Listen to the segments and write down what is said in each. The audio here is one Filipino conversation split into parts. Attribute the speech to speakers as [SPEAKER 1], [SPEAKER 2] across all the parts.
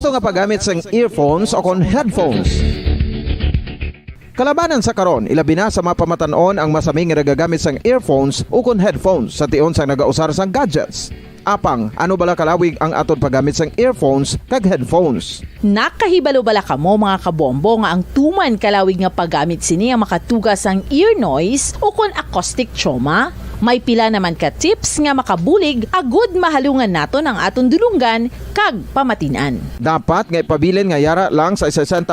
[SPEAKER 1] Ato nga paggamit sang earphones o kon headphones. Kalabanan sa karon, ilabi na sa mapamatanon ang masaming nga nagagamit sang earphones o kon headphones sa tion sang nagausar sang gadgets. Apang, ano bala kalawig ang aton paggamit sang earphones kag headphones?
[SPEAKER 2] Nakahibalo bala kamo mga kabombo nga ang tuman kalawig nga paggamit sini ang makatugas ang ear noise o kon acoustic trauma? May pila naman ka tips nga makabulig agud mahalungan naton ang aton dulunggan kag pamatinan.
[SPEAKER 1] Dapat nga ipabilin nga yara lang sa 60%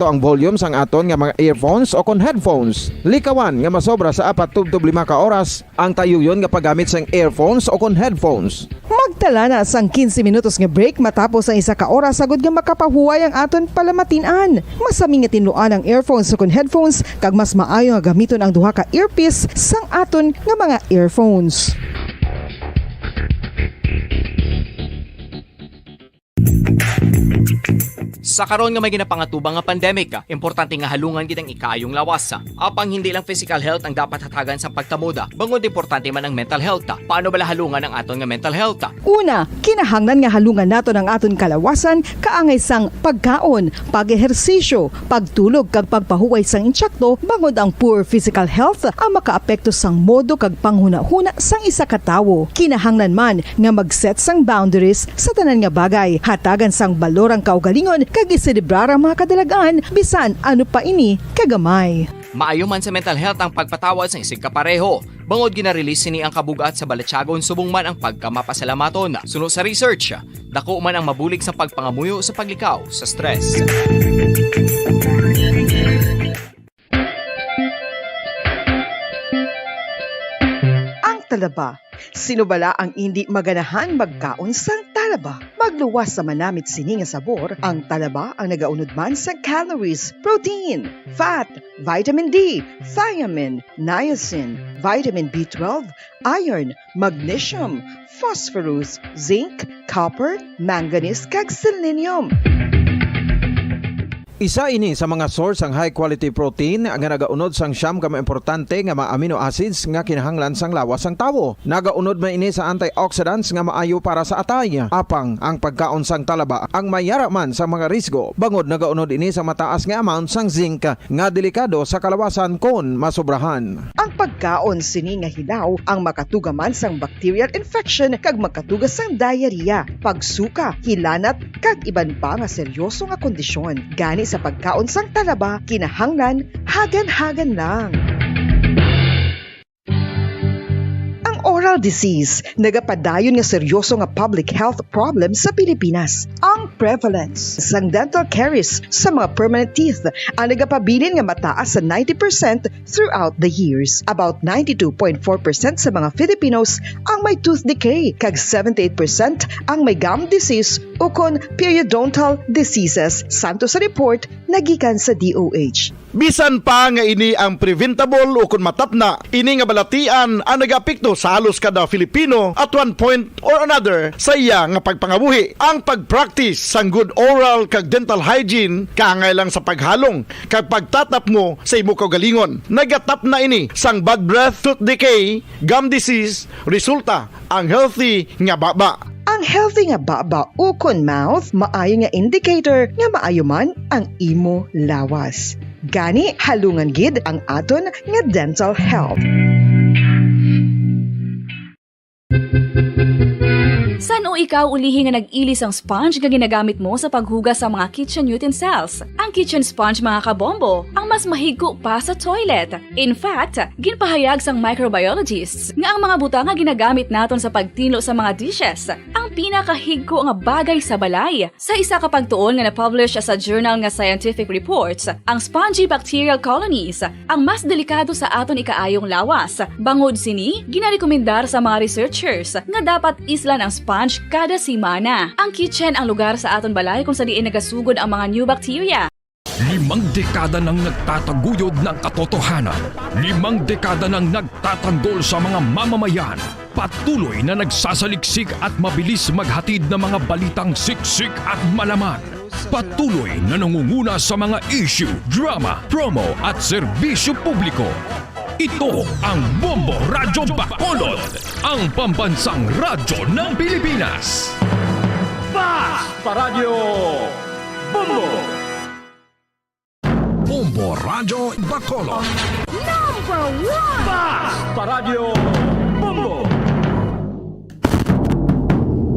[SPEAKER 1] ang volume sang aton nga mga earphones o kon headphones. Likawan nga masobra sa 4-5 ka oras ang tayuyon nga paggamit sang earphones o kon headphones.
[SPEAKER 3] Magtala na sang 15 minutos nga break matapos ang 1 ka oras sagud nga makapahuway ang aton palamatinan. Masami nga tinluan ang earphones o kon headphones kag mas maayo nga gamiton ang duha ka earpiece sang aton nga mga earphones.
[SPEAKER 4] Sa karon nga may ginapangatubang nga pandemic, importante nga halungan gid ang ikaayong lawas. Apang hindi lang physical health ang dapat hatagan sa pagtamuda, bangod importante man ang mental health. Paano bala halungan ang aton nga mental health?
[SPEAKER 3] Una, kinahanglan nga halungan naton ang aton kalawasan kaangay sang pagkaon, pag-ehersisyo, pagtulog kag pagpahuway sang insyakto bangod ang poor physical health ang makaapekto sang modo kag panghuna-huna sang isa ka tawo. Kinahanglan man nga mag-set sang boundaries sa tanan nga bagay, hatagan sang balorang kaugalingon kag iselebrar ang mga kadalagaan bisan ano pa ini kagamay.
[SPEAKER 4] Maayo man sa mental health ang pagpatawad sa isig kapareho. Bangod ginarelease ni ang kabugat sa balatsagon subong man ang pagkamapasalamaton. Suno sa research, dako man ang mabulig sa pagpangamuyo sa paglikaw sa stress.
[SPEAKER 3] Ang talaba. Sino bala ang hindi maganahan magkaon sang talaba? Magluwas sa manamit sini nga sabor, ang talaba ang nagaunod man sa calories, protein, fat, vitamin D, thiamine, niacin, vitamin B12, iron, magnesium, phosphorus, zinc, copper, manganese kag selenium.
[SPEAKER 1] Isa ini sa mga source ang high quality protein nga nagaunod sang siyam ka importante nga mga amino acids nga kinahanglan sang lawas sang tawo. Nagaunod man ini sa antioxidants nga maayo para sa atay. Apang ang pagkaon sang talaba ang mayara man sa mga risgo. Bangod nagaunod ini sa mataas nga amount sang zinc nga delikado sa kalawasan kon masobrahan.
[SPEAKER 3] Ang pagkaon sini nga hilaw ang makatugaman sang bacterial infection kag makatugas sang diarrhea, pagsuka, hilanat kag iban pa nga seryoso nga kondisyon. Gani sa pagkaon sang talaba, kinahanglan hagan-hagan lang. Oral disease, nagapadayon nga seryoso nga public health problem sa Pilipinas. Ang prevalence sang dental caries sa mga permanent teeth ang nagapabilin nga mataas sa 90% throughout the years. About 92.4% sa mga Filipinos ang may tooth decay, kag 78% ang may gum disease o kon periodontal diseases, santo sa report nagikan sa DOH.
[SPEAKER 5] Bisan pa nga ini ang preventable o kung matapna, ini nga balatian ang nag-apekto sa halos kada Filipino at one point or another sa iya nga pagpangabuhi. Ang pag-practice sang good oral kag dental hygiene kaangay lang sa paghalong kag pagtatap mo sa imo kaugalingon. Nagatap na ini sang bad breath, tooth decay, gum disease, resulta ang healthy nga baba.
[SPEAKER 3] Ang healthy nga baba o kon mouth, maayo nga indicator nga maayo man ang imo lawas. Gani halungan gid ang aton nga dental health.
[SPEAKER 6] San o ikaw ulihi nga nag-ilis ang sponge nga ginagamit mo sa paghugas sa mga kitchen utensils? Ang kitchen sponge mga kabombo, ang mas mahigko pa sa toilet. In fact, ginpahayag sang microbiologists nga ang mga butang nga ginagamit naton sa pagtilo sa mga dishes ang pinakahigko nga bagay sa balay. Sa isa ka pagtuon nga na-publish sa journal nga Scientific Reports, ang spongy bacterial colonies ang mas delikado sa aton ikaayong lawas. Bangod sini, ginarekomendar sa mga researchers nga dapat islan ang sponge kada simana. Ang kitchen ang lugar sa aton balay kung sa diin nagasugod ang mga new bacteria.
[SPEAKER 7] 5 dekada nang nagtataguyod ng katotohanan. 5 dekada nang nagtatanggol sa mga mamamayan. Patuloy na nagsasaliksik at mabilis maghatid ng mga balitang siksik at malaman. Patuloy na nangunguna sa mga issue, drama, promo at serbisyo publiko. Ito ang Bombo Radyo Bacolod, ang pambansang radyo ng Pilipinas.
[SPEAKER 5] Basta Radio!
[SPEAKER 7] Radyo Bacolod.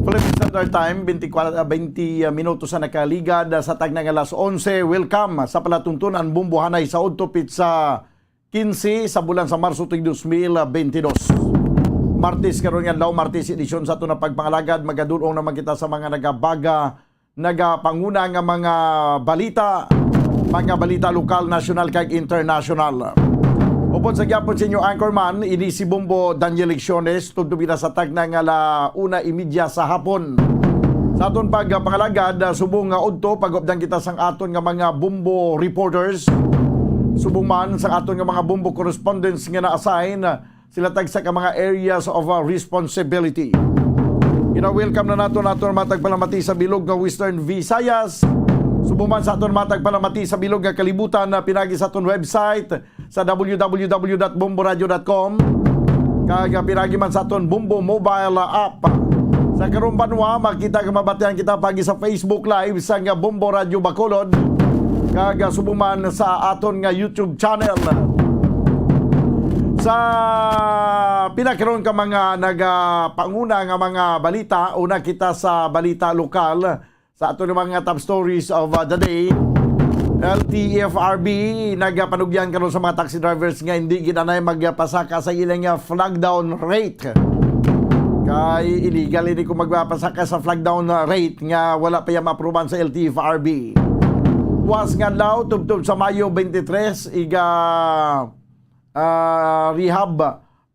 [SPEAKER 5] Philippine Standard Time, 20 minutos sa nakaligad sa tagnang alas 11. Welcome sa palatuntunan bumbuhanay sa Udtopit sa 15 sa bulan sa Marso 2022. Martes karon nga daw Martes edisyon sa ato na pagpangalagad magadulong naman kita sa mga nagapanguna nga mga balita lokal, national kag international. Upod sa gyapon sa inyo anchorman, ini si Bombo Daniel Lecciones, tudtubina sa tagnang ala 1:30 sa hapon. Sa aton pagpangalagad, subong nga udto pagupdan kita sang aton nga mga Bombo reporters. Subong man sa aton nga mga Bombo correspondents nga na-assign sila tag sa mga areas of responsibility. Ina-welcome na nato matagpalamati sa bilog nga Western Visayas. Subuman sa aton matagpalamati sa bilog nga kalibutan na pinagi sa aton website sa www.bomboradio.com. Kag pinagi man sa aton Bombo mobile app. Sa karong banwa makita ka mabatian kita pagi sa Facebook Live sa nga Bombo Radio Bacolod. Kag subuman sa aton nga YouTube channel. Sa pinakaroon ka mga nagapanguna nga mga balita, una kita sa balita lokal sa ato ng mga top stories of the day. LTFRB nagapanugyan karon sa mga taxi drivers nga hindi ginanay magpasaka sa ilang flag down rate. Kay illegal ini kung magpasaka sa flag down rate nga wala pa yung ma-aproban sa LTFRB. Was nga daw tubtub sa Mayo 23 rehab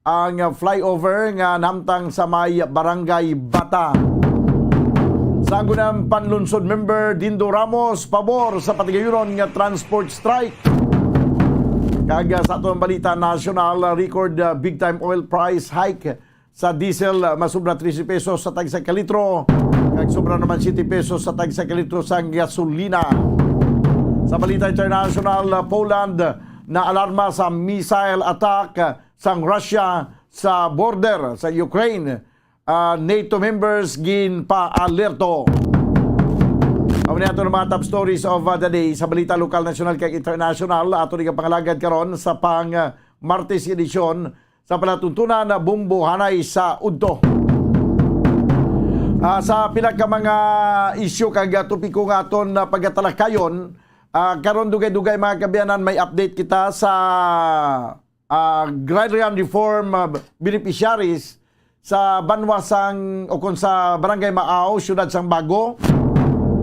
[SPEAKER 5] ang flyover nga namtang sa may Barangay Bata. Sa ng panlunsod member Dindo Ramos pabor sa patigayunon nga transport strike. Kaga sa atong balita national record big time oil price hike sa diesel masubra 13 pesos sa tag sa kalitro. Kag sobra naman 7 pesos sa tag sa kalitro sa gasolina. Sa balita international, Poland na alarma sa missile attack sa Russia sa border sa Ukraine. NATO members ginpa-alerto. Ang nato ng mga top stories of the day sa balita lokal, national kag international. Ato rin pangalagad karon sa pang Martes edisyon sa palatuntunan na bumbuhanay sa Udto. Sa pila ka mga isyu kag topiko nga aton na pagatalakayon, karon dugay-dugay mga kabiyanan, may update kita sa agrarian reform beneficiaries sa Banwasang o kung sa Barangay Maaw, Siyudad Sang Bago,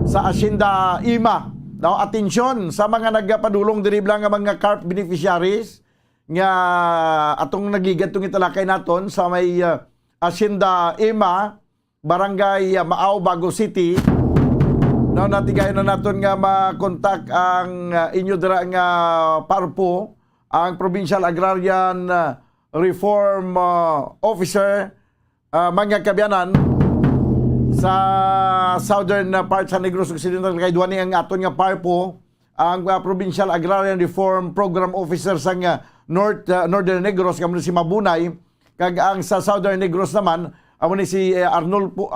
[SPEAKER 5] sa Hacienda Ima. Now, atensyon sa mga nagpadulong diribla nga mga CARP beneficiaries nga atong nagigantong italakay naton sa may Hacienda Ima, Barangay Maaw, Bago City. Now, natigayon na natin nga makontak ang inyo dira nga PARPO, ang Provincial Agrarian Reform Officer, mga kabyanan sa southern part sa Negros Occidental. Kay duwani ang aton nga PARPO, ang Provincial Agrarian Reform Program Officer sa Northern Negros, kamo si Mabunay, kag ang sa Southern Negros naman, amo ni si Arnolfo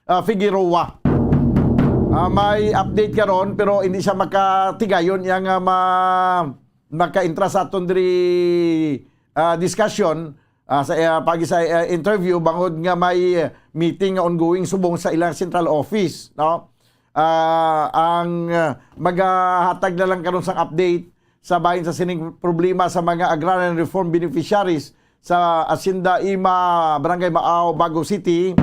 [SPEAKER 5] Figueroa. May update karon pero hindi siya makatigayon yang maka-intra sa aton diri discussion sa pagi sa interview bangod nga may meeting nga ongoing subong sa ilang central office, no? Ang magahatag na lang karon sang update sa bahin sa sining problema sa mga agrarian reform beneficiaries sa Hacienda Ima, Barangay Maaw, Bago City.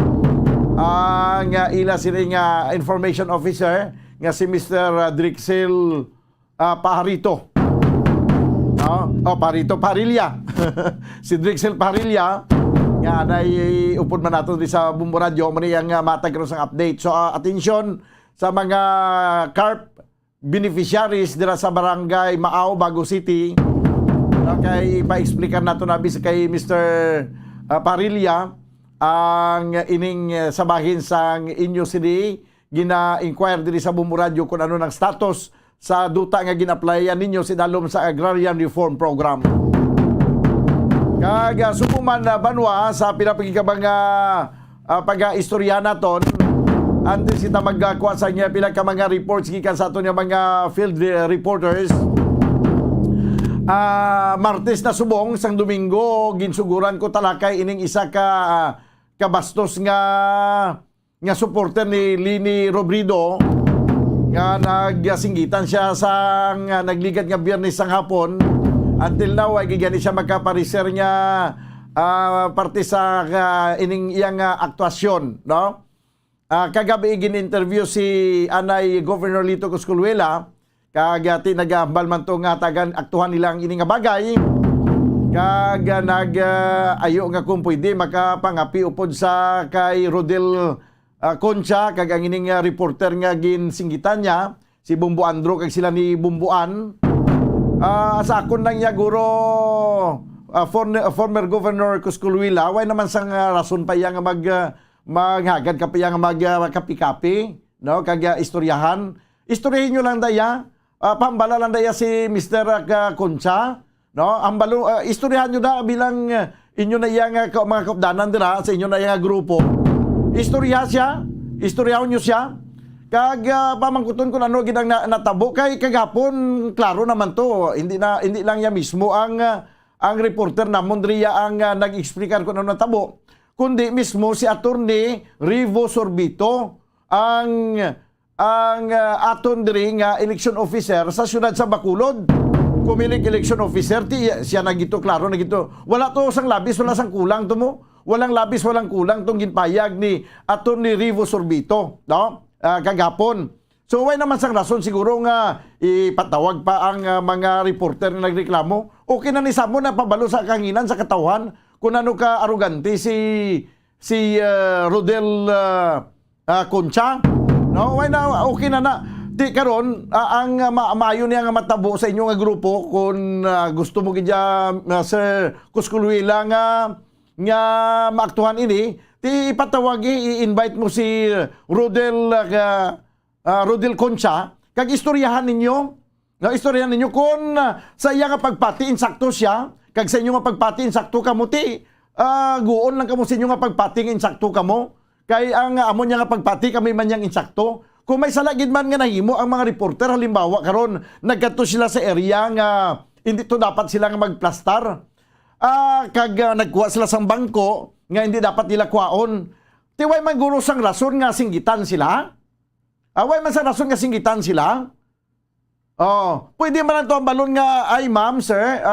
[SPEAKER 5] Ang ila sining information officer nga si Mr. Drixel Pajarito. Parilla. Si Drixel Parilla nga nay upod man nato sa Bombo Radio man yang matag karon sang update. So atensyon sa mga CARP beneficiaries dira sa Barangay Maaw, Bago City. Kay pa-explican nato na bis kay Mr. Parilla ang ining sabahin sang inyo city gina-inquire diri sa Bombo Radio kung ano ng status sa duta nga gina-applyan ninyo sinalom sa Agrarian Reform Program. Kag subuman na banwa sa pinapagikabang pag-istorya naton Antes kita magkuha sa niya pila ka mga reports gikan sa ato niya mga field reporters. Martes na subong sang Domingo ginsuguran ko talakay ining isa ka bastos nga supporter ni Lini Robredo nga nagsinggitan siya sa nagligat nga Biyernes sang hapon. Until now ay gigani siya magkapariser niya parte sa ining iyang aktuasyon, no? Kagabi gin-interview si Anay Governor Lito Cosculuela kagati nagambal man to nga tagan aktuhan nila ang ini nga bagay kag ayo nga kung pwede makapangapi upod sa kay Rodel Concha kag ang ining reporter nga ginsinggitan niya si Bumbo Andro kag sila ni Bumbuan. Sa akon lang niya guro former Governor Cosculuela way naman sang rason pa iya nga maghagad ka pa iya nga magkapi-kapi, no? Kag istoryahan istoryahin nyo lang daya. Pambala lang daya si Mr. Concha, no? Istoryahan nyo da bilang inyo na iya nga mga kaupdanan dira sa inyo na iya nga grupo. Istoryahon nyo siya. Kag pamangkuton ko ano ginang natabo kay kagapon klaro naman to. Hindi lang ya mismo ang reporter namon riya ang nag-explicar kung ano natabo, kundi mismo si Attorney Rivo Sorbito ang aton diri nga election officer sa siyudad sa Bacolod. Kumilig election officer siya nagito klaro nagito. Wala to sang labis, wala sang kulang to mo. Walang labis, walang kulang tong ginpayag ni Attorney Rivo Sorbito, no? Kagapon. So way naman sang rason siguro nga ipatawag pa ang mga reporter na nagreklamo. Okay na ni Samo na pabalo sa kanginan sa katawhan kung ano ka arugante si Rodel Concha. No, way na okay na na. Di karon ang maayo niya nga matabo sa inyo nga grupo kung gusto mo gidya Sir Cosculuela nga maaktuhan ini, ti ipatawagi i-invite mo si Rodel Concha kag istoryahan ninyo. No, istoryahan ninyo kung sa iya nga pagpati insakto siya kag sa inyo nga pagpati insakto kamo ti guon lang kamo sa inyo nga pagpati insakto kamo. Kay ang amo niya nga pagpati kami man yang insakto. Kung may salagid man nga nahimo ang mga reporter halimbawa karon nagkadto sila sa area nga hindi to dapat sila nga magplastar. Kag nagkuha sila sang bangko nga hindi dapat nila kuhaon. Ti way man guro sang rason nga singgitan sila. Way man sang rason nga singgitan sila. Pwede man to ang balon nga ay ma'am sir,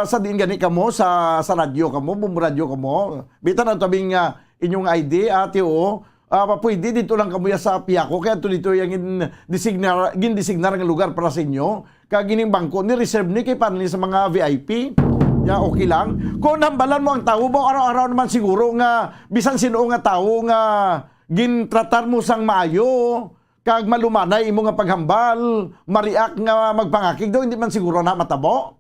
[SPEAKER 5] sa diin gani kamo sa radyo kamo, bumradyo kamo. Bitan ang tabing inyong ID ati o pwede dito lang kamuya sa Piaco kaya dito yung gindesignar ng lugar para sa inyo kaya gining bangko ni reserve ni kay panli sa mga VIP ya okay lang kung nambalan mo ang tao mo araw-araw naman siguro nga bisan sino nga tao nga gintratar mo sang maayo kag malumanay imo nga paghambal mariak nga magpangakig daw hindi man siguro na matabo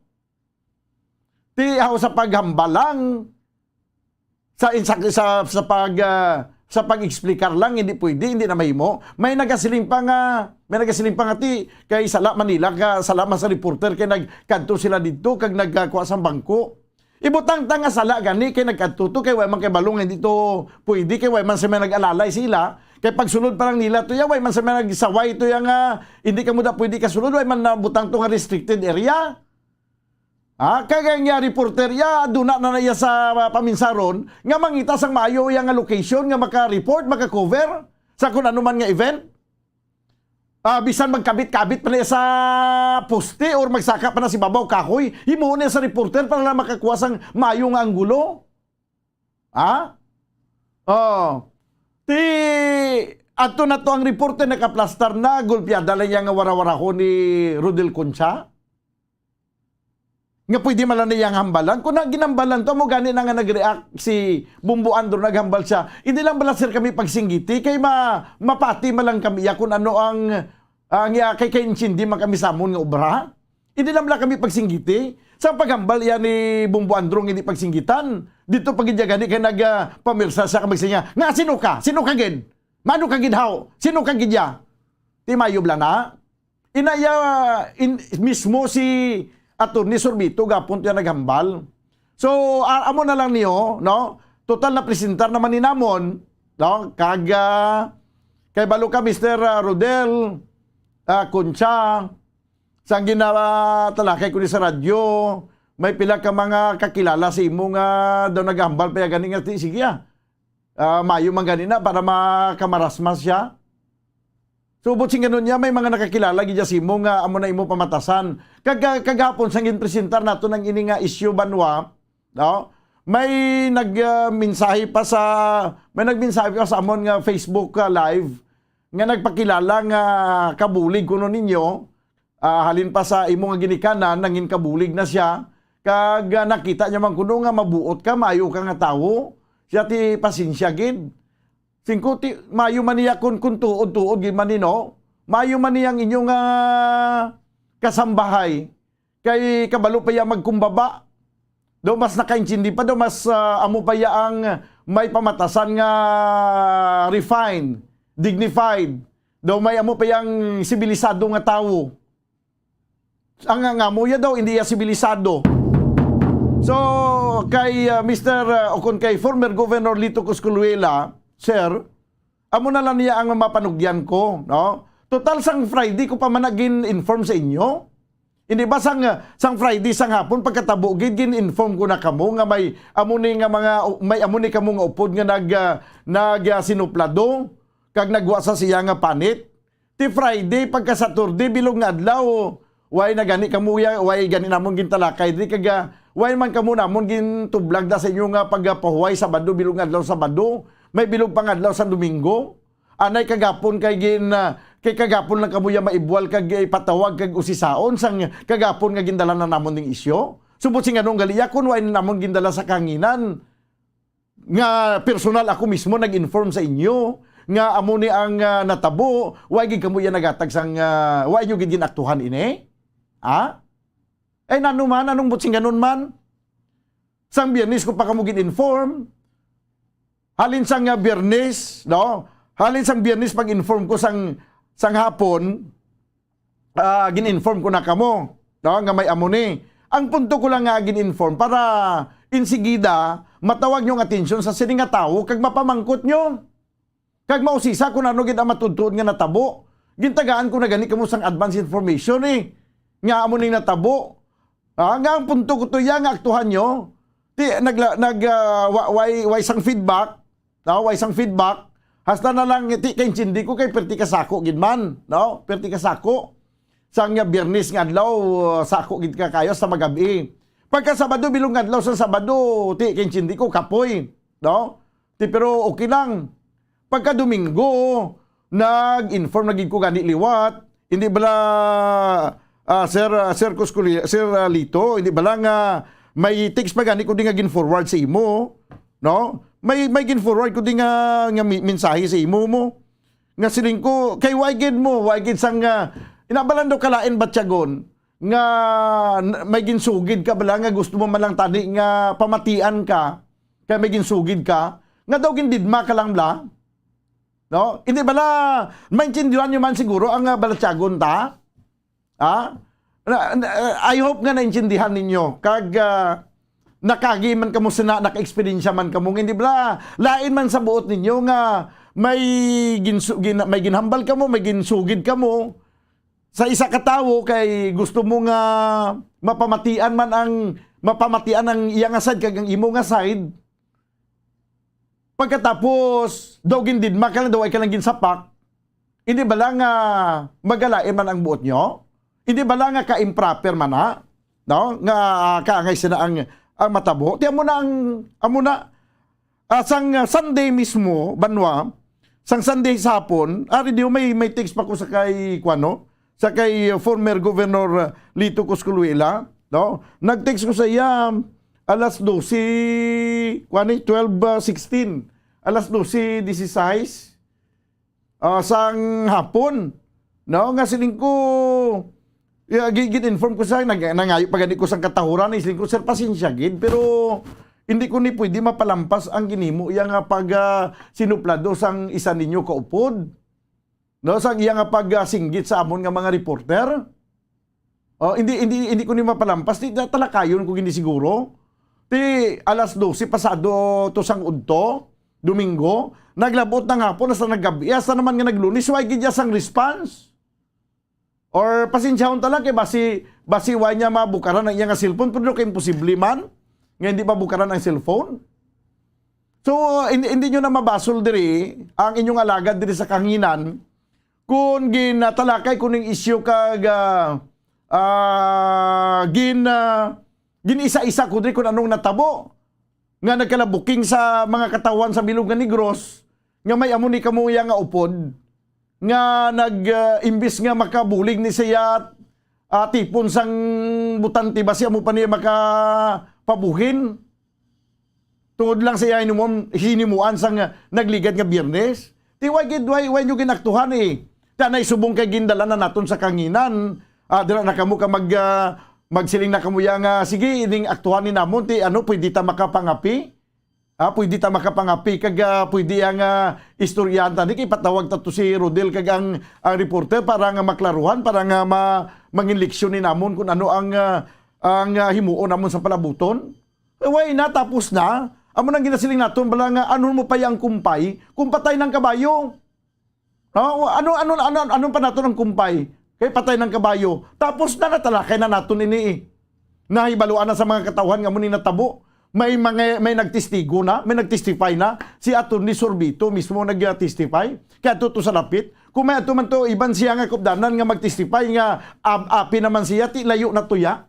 [SPEAKER 5] ti sa paghambal lang sa pag-explicar lang hindi pwede, hindi na mahimo. May nagasiling pa nga ti kay Sala Manila ka salamat sa reporter kay nagkanto sila dito kag nagkakuha sa bangko. Ibutang nga sala gani kay nagkanto to kay way man kay balong hindi to pwede kay way man sa may nag-alalay sila. Kay pagsulod pa lang nila to ya way man sa may nagsaway to yang hindi ka mo da pwede kasulod way man nabutang to nga restricted area. Kaya nga reporter ya duna na naya sa paminsaron nga mangita sang maayo yang nga location nga maka-report, maka-cover sa kung ano man nga event. Bisan magkabit-kabit pa na sa poste or magsaka pa na si babaw kahoy, himo na sa reporter para lang makakuha sang maayo nga anggulo. Ti ato na to ang reporter nakaplastar na gulpiada lang yang wara-wara ko ni Rodel Concha. Nga pwede man lang niyang hambalan. Kung ginambalan to, mo gani na nga nag-react si Bumbo Andro, naghambal siya. Hindi lang bala sir kami pagsinggiti, kay mapati man lang kami kung ano ang kay insindi man kami samon nga obra. Hindi lang bala kami pagsinggiti. Sa paghambal yan ni Bumbo Andro hindi pagsinggitan. Dito pagidya gani kay nagpamirsa sa kamagsinya. Nga sino ka? Sino ka gid? Mano ka gidhaw? Sino ka gidya? Ti mayob lang na. Inaya mismo si Attorney Sorbito gapon tiya naghambal. So amo na lang niyo, no? Total na presentar naman ni namon, no? Kay balo ka Mr. Rodel Concha sang ginawa talakay ko ni sa radyo, may pila ka mga kakilala sa imo nga daw nagambal pa gani nga sige mayo man gani na para makamarasmas siya. Subot sing ganun niya, may mga nakakilala gidya si imo nga amo na imo pamatasan. Kagapon sang ginpresentar nato ng ini nga issue banwa, no? May nagmensahe pa sa amon nga Facebook live nga nagpakilala nga kabulig kuno ninyo, halin pa sa imo nga ginikanan nangin kabulig na siya, kag nakita niya man kuno nga mabuot ka, mayo ka nga tawo, siya ti pasensya gid. Singko ti mayo man niya kun tuod gid man nino, mayo man niyang inyong kasambahay kay kabalo pa ya magkumbaba. Do mas nakaintindi pa, do mas amo pa ya ang may pamatasan nga refined, dignified. Do may amo pa yang sibilisado nga tawo. Ang nga mo ya daw hindi ya sibilisado. So kay Mr. Okon kay former Governor Lito Cosculuela, sir, amo na lang niya ang mapanugyan ko, no? Total sang Friday ko pa man nagin-inform sa inyo. Hindi ba sang Friday sang hapon pagkatabo gid gin-inform ko na kamo nga may amuni kamo nga upod nga nag sinuplado kag nagwa sa siya nga panit. Ti Friday pagka Saturday bilog nga adlaw, way na gani kamo way gani namon gintalakay di kag way man kamo namon gintublag da sa inyo nga pagpahuway Sabado bilog nga adlaw Sabado, may bilog pang adlaw sa Domingo. Anay kagapon kay kay kagapon lang kamuya maibwal kag ipatawag kag usisaon sang kagapon nga gindala na namon ning isyo. Subot sing anong galiya kun way namon gindala sa kanginan. Nga personal ako mismo nag-inform sa inyo nga amo ni ang natabo, way gid kamuya nagatag sang way nyo gid ginaktuhan ini. Ha? Eh nano man anong butsing ganon man? Sang Biyernes ko pa kamo gin-inform. Halin sang Biyernes, no? Halin sang Biyernes pag-inform ko sang hapon, gin-inform ko na kamo, no? Nga may amo ni. Ang punto ko lang nga gin-inform para insigida matawag nyong atensyon sa sining nga tawo kag mapamangkot nyo. Kag mausisa kung ano gid ang matudtod nga natabo. Gintagaan ko na gani kamo sang advance information nga amo ning natabo. Nga ang punto ko to ya nga aktuhan nyo. Way sang feedback, no? Way sang feedback. Hasta na lang ti kay intindi ko kay perti ka sako gid man, no? Perti ka sako. Sang Biyernes nga adlaw sako gid ka kayo sa magabi. Pagka Sabado bilong adlaw sa Sabado, ti kay intindi ko kapoy, no? Ti pero okay lang. Pagka Domingo, nag-inform na gid ko gani liwat. Hindi bala Sir Cosculuela, Sir Lito, hindi bala nga may text pa gani ko di nga gin-forward sa imo, no? May gin-forward ko di nga mensahe sa imo mo. Nga siling ko, kay waigid mo, waigid sang inabalan daw kalain batyagon, nga may ginsugid ka bala nga gusto mo malang tani nga pamatian ka, kay may ginsugid ka, nga daw gindidma ka lang bla. No? Hindi bala, maintindihan nyo man siguro ang balatyagon ta? I hope nga naintindihan ninyo. Kag nakagi man kamo sa naka-experiensya man kamo, hindi bala lain man sa buot ninyo nga may ginhambal kamo, may ginsugid kamo sa isa ka tawo kay gusto mo nga mapamatian ang iyang side kag ang imo nga side. Pagkatapos daw gindidma ka lang, daw ay ka lang ginsapak, hindi bala nga magalain man ang buot nyo? Hindi bala nga ka-improper man no? Nga kaangay sila ang matabo. Di amo na sang Sunday mismo banwa, sang Sunday sa hapon, di may text pa ko sa kay sa kay former Governor Lito Cosculuela, no? Nag-text ko sa iya alas 12, 12:16, alas 12:16 sang hapon, no? Nga siling ko gid-inform ko sa nangayo pa gani ko sang katahuran, siling ko sir pasensya gid pero hindi ko ni pwede mapalampas ang ginimo iya nga pag sinuplado sang isa ninyo kaupod, no? Sang iya nga pag singgit sa amon nga mga reporter. Hindi ko ni mapalampas, di talakayon ko gini siguro. Ti alas 12 pasado to sang udto, Domingo, naglabot na nga po na sa naggabi, sa naman nga naglunis, why gid sang response? Or pasensyahon tala kay basi why niya mabukaran ang iyang cellphone, pero kay imposible man nga hindi mabukaran ang cellphone. So hindi nyo na mabasol diri ang inyong alagad diri sa kanginan kung ginatalakay kuning issue kag gin isa-isa ko diri kung anong natabo nga nagkalabuking sa mga katawan sa Bilog nga Negros nga may amo ni kamuya nga upod nga imbis nga makabulig ni siya tipon sang butante ba siya mo pa niya makapabuhin tungod lang siya hinimuan sang nagligad nga Biyernes. Why nyo ginaktuhan tanay subong kay gindala na naton sa kanginan dira na kamo ka magsiling na kamuya nga sige ining aktuhan ni namon pwede ta makapangapi. Pwede ta makapangapi kag pwede ang istoryanta ni kay patawag ta to si Rodel kag ang reporter para nga maklaruhan para nga mangin leksyon ni namon kung ano ang himuon namon sa palabuton. Why na tapos na amo nang ginasiling naton bala nga ano mo pa yang kumpay kung patay ng kabayo. Ano pa naton ang kumpay kay patay ng kabayo. Tapos na natalakay na naton ini nahibaluan na sa mga katawan nga mo ni natabo. May nagtestigo na, may nagtestify na. Si Atty. Sorbito mismo nag-testify. Kaya to sa lapit. Kung may ato man to, iban siya nga kupdanan nga mag-testify nga api naman siya, ti layo na to ya.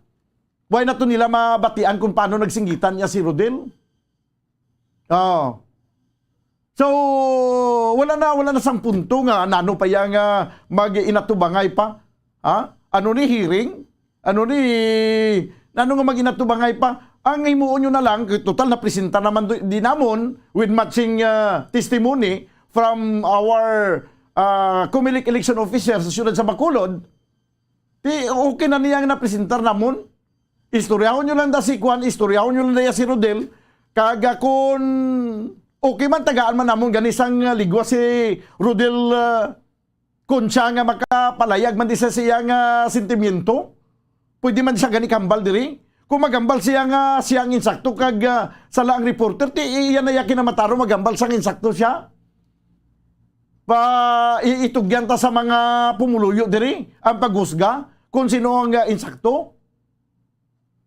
[SPEAKER 5] Why na to nila mabatian kung paano nagsinggitan niya si Rodel? So, wala na sang punto nga, nano pa yang mag-inatubangay pa. Ano ni hearing? Nano nga mag-inatubangay pa? Ang himuon nyo na lang, total na presenta naman din namon with matching testimony from our Comelec election officer sa siyudad sa Bacolod, okay na niyang napresentar namon. Istoryahon nyo lang da si Juan, istoryahon nyo lang da si Rodel, kaga kung okay man tagaan man namonganisang ligwa si Rodel kung siya nga makapalayag man di sa siyang sentimiento, pwede man siya gani kambal diri. Kung magambal siyang insakto kag sala ang reporter, iyan na yakin na mataro magambal sang insakto siya. Itugyan ta sa mga pumuluyo diri ang paghusga kung sino ang insakto.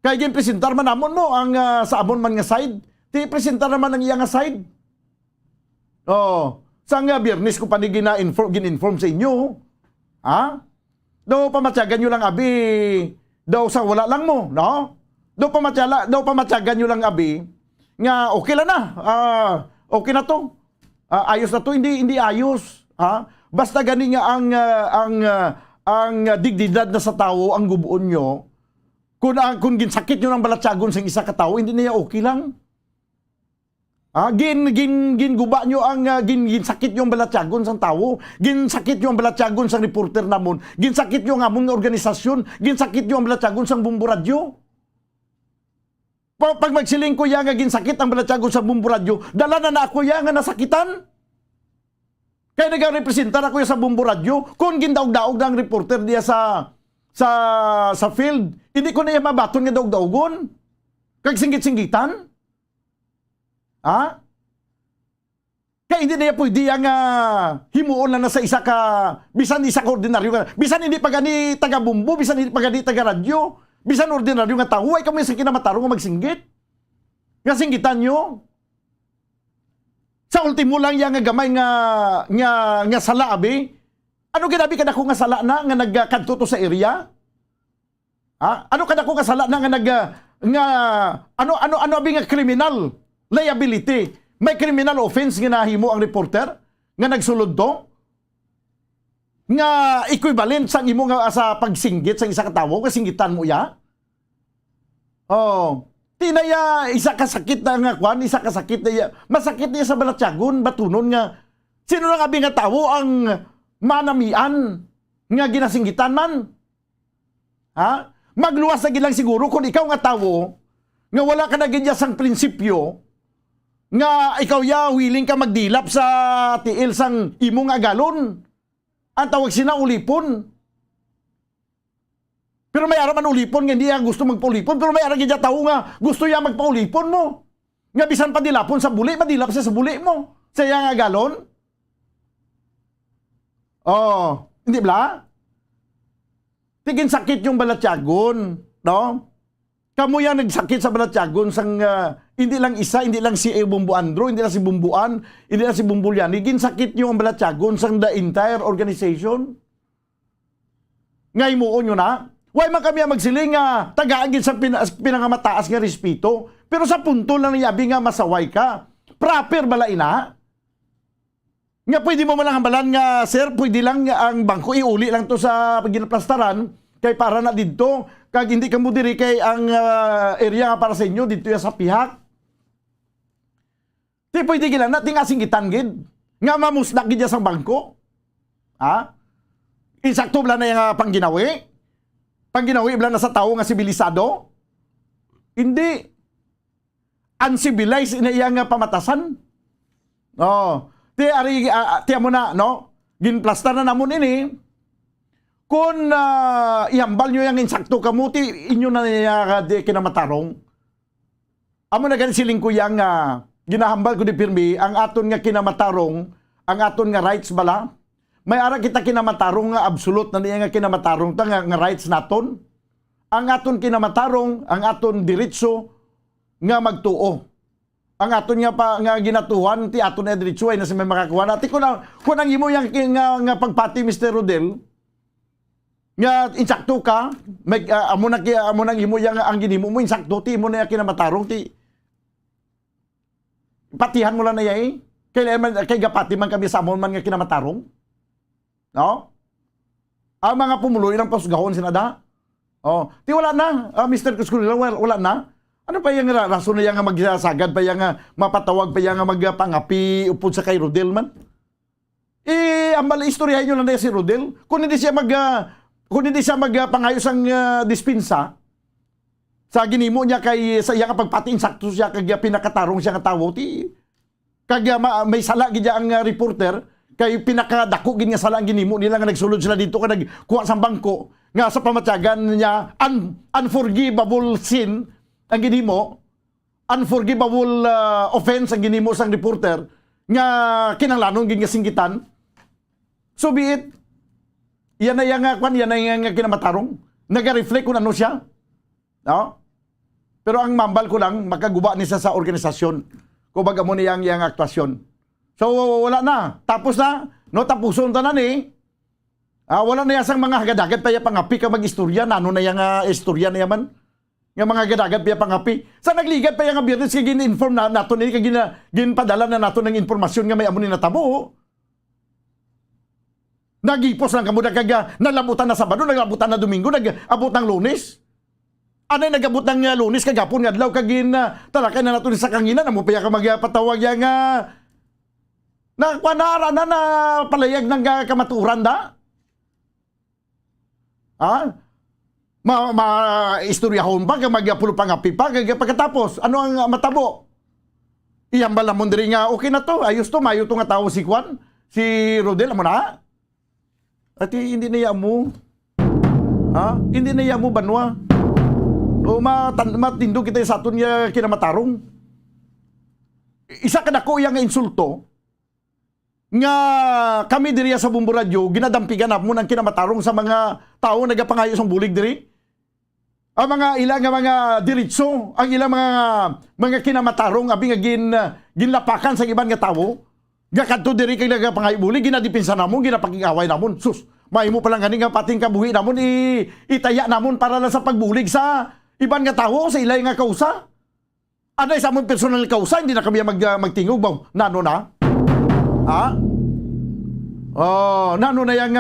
[SPEAKER 5] Kaya gin-presentar man namon mo ang sa amon man nga side. Presentar naman ang iyang nga side. Sa nga Biyernes ko pa ni gin-inform sa inyo. Daw pamatyagan nyo lang abi. Daw sa wala lang mo, no? Daw pamatyagan nyo lang abi nga okay lang na. Okay na to. Ayos na to, hindi ayos. Basta gani nga ang digdidad na sa tao ang gubuon nyo. Kung ginsakit nyo ng balatsagon sa isa ka tao, hindi niya okay lang. Ginguba nyo ang ginsakit nyo ang balatsagon sa tao, ginsakit nyo ang balatsagon sa reporter namon, ginsakit nyo ang among organisasyon, ginsakit nyo ang balatsagon sa Bumbo Radio. Pag magsiling ko nga ginsakit ang balatsagon sa Bumbo Radio, dala na ako nga nasakitan. Kaya nag-representar ako sa Bumbo Radio, kung gindaog-daog na ang reporter diya sa field, hindi ko na yung mabaton nga daog-daogon. Kag singgit-singgitan. Kaya hindi na pwede ang himuon lang na sa isa ka, bisan isa ka ordinaryo, bisan hindi pa gani taga-bumbo, bisan hindi pa gani taga-radyo, bisan ordinaryo nga tao, ay kami sa kinamataro nga magsinggit. Nga singgitan nyo. Sa ultimo lang yang gamay nga sala abi. Ano ginabi kada ko nga sala na nga nagkadto to sa area? Ano kada ko nga sala na nga ano abi nga criminal liability? May criminal offense nga nahimo ang reporter nga nagsulod to? Nga equivalent sa imo nga sa pagsinggit sa isa ka tawo, kasinggitan mo ya? Tinaya isa ka sakit na nga kwan, isa ka sakit na ya. Masakit niya sa balatsagon, batunon nga. Sino lang abi nga tawo ang manamian nga ginasinggitan man? Magluwas na gilang siguro kung ikaw nga tawo nga wala ka na ganyan sang prinsipyo nga ikaw willing ka magdilap sa tiil sang imong agalon. Ang tawag sina ulipon. Pero may araman ulipon nga hindi gusto magpaulipon, pero may araman nga tao nga gusto niya magpaulipon mo. Nga bisan pa dilapon sa buli, madilap siya sa buli mo. Sa iya nga galon? Oh, hindi ba? Tigin sakit yung balatyagon, no? Kamu yan nagsakit sa balatyagon sang hindi lang isa, hindi lang si Bumbu Andro, hindi lang si Bumbuan, hindi lang si Bumbulian. Higin sakit yung balatyagon sang the entire organization. Ngay mo nyo na. Why man kami magsiling nga tagaan gid sa pinangamataas nga respeto. Pero sa punto lang niyabi nga masaway ka. Proper bala ina. Nga pwede mo man lang hambalan nga, sir, pwede lang ang bangko iuli lang to sa ginaplastaran kay para na dito. Kag hindi ka mo diri kay ang area nga para sa inyo dito ya sa pihak. Di pwede gila na ting asinggitan gid. Nga mamusnak gid ya sa bangko. Ha? Insakto bala na yung pangginawi. Pangginawi bala na sa tao nga sibilisado. Hindi. Uncivilized ina iya nga pamatasan. Oh. Ti ari ti mo na no. Ginplastar na namon ini. Kung ihambal nyo yung insakto kamuti, inyo na niya kinamatarong. Amo na ganit siling ko yung ginahambal ko di pirmi, ang aton nga kinamatarong, ang aton nga rights bala, may ara kita kinamatarong nga absolute na niya nga kinamatarong ta nga rights naton. Ang aton kinamatarong, ang aton diretso nga magtuo. Ang aton nga pa nga ginatuhan ti aton na diretso ay nasa may makakuha na. Ti ko na kung ang imo yang nga pagpati Mr. Rodel, nga insakto ka, may amo nang imo yang ang ginimo mo insakto ti imo na kinamatarong ti patihan mo lang na yay. Kay gapati man kami sa amon man nga kinamatarong. No? Ang mga pumuloy ng pasugahon sinada. Oh, ti wala na. Mr. Kuskulila wala na. Ano pa yung rason na yung magsasagad pa yung mapatawag pa yung magpangapi upod sa kay Rodel man? Ang bala istoryahin nyo lang na si Rodel. Kung hindi siya magpangayos ang dispensa, sa ginimo niya kay sa iya pagpatiin sakto siya kag pinakatarong siya nga tawo ti kag may sala gid ang reporter kay pinakadako gid nga sala ang ginimo nila nga nagsulod sila dito ka nagkuha sa bangko nga sa pamatyagan niya unforgivable sin ang ginimo, unforgivable offense ang ginimo sang reporter nga kinanglanon gid nga singgitan. So be it. Yan na yung kinamatarong. Nag-reflect kung ano siya. No? Pero ang mambal ko lang, makaguba niya sa organisasyon. Kumbaga mo niyang yung aktwasyon. So, wala na. Tapos na. No, tapuson ta na ni. Wala na yasang mga hagadagat pa yung pangapi ka mag-istorya. Ano na yung istorya na yaman? Yung mga hagadagat pa yung pangapi. Sa nagligat pa yung birnes ka gin-inform na nato ni ginpadala na nato ng informasyon nga may amo ni natabo. Nagipos lang kamo nalabutan na Sabado, nalabutan na Domingo, nagabot ng Lunes. Ano nagabot ng Lunes kagapon nga adlaw kagin talakay na nato ni sa kanginan amo pa ka magpatawag yang na kwanara na palayag ng kamaturan da. Istoryahon pa magpulo pangapi pa pagkatapos ano ang matabo? Iyambal na mo diri nga okay na to, ayos to, mayo to nga tawo si Juan, si Rodel amo na. At hindi na mo. Hindi na mo banwa. O matindo kita sa aton nga kinamatarong. Isa ka dako yang insulto nga kami diri sa Bumbu Radio ginadampigan na mo ng kinamatarong sa mga tao nagapangayo sa bulig diri. Ang mga ilang mga diretso, ang ilang mga kinamatarong abi nga ginlapakan sa iban nga tawo. Gakadto diri kay nagapangayo bulig ginadipinsa namon, ginapakigaway namon. Sus, mahimo pa lang ganing nga pating kabuhi namon itaya namon para lang sa pagbulig sa iban nga tawo sa ilay nga kausa. Anay sa among personal kausa, hindi na kami magtingog ba? Nano na? Nano na yang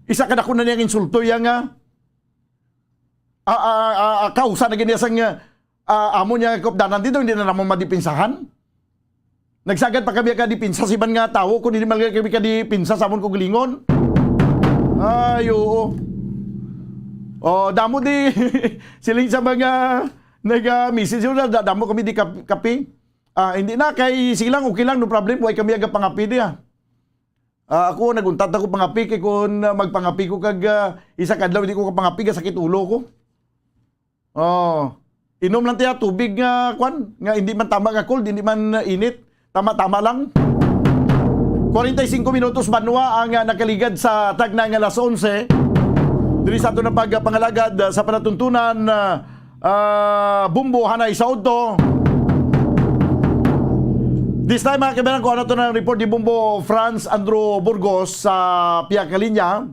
[SPEAKER 5] isa ka dako na niyang insulto yang kausa na ginyasang amo niya kopdanan dito, hindi na namon madipinsahan. Nagsagad pa kami kadipinsa sa iban nga tao kung hindi man kami kadipinsa sa amon ko gilingon. Ay, oo. Damo di siling sa mga nag-message yun, damo kami di kapi. Hindi na, kay silang okay lang, no problem, huwag kami aga pangapi di ako, naguntat ako pangapi, kay kung magpangapi ko kag isa kadlaw, hindi ko kapangapi, sakit ulo ko. Inom lang tayo tubig nga, nga hindi man tama nga cold, hindi man init, tama-tama lang. 45 minutos banwa ang nakaligad sa tagna nga alas 11. Diri sa ato na pagpangalagad sa panatuntunan Bumbo Hanay sa Udto. This time mga kaibigan, kung ano ito ng report ni Bumbo Franz Andrew Burgos sa Piak nga linya.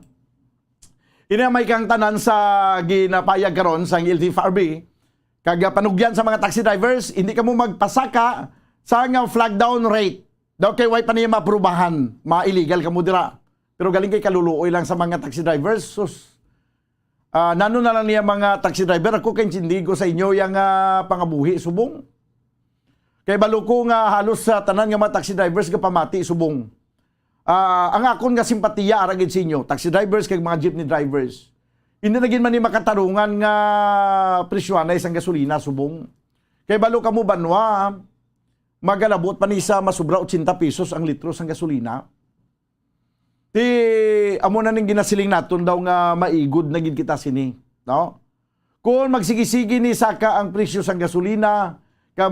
[SPEAKER 5] May kang tanan sa ginapayag karon sa LTFRB. Kag panugyan sa mga taxi drivers, hindi ka mo magpasaka sa nga flag down rate. Daw kay way pa niya maaprubahan, ma-illegal ka mo dira. Pero galing kay kaluluoy lang sa mga taxi drivers. Sus. Nano na lang niya mga taxi driver, ako kay sindigo sa inyo yung pangabuhi subong. Kay balo ko nga halos sa tanan nga mga taxi drivers nga pamati subong. Ang akon nga simpatiya aragid sa inyo, taxi drivers kay mga jeepney drivers. Hindi na gin man ni makatarungan nga presyoanay sang gasolina subong. Kay balo kamo banwa, magalabot pa ni sa masubra 80 pesos ang litro sang gasolina. Ti amo na ning ginasiling naton daw nga maigod na gid kita sini, no? Kung magsigisigi ni saka ang presyo sang gasolina, ka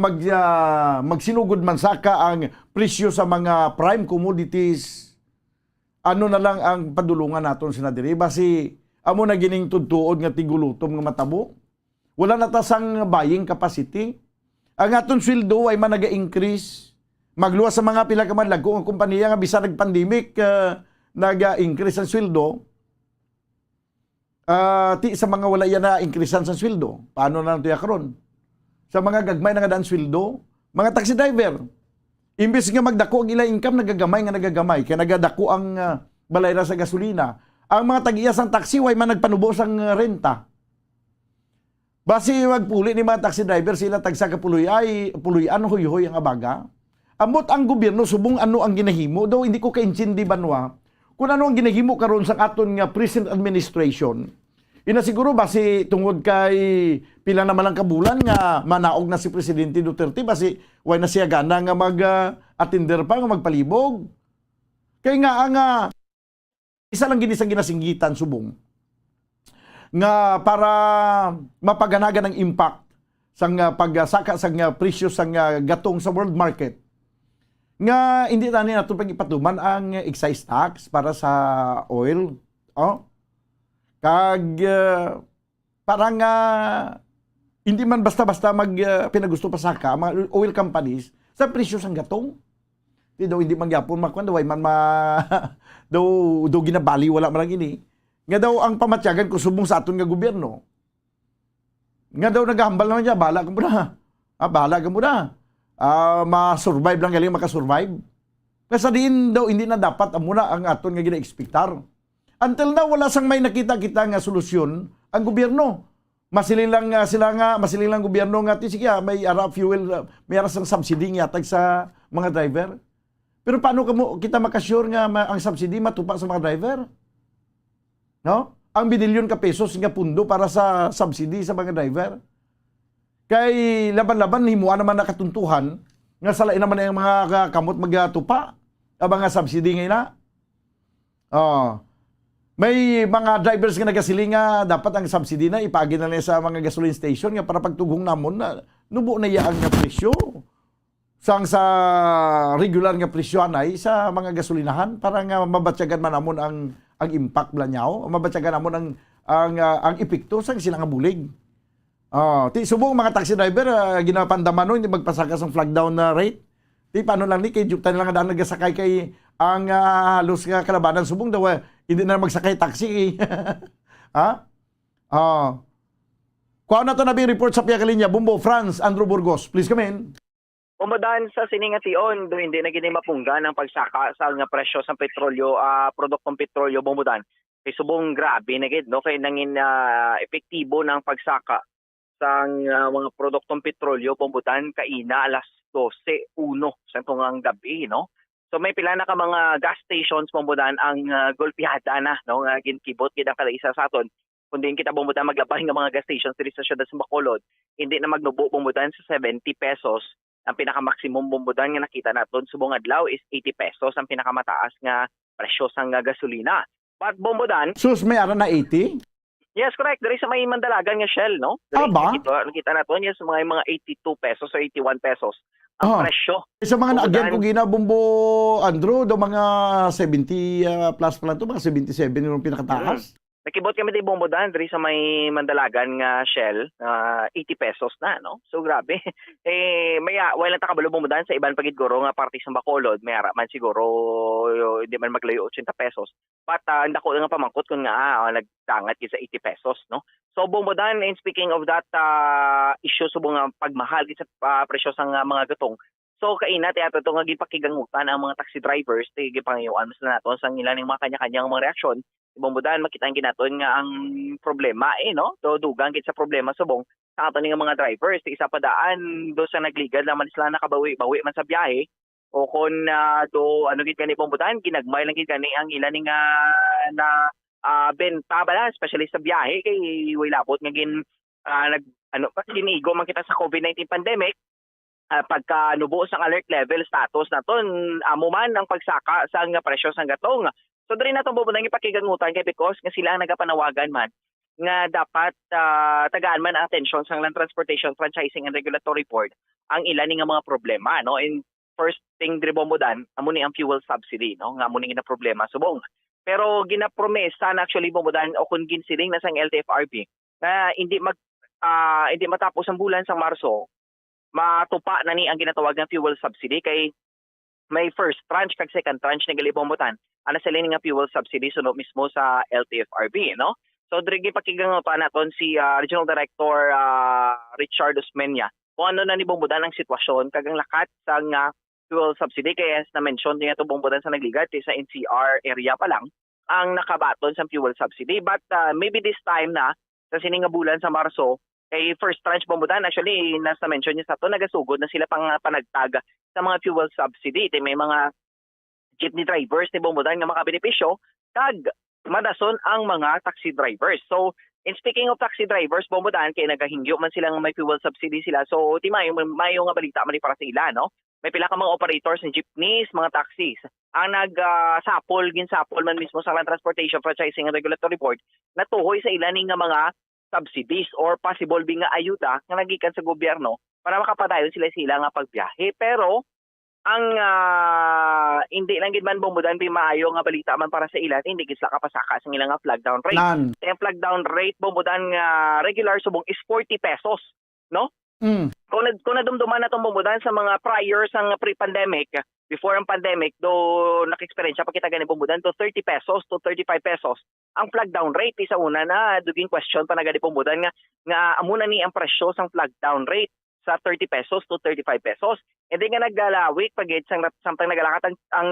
[SPEAKER 5] magsinugod man saka ang presyo sa mga prime commodities, ano na lang ang padulungan naton sinadiri basi amo na gining tudtuod nga tigulutom nga matabo. Wala na ta sang buying capacity. Ang aton sweldo ay man naga-increase. Magluwas sa mga pila ka man lagko nga kompanya nga bisan nag-pandemic naga-increase ang sweldo. Ti sa mga wala yan na increasean sa sweldo. Paano na nato karon? Sa mga gagmay na nga daan sweldo, mga taxi driver, imbes nga magdako ang ila income, nagagamay. Kaya nagadako ang balayra sa gasolina. Ang mga tag-iya sang taxi, way man nagpanubos ang renta. Basi magpuli ni mga taxi driver, sila tagsa ka puluyan, huy-huy ang abaga. Amot ang gobyerno, subong ano ang ginahimo, daw hindi ko kaintindi banwa, kung ano ang ginahimo karon sa aton nga present administration. Inasiguro basi tungod kay pila naman lang kabulan nga manaog na si Presidente Duterte basi way na siya gana nga mag-attender pa nga magpalibog. Kay nga ang isa lang gini sa ginasinggitan subong nga para mapaganagan ang impact sang pagsaka sang presyo sang gatong sa world market. Nga hindi tani nato pag-ipatuman ang excise tax para sa oil. Kag parang hindi man basta-basta pinagusto pa saka mga oil companies sa presyo sang gatong. Di daw hindi man gyapon makwan daw man daw ginabali wala man lang ini. Nga daw ang pamatyagan kung subong sa aton nga gobyerno. Nga daw naghambal naman niya, bahala ka muna. Bahala ka muna. Ma-survive lang galing makasurvive. Kasi din daw hindi na dapat muna ang aton nga gina-expectar. Until now, wala sang may nakita-kita nga solusyon ang gobyerno. Masiling lang gobyerno nga sige, may ara fuel, may ara sang subsidy nga tag sa mga driver. Pero paano kita makasure nga ang subsidy matupa sa mga driver? No? Ang binilyon ka pesos nga pundo para sa subsidy sa mga driver. Kay laban-laban himuan naman nakatuntuhan nga salain naman ang mga kamot magatupa ang mga subsidy ngayon na. May mga drivers nga nagasiling nga dapat ang subsidy na ipagi na sa mga gasoline station nga para pagtugong namon na nubo na yaang nga presyo sang sa regular nga presyo anay sa mga gasolinahan para nga mabatyagan man namon ang impact blanyaw, mabatyagan namon ang epekto sang sila nga bulig. Ti subong mga taxi driver ginapandaman no hindi magpasaka sang flag down na rate. Ti paano lang ni kay juktan lang daan nagasakay kay ang halos nga kalabanan subong daw hindi na magsakay taxi. Kuha na to na report sa Piakalinya, Bumbo Franz Andrew Burgos. Please come in.
[SPEAKER 8] Umadaan sa siningation, do hindi na gini mapunggan ang pagsaka sa nga presyo sa petrolyo, produktong petrolyo bumudan. Kay subong grabe na gid no kay nangin epektibo ng pagsaka sa mga produktong petrolyo bumudan kaina alas 12:01 sa tungang gabi no. So may pila na ka mga gas stations bumudan ang golpihada na no nga ginkibot gid ang kada isa sa aton. Kundi kita bumudan maglabay ng mga gas stations diri sa siyudad sa Bacolod, hindi na magnubo bumudan sa 70 pesos. Ang pinaka-maximum bumudan nga nakita naton subong adlaw is 80 pesos ang pinakamataas nga presyo sang gasolina. But bumudan,
[SPEAKER 5] Sus may ara na 80?
[SPEAKER 8] yes, correct. Diri sa may Mandalagan nga Shell, no?
[SPEAKER 5] Ba?
[SPEAKER 8] Nakita naton yes mga 82 pesos o 81 pesos ang
[SPEAKER 5] Ah.
[SPEAKER 8] presyo.
[SPEAKER 5] Sa mga naagyan
[SPEAKER 8] Bumudan.
[SPEAKER 5] ko ginabumbo, Andrew, do mga 70 plus pa lang to, mga 77 yung pinakataas.
[SPEAKER 8] Nakibot kami din bumudan diri sa may Mandalagan nga Shell, 80 pesos na, no? So grabe. Maya wala ta kabalo bumudan sa iban pagid guro nga parte sa Bacolod, may ara man siguro hindi man maglayo 80 pesos. But ang dako nga pamangkot kun nga nagdangat gid sa 80 pesos, no? So bumudan, and speaking of that issue subong nga pagmahal gid sa presyo sang mga gatong. So kainat ato to nga gipakigangutan ang mga taxi drivers ti gipangayuan mas na naton sang ilang mga kanya-kanyang mga reaksyon. Bumudan makita ang ginaton nga ang problema no. Do dugang gid sa problema subong sa ato nga mga drivers ti isa pa daan do sa nagligad naman sila nakabawi-bawi man sa biyahe o kon do ano gid kani bumudan ginagmay lang gid kani ang ilan nga na benta bala especially sa biyahe kay way labot nga ginigo man kita sa COVID-19 pandemic. Pagka nubo sa alert level status naton amo man ang pagsaka sa nga presyo sang gatong. So diri naton bubunang ipakigangutan kay because nga sila ang nagapanawagan man nga dapat tagaan man ang atensyon sa Land Transportation Franchising and Regulatory Board ang ilan nga mga problema no. In first thing diri bumudan amo ni ang fuel subsidy no nga amo ni nga problema subong. Pero ginapromesa na actually bumudan o kun ginsiling na sang LTFRB na hindi matapos ang bulan sang Marso matupa na ni ang ginatawag nga fuel subsidy kay may first tranche kag second tranche na galibomutan ana sila nga fuel subsidy suno mismo sa LTFRB no. So diri pakigangutan naton si Regional Director Richard Osmeña kung ano na ni bumudan ang sitwasyon kag ang lakat sa nga fuel subsidy kay as na mention niya to bumudan sa nagligat sa NCR area pa lang ang nakabaton sa fuel subsidy but maybe this time na sa sining nga bulan sa Marso kay first tranche bumudan actually nasa mention niya sa to nagasugod na sila pang panagtag sa mga fuel subsidy. May mga jeepney drivers ni bumudan nga makabenepisyo kag madason ang mga taxi drivers. So in speaking of taxi drivers bumudan kay nagahingyo man sila nga may fuel subsidy sila. So mayo nga balita man para sa ila no. May pila ka mga operators ng jeepneys, mga taxis ang ginsapol man mismo sa Land Transportation Franchising and Regulatory Board natuhoy sa ilan nga mga subsidies or possible nga ayuda nga nagikan sa gobyerno para makapadayon sila nga pagbiyahe. Pero ang hindi lang gid man bumudan maayo nga balita man para sa ilan hindi gid sila kapasaka sa ilang nga flag down rate. Ang flag down rate bumudan nga regular subong is 40 pesos, no? Kung nadumduman na itong bumudan sa mga prior sang pre-pandemic, before ang pandemic, do naka-experience pa kita ganun bumudan to 30 pesos to 35 pesos. Ang flag down rate, isa una na, duging question pa na ganun bumudan nga amuna ni ang presyo sang flag down rate sa 30 pesos to 35 pesos. And then nga naggalawik, pagit samtang nagalakat ang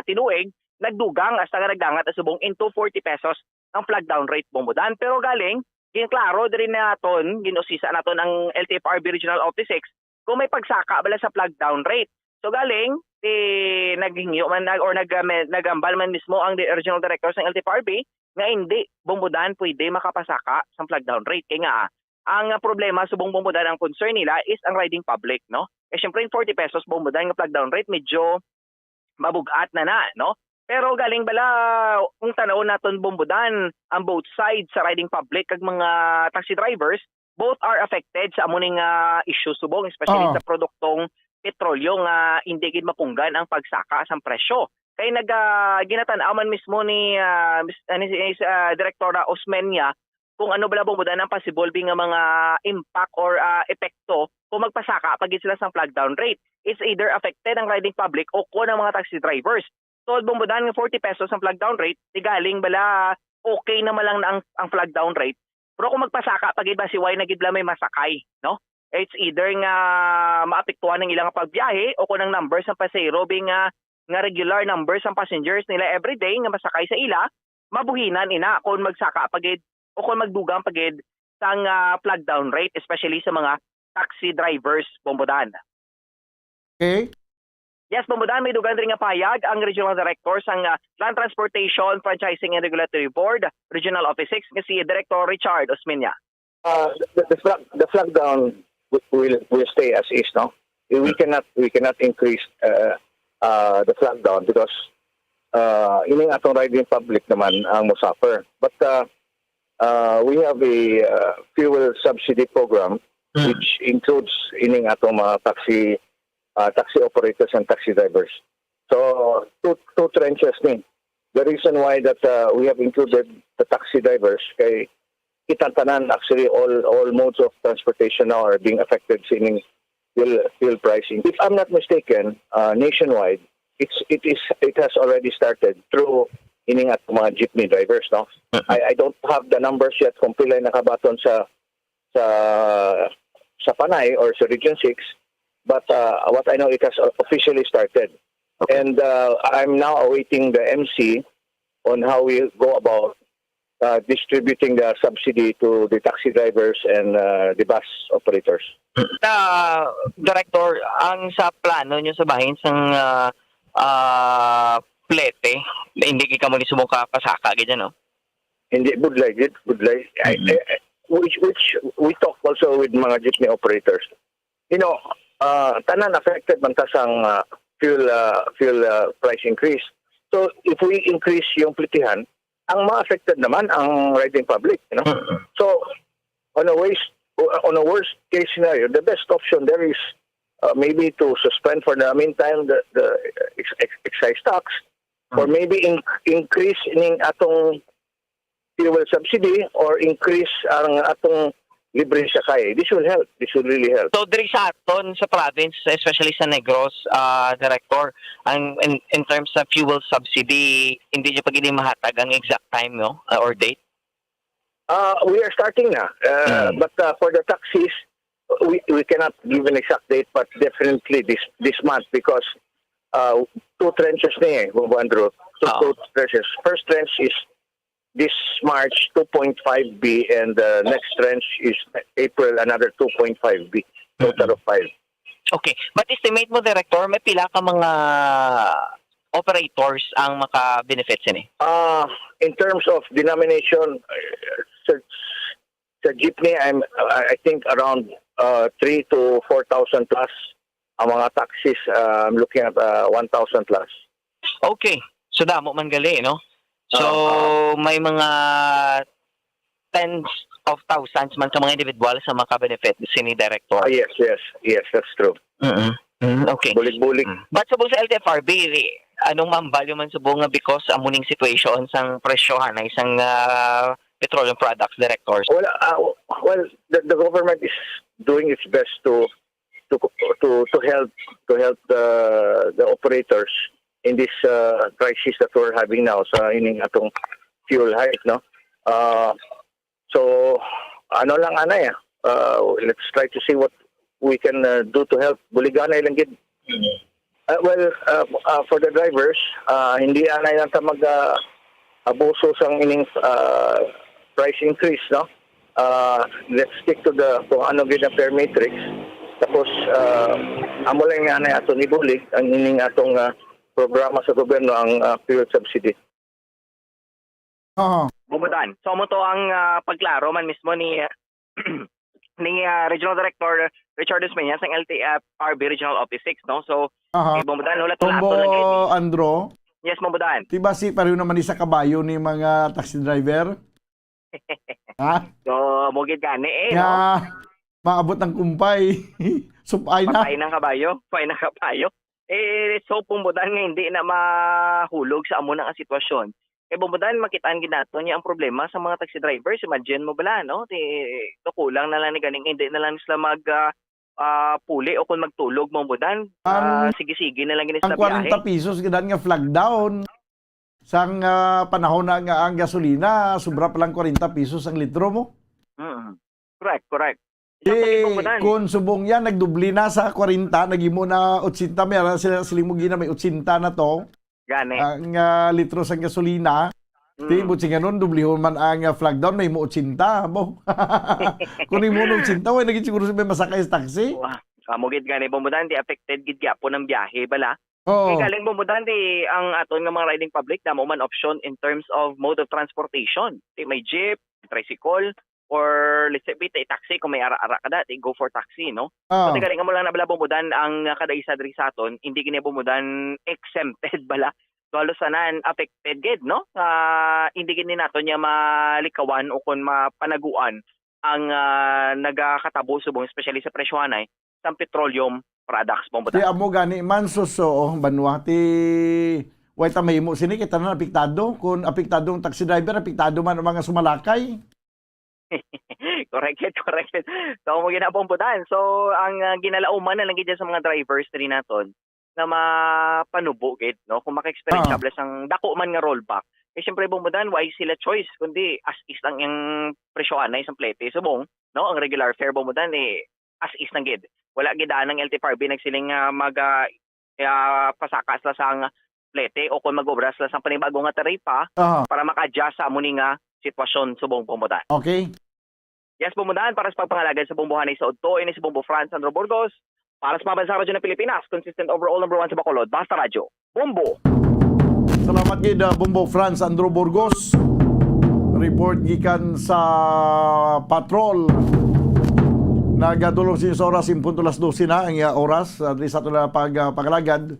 [SPEAKER 8] tinuig, nagdugang, hasta nga nagdangat asubong into 40 pesos ang flag down rate bumudan. Pero galing, klaro din naton ginusisa naton ang LTFRB Regional Office 6 kung may pagsaka bala sa flag down rate. So galing naghingyo man or nagambal man mismo ang Regional Director ng LTFRB nga hindi bumudan pwede makapasaka sa flag down rate. Kaya nga ang problema subong bumudan ang concern nila is ang riding public no. Syempre 40 pesos bumudan nga flag down rate medyo mabugat na no. Pero galing bala kung tanaw naton bumbudan ang both sides sa riding public kag mga taxi drivers both are affected sa amuning issue subong especially sa produktong petrolyo nga hindi gid mapunggan ang pagsaka sa presyo. Kay ginatan-aw man mismo ni Direktora Osmeña kung ano bala bumbudan ang possible nga mga impact or epekto kung magpasaka pag sila sa flag down rate. It's either affected ang riding public o ko ng mga taxi drivers. So bumbudan ng 40 pesos ang flag down rate, galing bala okay naman lang na ang flag down rate. Pero kung magpasaka pagid ba si why na gid may masakay, no? It's either nga maapektuhan ng ilang pagbiyahe o kung ang numbers ng pasahero nga regular numbers ng passengers nila everyday nga masakay sa ila, mabuhinan ina kung magsaka pagid o kung magdugang pagid sang flag down rate especially sa mga taxi drivers bumbudan.
[SPEAKER 5] Okay.
[SPEAKER 8] Yes, bumudan may dugan rin nga payag ang Regional Director sang Land Transportation Franchising and Regulatory Board Regional Office 6 nga si Director Richard Osmeña.
[SPEAKER 9] The flag down will stay as is, no? We cannot increase the flag down because ining atong riding public naman ang mo suffer. But we have a fuel subsidy program which includes ining atong mga taxi taxi operators and taxi drivers. So two trenches ni. The reason why that we have included the taxi drivers kay kitatanan actually all modes of transportation now are being affected sa ining fuel pricing. If I'm not mistaken, nationwide it has already started through ining at mga jeepney drivers, no? I don't have the numbers yet kung pila nakabaton sa Panay or sa Region 6, but what I know, it has officially started. Okay. And I'm now awaiting the MC on how we go about distributing the subsidy to the taxi drivers and the bus operators.
[SPEAKER 8] Director, ang sa plano nyo sa bahin sang plete, hindi ka mo ni sumuka pasaka, ganyan, no?
[SPEAKER 9] Hindi, budlay. Which we talk also with mga jeepney operators. You know, tanan affected man ta sang fuel price increase. So if we increase yung plitihan, ang ma-affected naman ang riding public, you know. So on a worst case scenario, the best option there is maybe to suspend for the meantime the excise tax, or maybe increase in atong fuel subsidy, or increase ang atong libre sakay. This will help. This will really help.
[SPEAKER 8] So, diri sa aton sa province, especially sa Negros, Director, in terms of fuel subsidy, hindi niyo pa gini mahatag ang exact time, no? Or date?
[SPEAKER 9] We are starting na. But for the taxis, we cannot give an exact date, but definitely this month, because two trenches na Andrew. Two trenches. First trench is this March 2.5B, and the next trench is April, another 2.5B, total of 5.
[SPEAKER 8] Okay. But estimate mo, Director, may pila ka mga operators ang maka-benefits ini?
[SPEAKER 9] In terms of denomination, sa jeepney, I think around 3,000 to 4,000 plus. Ang mga taxis, I'm looking at 1,000 plus.
[SPEAKER 8] Okay. So, damo man gali, no? So, may mga tens of thousands man sa mga individual sa maka-benefit sini Director.
[SPEAKER 9] Yes, that's true.
[SPEAKER 8] Okay.
[SPEAKER 9] Bulig-bulig.
[SPEAKER 8] But sa LTFRB, anong mambal man subong nga because amuning situation sang presyohan na isang petroleum products, Directors?
[SPEAKER 9] Well, the government is doing its best to help the operators in this crisis that we're having now sa ining atong fuel hike, no? So ano lang let's try to see what we can do to help. Buliganay lang gid. For the drivers, hindi anay lang ta abuso sang ining price increase, no? Let's stick to kung ano gid ang fare matrix. Tapos amo lang nga ato ni bulig ang ining atong programa sa gobyerno, ang fuel subsidy.
[SPEAKER 8] Bumudan. So mo to ang pagklaro man mismo ni Regional Director Richard Espeña sa LTFRB Regional Office 6, no? So bumudan ulat
[SPEAKER 5] Tombo, Andro.
[SPEAKER 8] Yes, bumudan.
[SPEAKER 5] Diba si pareho naman isa kabayo ni mga taxi driver? Ha?
[SPEAKER 8] So mugid gani
[SPEAKER 5] no? Maabot ng kumpay. Supay na.
[SPEAKER 8] Patay ng kabayo. So pumudan nga hindi na mahulog sa amo ng sitwasyon. Bumudan makitaan ginato niya ang problema sa mga taxi drivers. Imagine mo bala, no? Kulang na lang ni ganing hindi na lang sila puli o kung magtulog mo budan. Sige-sige na lang gini sa biyahe.
[SPEAKER 5] Ang 40 pesos gidan nga flag down. Sang panahon na nga ang gasolina, sobra pa lang 40 pesos ang litro mo.
[SPEAKER 8] Correct.
[SPEAKER 5] Kung subong yan, nagdubli na sa 40, nagimo na 80, meron siling mo gina, may 80 na to.
[SPEAKER 8] Gani.
[SPEAKER 5] Ang litro sa gasolina. Buti nga nun, dublihon man ang flag down, may mo 80. Kung mo 80, naging siguro may masakay sa taxi.
[SPEAKER 8] Mugid gani, bumudan, di affected gid po ng biyahe, bala. Galing bumudan, di ang aton nga mga riding public, damo man option in terms of mode of transportation. May jeep, tricycle, or let's say taxi kung may ara-ara kada, go for taxi, no? Kasi galing mo lang na bala bumudan ang kada isa diri sa aton, hindi kini bumudan exempted bala. So halos sanan affected gid, no? Hindi kini nato niya malikawan o kun mapanaguan ang nagakatabo subong especially sa presyohan ay sa petroleum products
[SPEAKER 5] Ti
[SPEAKER 8] Bombodan.
[SPEAKER 5] amo gani man suso banwa ti way ta mahimo sini kita na apektado kung apektadong taxi driver apektado man ang mga sumalakay.
[SPEAKER 8] correct. So mo ginabombodan. So ang ginalauman na lang gid sa mga drivers rin naton na mapanubo gid no kung maka-experience
[SPEAKER 5] Ah.
[SPEAKER 8] ang dako man nga rollback. Eh syempre bombodan why sila choice kundi as is lang yung presyoan na isang plete subong no ang regular fare bombodan as is lang gid. Wala gid ng LTFRB nagsiling pasakas la sang plete o kung mag-obras la sang panibagong nga taripa
[SPEAKER 5] Aha.
[SPEAKER 8] para maka-adjust sa muni nga sitwasyon subong bombodan.
[SPEAKER 5] Okay.
[SPEAKER 8] Yes, bumundaan para sa pagpangalagan sa bumbuhan sa Udto, ini si Bumbo Franz Sandro Burgos. Para sa Mabansang Radyo ng Pilipinas, consistent overall number 1 sa Bacolod, Basta Radyo, Bumbo.
[SPEAKER 5] Salamat gid Bumbo Franz Andrew Burgos. Report gikan sa patrol. Nagadulong sa oras 12 na ang oras at least ato na pagalagad.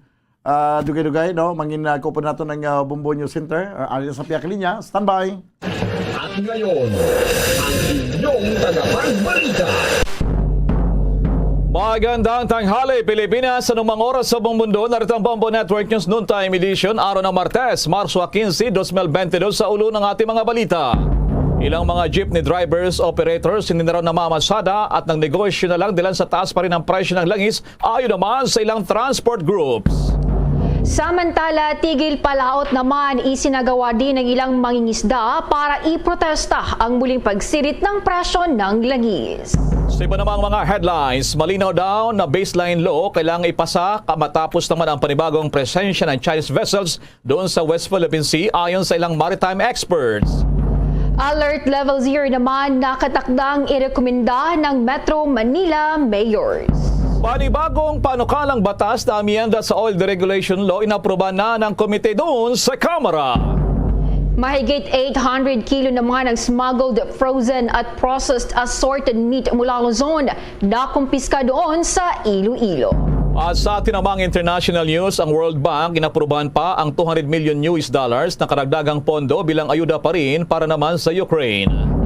[SPEAKER 5] Dugay-dugay no mangin ko po nato ng Bumbo News Center. Ali sa piyak linya. Standby.
[SPEAKER 7] At ngayon, ang inyong tagapagbalita. Magandang tanghali Pilipinas, anumang oras sa buong mundo. Narito ang Bombo Network News Noontime Edition, araw ng Martes, Marso 15, 2022 sa ulo ng ating mga balita. Ilang mga jeepney drivers, operators, hindi na raw namamasada at ng negosyo na lang dahil sa taas pa rin ang presyo ng langis ayon naman sa ilang transport groups.
[SPEAKER 10] Samantala, tigil palaot naman isinagawa din ng ilang mangingisda para iprotesta ang muling pagsirit ng presyo ng langis.
[SPEAKER 7] Sa iba namang mga headlines, malinaw daw na baseline law kailangang ipasa matapos naman ang panibagong presensya ng Chinese vessels doon sa West Philippine Sea ayon sa ilang maritime experts.
[SPEAKER 10] Alert Level 0 naman nakatakdang irekomenda ng Metro Manila mayors.
[SPEAKER 7] Panibagong panukalang batas na amyenda sa oil deregulation law inaproba na ng komite doon sa Kamara.
[SPEAKER 10] Mahigit 800 kilo naman ang smuggled, frozen at processed assorted meat mula Luzon na kumpiska doon sa Iloilo.
[SPEAKER 7] At sa tinamang international news, ang World Bank inaprobahan pa ang $200 million na karagdagang pondo bilang ayuda pa rin para naman sa Ukraine.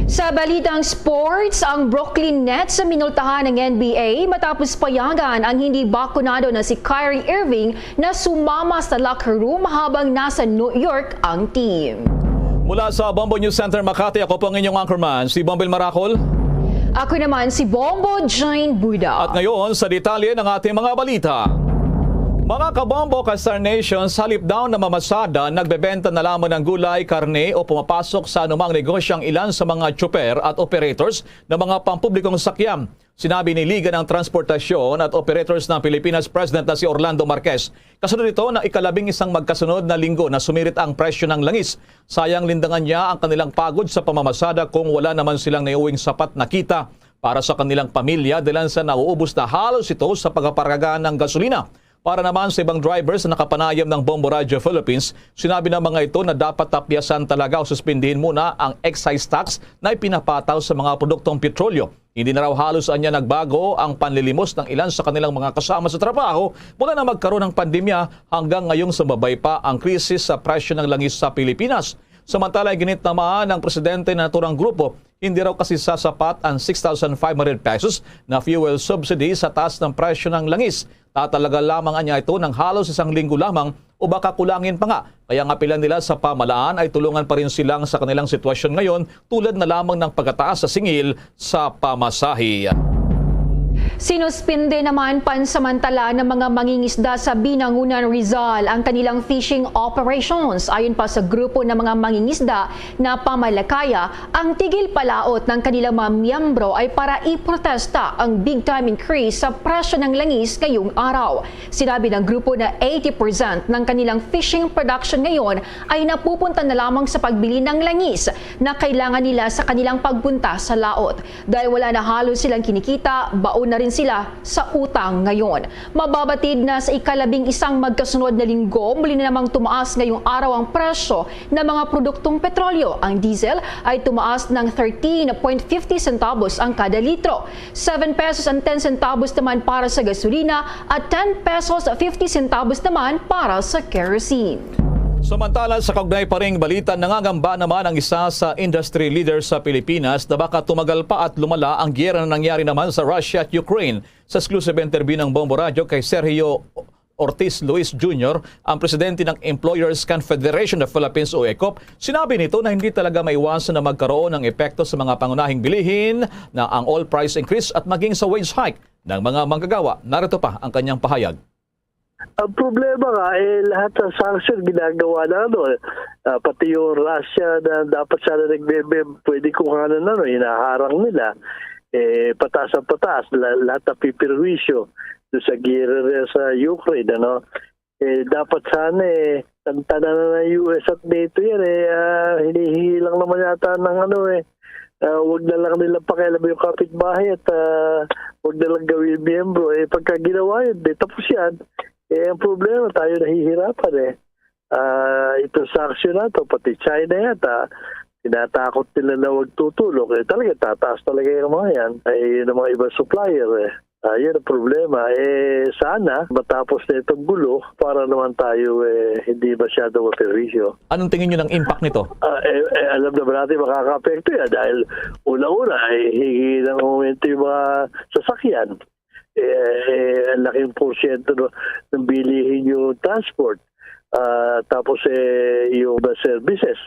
[SPEAKER 10] Sa balitang sports, ang Brooklyn Nets sa minultahan ng NBA matapos payagan ang hindi bakunado na si Kyrie Irving na sumama sa locker room habang nasa New York ang team.
[SPEAKER 7] Mula sa Bombo News Center Makati, ako po ang inyong anchorman, si Bombil Maracol.
[SPEAKER 10] Ako naman si Bombo Jane Buda.
[SPEAKER 7] At ngayon sa detalye ng ating mga balita. Mga kabombo, ka-Star Nation, sa halip daw na mamasada, nagbebenta na lamang ng gulay, karne o pumapasok sa anumang negosyo ang ilan sa mga tsuper at operators ng mga pampublikong sakyan. Sinabi ni Liga ng Transportasyon at Operators ng Pilipinas President na si Orlando Marquez. Kasunod nito na ikalabing isang magkasunod na linggo na sumirit ang presyo ng langis. Sayang lindangan niya ang kanilang pagod sa pamamasada kung wala naman silang naiuwing sapat na kita para sa kanilang pamilya dahil sa nauubos na halos ito sa pagpaparagahan ng gasolina. Para naman sa ibang drivers na nakapanayam ng Bombo Radio Philippines, sinabi ng mga ito na dapat tapyasan talaga o suspindihin muna ang excise tax na ipinapataw sa mga produktong petrolyo. Hindi na raw halos anya nagbago ang panlilimos ng ilan sa kanilang mga kasama sa trabaho mula na magkaroon ng pandemya hanggang ngayong sumabay pa ang krisis sa presyo ng langis sa Pilipinas. Samantala, ginit naman ng presidente na naturang grupo, hindi raw kasi sasapat ang 6,500 pesos na fuel subsidy sa taas ng presyo ng langis. Tatalaga lamang niya ito ng halos isang linggo lamang o baka kulangin pa nga. Kaya nga pila nila sa pamalaan ay tulungan pa rin silang sa kanilang sitwasyon ngayon tulad na lamang ng pagkataas sa singil sa pamasahe.
[SPEAKER 10] Sinuspinde naman pansamantala ng mga mangingisda sa Binangunan, Rizal ang kanilang fishing operations. Ayon pa sa grupo ng mga mangingisda na pamalakaya, ang tigil palaot ng kanilang mga miyembro ay para iprotesta ang big time increase sa presyo ng langis ngayong araw. Sinabi ng grupo na 80% ng kanilang fishing production ngayon ay napupunta na lamang sa pagbili ng langis na kailangan nila sa kanilang pagpunta sa laot. Dahil wala na halos silang kinikita, baon na rin sila sa utang ngayon. Mababatid na sa ikalabing isang magkasunod na linggo, muli na namang tumaas ngayong araw ang presyo ng mga produktong petrolyo. Ang diesel ay tumaas ng 13.50 centavos ang kada litro. 7 pesos and 10 centavos naman para sa gasolina at 10 pesos 50 centavos naman para sa kerosene.
[SPEAKER 11] Samantala sa kaugnay pa ring balita, nangangamba naman ang isa sa industry leader sa Pilipinas na baka tumagal pa at lumala ang giyera na nangyari naman sa Russia at Ukraine. Sa exclusive interview ng Bombo Radio kay Sergio Ortiz Luis Jr., ang presidente ng Employers Confederation of Philippines o ECOP, sinabi nito na hindi talaga maiwasan na magkaroon ng epekto sa mga pangunahing bilihin na ang oil price increase at maging sa wage hike ng mga manggagawa. Narito pa ang kanyang pahayag.
[SPEAKER 12] Ang problema nga, lahat ng sanction ginagawa na pati yung Russia na dapat sana pwede kuhanan hinaharang nila, pataas ang pataas, lahat ng pipirwisyo sa giyera sa Ukraine, dapat sana tantanan na ng US at NATO yan, hinihingi lang naman yata ng wag na lang nilang pakialam yung kapitbahay at wag na lang gawin miyembro. Pagka ginawa yun, tapos yan. Ang problema, tayo nahihirapan itong sanction na to, pati China yata, tinatakot nila na huwag tutulong. Talaga, tataas talaga yung mga yan, ng mga ibang supplier. Yan ang problema. Sana matapos na itong gulo para naman tayo hindi masyado maperwisyo.
[SPEAKER 11] Anong tingin nyo ng impact nito?
[SPEAKER 12] Alam naman natin makaka-apekto yan dahil una-una hingi ng momento yung mga sasakyan. Ang laking porsyento ng bilihin yung transport. Tapos yung services,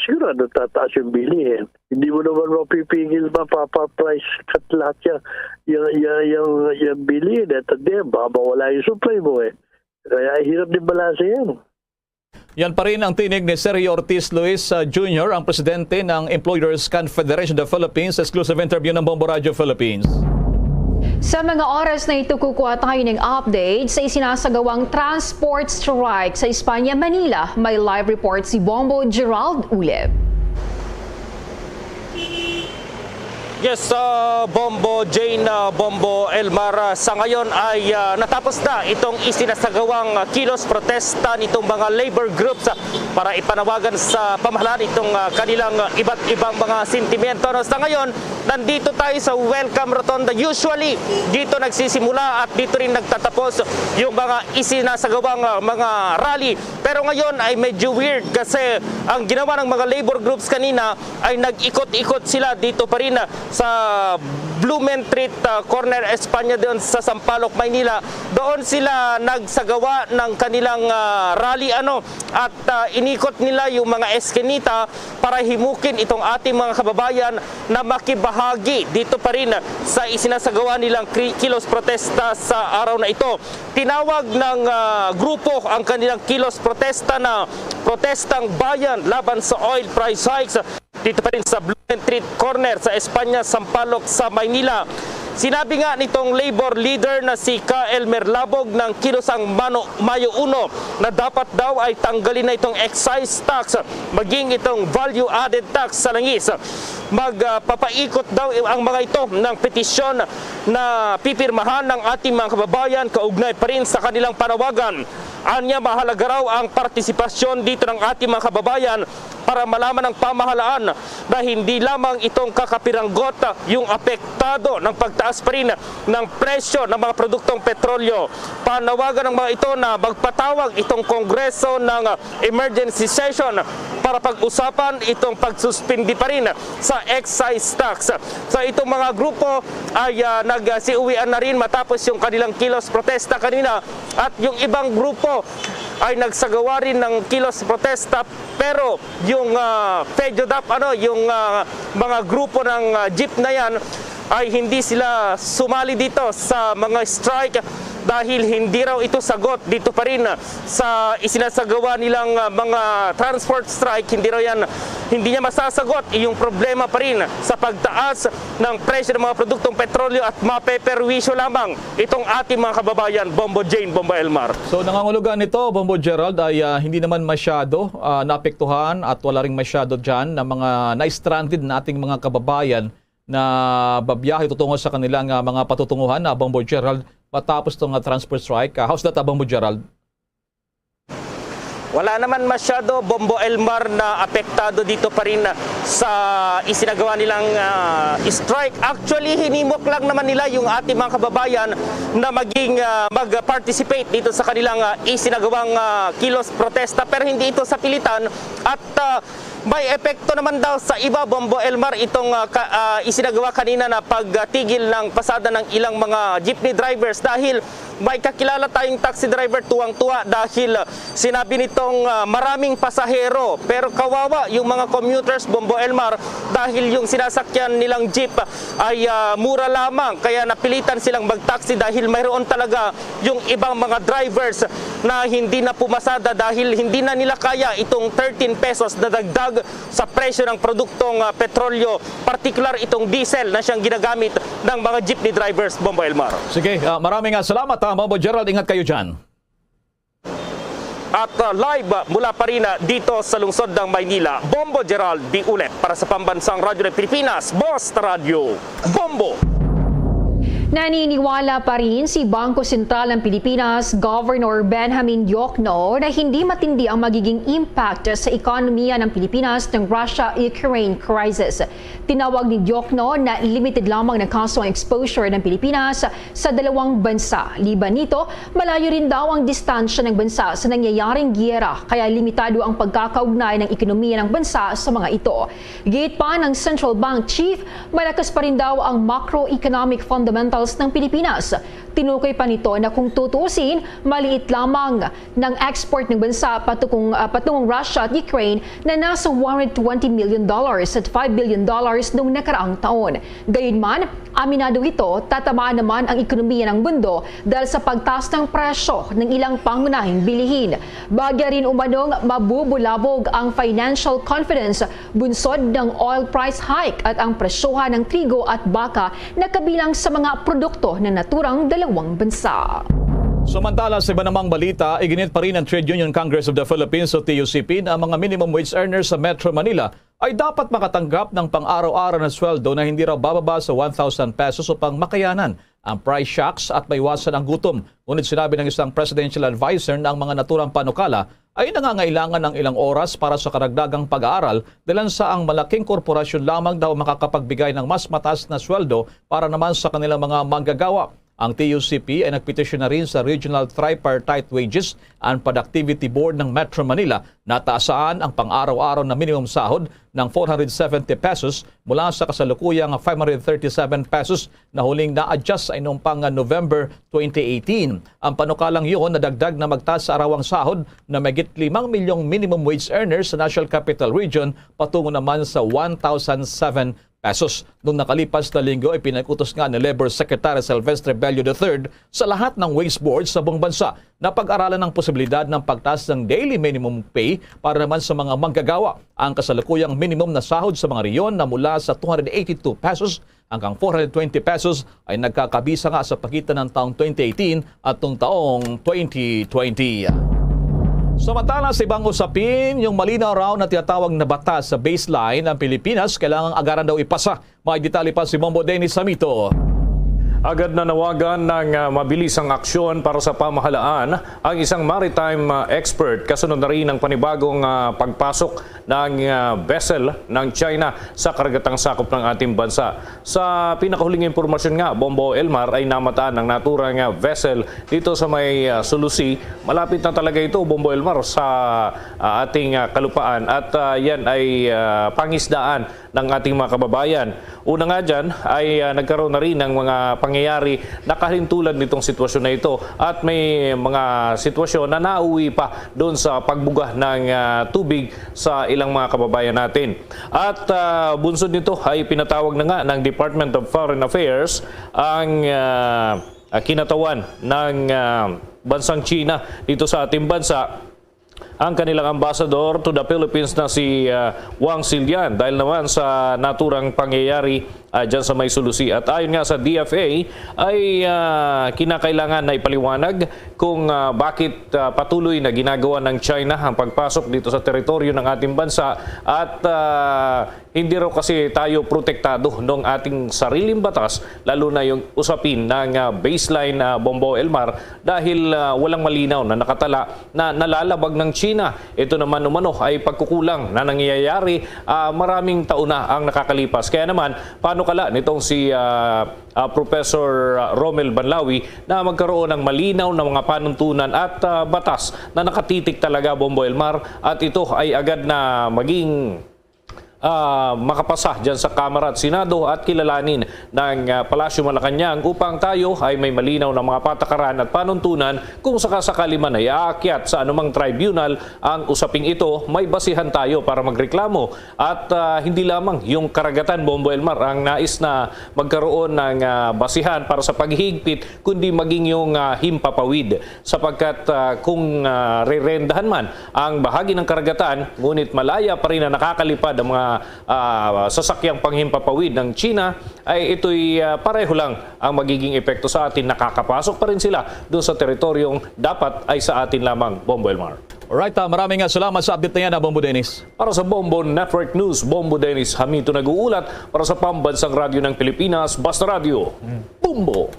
[SPEAKER 12] siguro tataas yung bilihin. Hindi mo naman mapipigil price cut lahat yung bilihin. At baka wala yung supply mo Kaya hirap din balanse yan.
[SPEAKER 11] Yan pa rin ang tinig ni Sergio Ortiz Luis Jr., ang presidente ng Employers Confederation of the Philippines, exclusive interview ng Bombo Radio Philippines.
[SPEAKER 10] Sa mga oras na ito, kukuha tayo ng update sa isinasagawang transport strike sa Espanya, Manila. May live report si Bombo Gerald Uleb.
[SPEAKER 13] Yes, Bombo Jane, Bombo Elmar, sa ngayon ay natapos na itong isinasagawang kilos protesta nitong mga labor groups para ipanawagan sa pamahalaan itong kanilang iba't ibang mga sentimento. Sa ngayon, nandito tayo sa Welcome Rotonda. Usually, dito nagsisimula at dito rin nagtatapos yung mga isinasagawang mga rally. Pero ngayon ay medyo weird kasi ang ginawa ng mga labor groups kanina ay nag-ikot-ikot sila dito pa rin sa Blumentritt Corner, Espanya, doon sa Sampaloc, Maynila. Doon sila nagsagawa ng kanilang rally at inikot nila yung mga eskinita para himukin itong ating mga kababayan na makibahagi dito pa rin sa isinasagawa nilang kilos protesta sa araw na ito. Tinawag ng grupo ang kanilang kilos protesta na protestang bayan laban sa oil price hikes dito pa rin sa Blumentritt Corner sa Espanya, Sampaloc sa Maynila. Sinabi nga nitong labor leader na si Ka Elmer Labog ng Kilosang Mayo 1 na dapat daw ay tanggalin na itong excise tax, maging itong value added tax sa langis. Magpapaikot daw ang mga ito ng petisyon na pipirmahan ng ating mga kababayan kaugnay pa rin sa kanilang panawagan. Anya, mahalaga raw ang partisipasyon dito ng ating mga kababayan para malaman ng pamahalaan na hindi lamang itong kakapiranggot yung apektado ng pagtaas pa rin ng presyo ng mga produktong petrolyo. Panawagan ng mga ito na magpatawag itong Kongreso ng emergency session para pag-usapan itong pagsuspindi pa rin sa excise tax. So itong mga grupo ay nagsiuwian na rin matapos yung kanilang kilos protesta kanina at yung ibang grupo ay nagsagawa rin ng kilos protesta pero yung FEDUDAP, yung mga grupo ng jeep na yan ay hindi sila sumali dito sa mga strike dahil hindi raw ito sagot dito pa rin sa isinasagawa nilang mga transport strike. Hindi niya masasagot yung problema pa rin sa pagtaas ng presyo ng mga produktong petrolyo at mapeperwisyo lamang itong ating mga kababayan. Bombo Jane, Bombo Elmar.
[SPEAKER 11] So nangangulugan nito, Bombo Gerald, ay hindi naman masyado naapektuhan at wala ring masyado dyan na mga na-stranded na ating mga kababayan na babiyahe tutungo sa kanilang mga patutunguhan na Bombo Gerald matapos itong transport strike. How's that, Bombo Gerald?
[SPEAKER 13] wala naman masyado, Bombo Elmar, na apektado dito pa rin sa isinagawa nilang strike. Actually, hinimok lang naman nila yung ating mga kababayan na mag-participate dito sa kanilang isinagawang kilos protesta, pero hindi ito sa pilitan at may epekto naman daw sa iba, Bombo Elmar, itong isinagawa kanina na pagtigil ng pasada ng ilang mga jeepney drivers dahil may kakilala tayong taxi driver tuwang-tuwa dahil sinabi nitong maraming pasahero pero kawawa yung mga commuters, Bombo Elmar, dahil yung sinasakyan nilang jeep ay mura lamang kaya napilitan silang mag-taxi dahil mayroon talaga yung ibang mga drivers na hindi na pumasada dahil hindi na nila kaya itong 13 pesos na dagdag sa presyo ng produktong petrolyo, partikular itong diesel na siyang ginagamit ng mga jeepney drivers, Bombo Elmar.
[SPEAKER 11] Sige, maraming salamat Bombo Gerald, ingat kayo dyan.
[SPEAKER 13] At live mula pa rin dito sa lungsod ng Maynila, Bombo Gerald di ulit para sa Pambansang Radyo ng Pilipinas, Boss Radio, Bombo!
[SPEAKER 10] Naniniwala pa rin si Bangko Sentral ng Pilipinas, Governor Benjamin Diokno, na hindi matindi ang magiging impact sa ekonomiya ng Pilipinas ng Russia-Ukraine crisis. Tinawag ni Diokno na limited lamang na kaso ang exposure ng Pilipinas sa dalawang bansa. Liban nito, malayo rin daw ang distansya ng bansa sa nangyayaring giyera, kaya limitado ang pagkakaugnay ng ekonomiya ng bansa sa mga ito. Gate pa ng Central Bank Chief, malakas pa rin daw ang macroeconomic fundamentals ng Pilipinas. Tinukoy pa nito na kung tutuusin, maliit lamang ng export ng bansa patungong Russia at Ukraine na nasa $120 million at $5 billion noong nakaraang taon. Gayunman, aminado ito, tatamaan naman ang ekonomiya ng mundo dahil sa pagtaas ng presyo ng ilang pangunahing bilihin. Bagya rin umanong mabubulabog ang financial confidence, bunsod ng oil price hike at ang presyohan ng trigo at baka na kabilang sa mga produkto na naturang dalawang bansa.
[SPEAKER 11] Samantala sa iba namang balita, iginit pa rin ng Trade Union Congress of the Philippines o TUCP na ang mga minimum wage earners sa Metro Manila ay dapat makatanggap ng pang-araw-araw na sweldo na hindi raw bababa sa 1,000 pesos upang makayanan ang price shocks at maiwasan ang gutom. Ngunit sinabi ng isang presidential advisor na ang mga naturang panukala ay nangangailangan ng ilang oras para sa karagdagang pag-aaral dahil sa ang malaking korporasyon lamang daw makakapagbigay ng mas mataas na sweldo para naman sa kanilang mga manggagawa. Ang TUCP ay nagpetisyon na rin sa Regional Tripartite Wages and Productivity Board ng Metro Manila na taasan ang pang-araw-araw na minimum sahod ng 470 pesos mula sa kasalukuyang 537 pesos na huling na-adjust ay noong pang November 2018. Ang panukalang yun na dagdag na magtaas sa arawang sahod na mahigit 5 milyong minimum wage earners sa National Capital Region patungo naman sa 1,007 pesos. Noong nakalipas na linggo ay pinag-utos nga ni Labor Secretary Silvestre Bello III sa lahat ng wage boards sa buong bansa na pag-aralan ng posibilidad ng pagtaas ng daily minimum pay para naman sa mga manggagawa. Ang kasalukuyang minimum na sahod sa mga riyon na mula sa 282 pesos hanggang 420 pesos ay nagkakabisa nga sa pagitan ng taong 2018 at taong 2020. Samantala sa ibang usapin, yung malinaw raw na tinatawag na batas sa baseline ng Pilipinas kailangang agaran daw ipasa. May detalye pa si Bombo Dennis Samito.
[SPEAKER 14] Agad na nawagan ng mabilisang aksyon para sa pamahalaan ang isang maritime expert kasunod na rin ng panibagong pagpasok ng vessel ng China sa karagatang sakop ng ating bansa. Sa pinakahuling impormasyon nga, Bombo Elmar, ay namataan ng naturang vessel dito sa may Sulusi. Malapit na talaga ito, Bombo Elmar, sa ating kalupaan at yan ay pangisdaan ng ating mga kababayan. Una nga dyan ay nagkaroon na rin ng mga pangyayari na kahintulan nitong sitwasyon na ito at may mga sitwasyon na nauwi pa doon sa pagbugah ng tubig sa ilang mga kababayan natin. At bunsod nito ay pinatawag na nga ng Department of Foreign Affairs ang kinatawan ng bansang China dito sa ating bansa, ang kanilang ambassador to the Philippines na si Wang Xilian dahil naman sa naturang pangyayari dyan sa may sulusi. At ayon nga sa DFA ay kinakailangan na ipaliwanag kung bakit patuloy na ginagawa ng China ang pagpasok dito sa teritoryo ng ating bansa at hindi raw kasi tayo protektado ng ating sariling batas, lalo na yung usapin ng baseline Bombo Elmar dahil walang malinaw na nakatala na nalalabag ng China. Ito naman umano ay pagkukulang na nangyayari maraming taon na ang nakakalipas. Kaya naman, paano kala nitong si Professor Romel Banlawi na magkaroon ng malinaw na mga panuntunan at batas na nakatitik talaga Bombo Elmar at ito ay agad na maging makapasa dyan sa Kamara at Senado at kilalanin ng Palasyo Malacanang upang tayo ay may malinaw na mga patakaran at panuntunan kung sakasakali man ay aakyat sa anumang tribunal ang usaping ito, may basihan tayo para magreklamo at hindi lamang yung karagatan Bombo Elmar ang nais na magkaroon ng basihan para sa paghihigpit kundi maging yung himpapawid sapagkat kung rerendahan man ang bahagi ng karagatan ngunit malaya pa rin na nakakalipad ang mga sasakyang panghimpapawid ng China ay ito'y pareho lang ang magiging epekto sa atin. Nakakapasok pa rin sila doon sa teritoryong dapat ay sa atin lamang, Bombo Elmar.
[SPEAKER 11] Alright, maraming salamat sa update na yan, Bombo Dennis.
[SPEAKER 14] Para sa Bombo Network News, Bombo Dennis Hamito nag-uulat para sa Pambansang Radyo ng Pilipinas, Basta Radio. Bombo!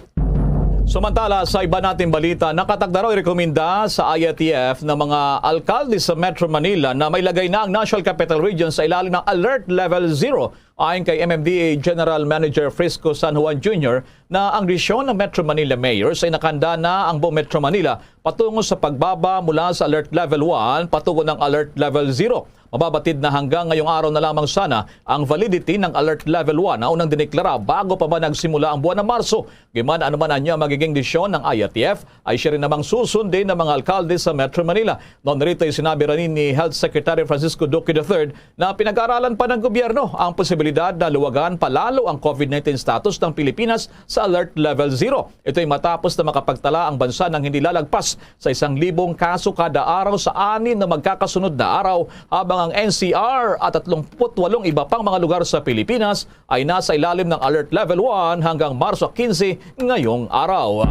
[SPEAKER 11] Samantala, sa iba nating balita, nakatagda raw irekomenda sa IATF na mga alkalde sa Metro Manila na may lagay na ang National Capital Region sa ilalim ng Alert Level 0. Ayon kay MMDA General Manager Frisco San Juan Jr. na ang desisyon ng Metro Manila Mayors ay nakanda na ang buong Metro Manila patungo sa pagbaba mula sa Alert Level 1 patungo ng Alert Level 0. Mababatid na hanggang ngayong araw na lamang sana ang validity ng Alert Level 1 na unang dineklara bago pa ba nagsimula ang buwan ng Marso. Giman ano man anya magiging desisyon ng IATF ay siya rin namang susundin ng mga alkalde sa Metro Manila. Noon rito ay sinabi rin ni Health Secretary Francisco Duque III na pinag-aaralan pa ng gobyerno ang posibilidad na luwagan palalo ang COVID-19 status ng Pilipinas sa Alert Level 0. Ito ay matapos na makapagtala ang bansa ng hindi lalagpas sa 1,000 kaso kada araw sa 6 na magkakasunod na araw habang ang NCR at 38 iba pang mga lugar sa Pilipinas ay nasa ilalim ng Alert Level 1 hanggang Marso 15 ngayong araw.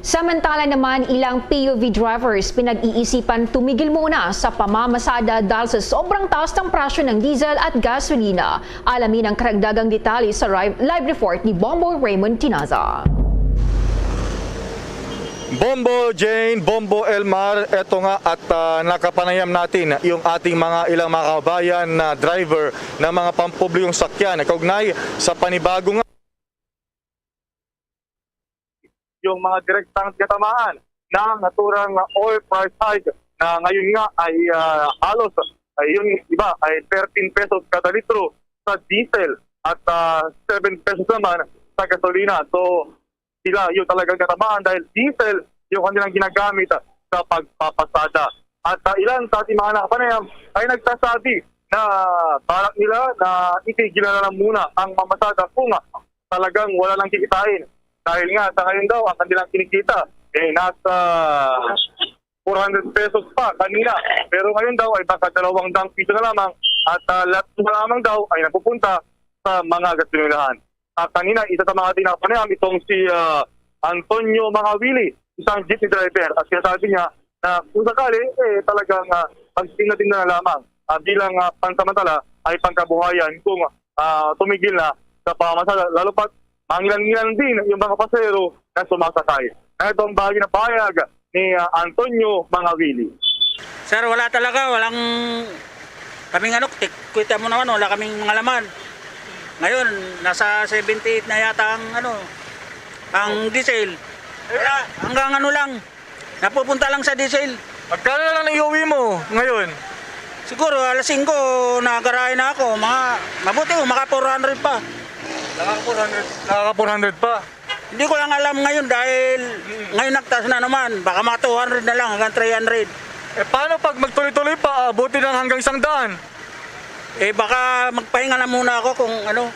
[SPEAKER 10] Samantala naman, ilang PUV drivers pinag-iisipan tumigil muna sa pamamasada dahil sa sobrang taas ng presyo ng diesel at gasolina. Alamin ang karagdagang detalye sa live report ni Bombo Raymond Tinaza.
[SPEAKER 15] Bombo Jane, Bombo Elmar, eto nga at nakapanayam natin yung ating mga ilang mga kabayan na driver ng mga pampublikong sakyan. Kaugnay sa panibago nga yung mga direktang katamaan ng naturang oil price hike na ngayon nga ay halos yung iba ay 13 pesos kada litro sa diesel at 7 pesos naman sa gasolina. So sila yung talagang katamaan dahil diesel yung kanilang ginagamit sa pagpapasada. At ilan sa ating mga nakapanayam ay nagsasabi na balak nila na itigil na lang muna ang mamasada kung talagang wala lang kikitain. Dahil nga sa ngayon daw ang kanilang kinikita nasa 400 pesos pa kanina. Pero ngayon daw ay baka 200 piso na lamang at lahat na lamang daw ay napupunta sa mga gasolinahan. Kanina, isa sa mga tinapanayam itong si Antonio Mangawili, isang jeepney driver. At sinasabi niya na kung sakali, talagang magtinda-tinda na lamang bilang pansamantala ay pangkabuhayan kung tumigil na sa pamamasada. Lalo pat, mangilan-ngilan din yung mga pasero na sumasakay. Ito ang bahagi na pahayag ni Antonio Mangawili.
[SPEAKER 16] Sir, wala talaga. Walang kaming kita mo naman, wala kaming mga laman. Ngayon, nasa 78 na yata ang diesel. Hanggang lang, napupunta lang sa diesel.
[SPEAKER 15] Magkano na lang ang iuwi mo ngayon?
[SPEAKER 16] Siguro, alas 5, nakagarahe na ako. Mabuti maka 400 pa.
[SPEAKER 15] Nakaka 400 pa?
[SPEAKER 16] Hindi ko lang alam ngayon dahil ngayon nagtaas na naman. Baka mga 200 na lang hanggang 300.
[SPEAKER 15] Paano pag magtuloy-tuloy pa, abuti lang hanggang 100?
[SPEAKER 16] Baka magpahinga na muna ako kung ano.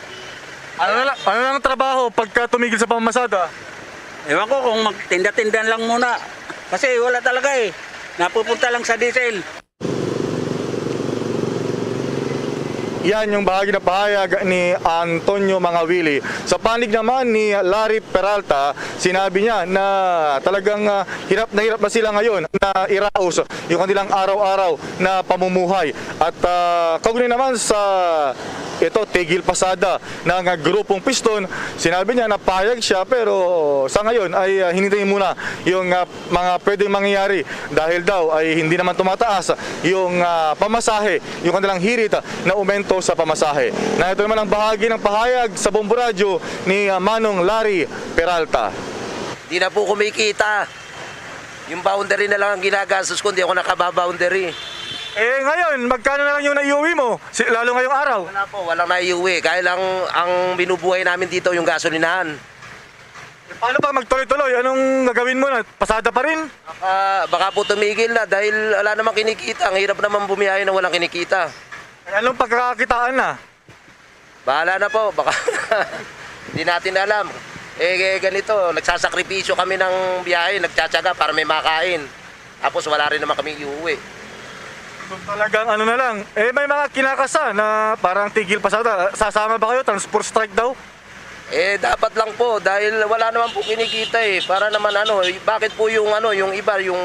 [SPEAKER 15] Ano lang ang trabaho pagka tumigil sa pamamasada?
[SPEAKER 16] Ewan ko kung magtinda-tindan lang muna. Kasi wala talaga Napupunta lang sa diesel.
[SPEAKER 17] Yan yung bahagi na pahayag ni Antonio Mangawili. Sa panig naman ni Larry Peralta, sinabi niya na talagang hirap na sila ngayon na iraos yung kanilang araw-araw na pamumuhay. At kaugnay naman sa tigil pasada ng grupong Piston, sinabi niya na payag siya pero sa ngayon ay hinintayin muna yung mga pwedeng mangyayari dahil daw ay hindi naman tumataas yung pamasahe, yung kanilang hirit na umento sa pamasahe. Na ito naman ang bahagi ng pahayag sa Bombo Radyo ni Manong Larry Peralta.
[SPEAKER 18] Di na po kumikita. Yung boundary na lang ang ginagastos ko, hindi ako nakababoundary.
[SPEAKER 17] Ngayon, magkano na lang yung naiuwi mo? Lalo ngayong araw?
[SPEAKER 18] Wala po, walang naiuwi. Kaya lang ang binubuhay namin dito yung gasolinahan.
[SPEAKER 17] Paano ba magtuloy-tuloy? Anong gagawin mo na? Pasada pa rin?
[SPEAKER 18] Baka po tumigil na dahil wala namang kinikita. Ang hirap naman bumiyahe na walang kinikita.
[SPEAKER 17] Anong pagkakakitaan na?
[SPEAKER 18] Bahala na po, baka hindi natin alam. Ganito, nagsasakripisyo kami ng biyahe, nagtsatsaga para may makain. Tapos wala rin naman kami iuwi.
[SPEAKER 17] So, talagang na lang. May mga kinakasa na parang tigil pasada. Sasama ba kayo? Transport strike daw?
[SPEAKER 18] Dapat lang po dahil wala naman po kinikita para naman bakit po yung yung iba yung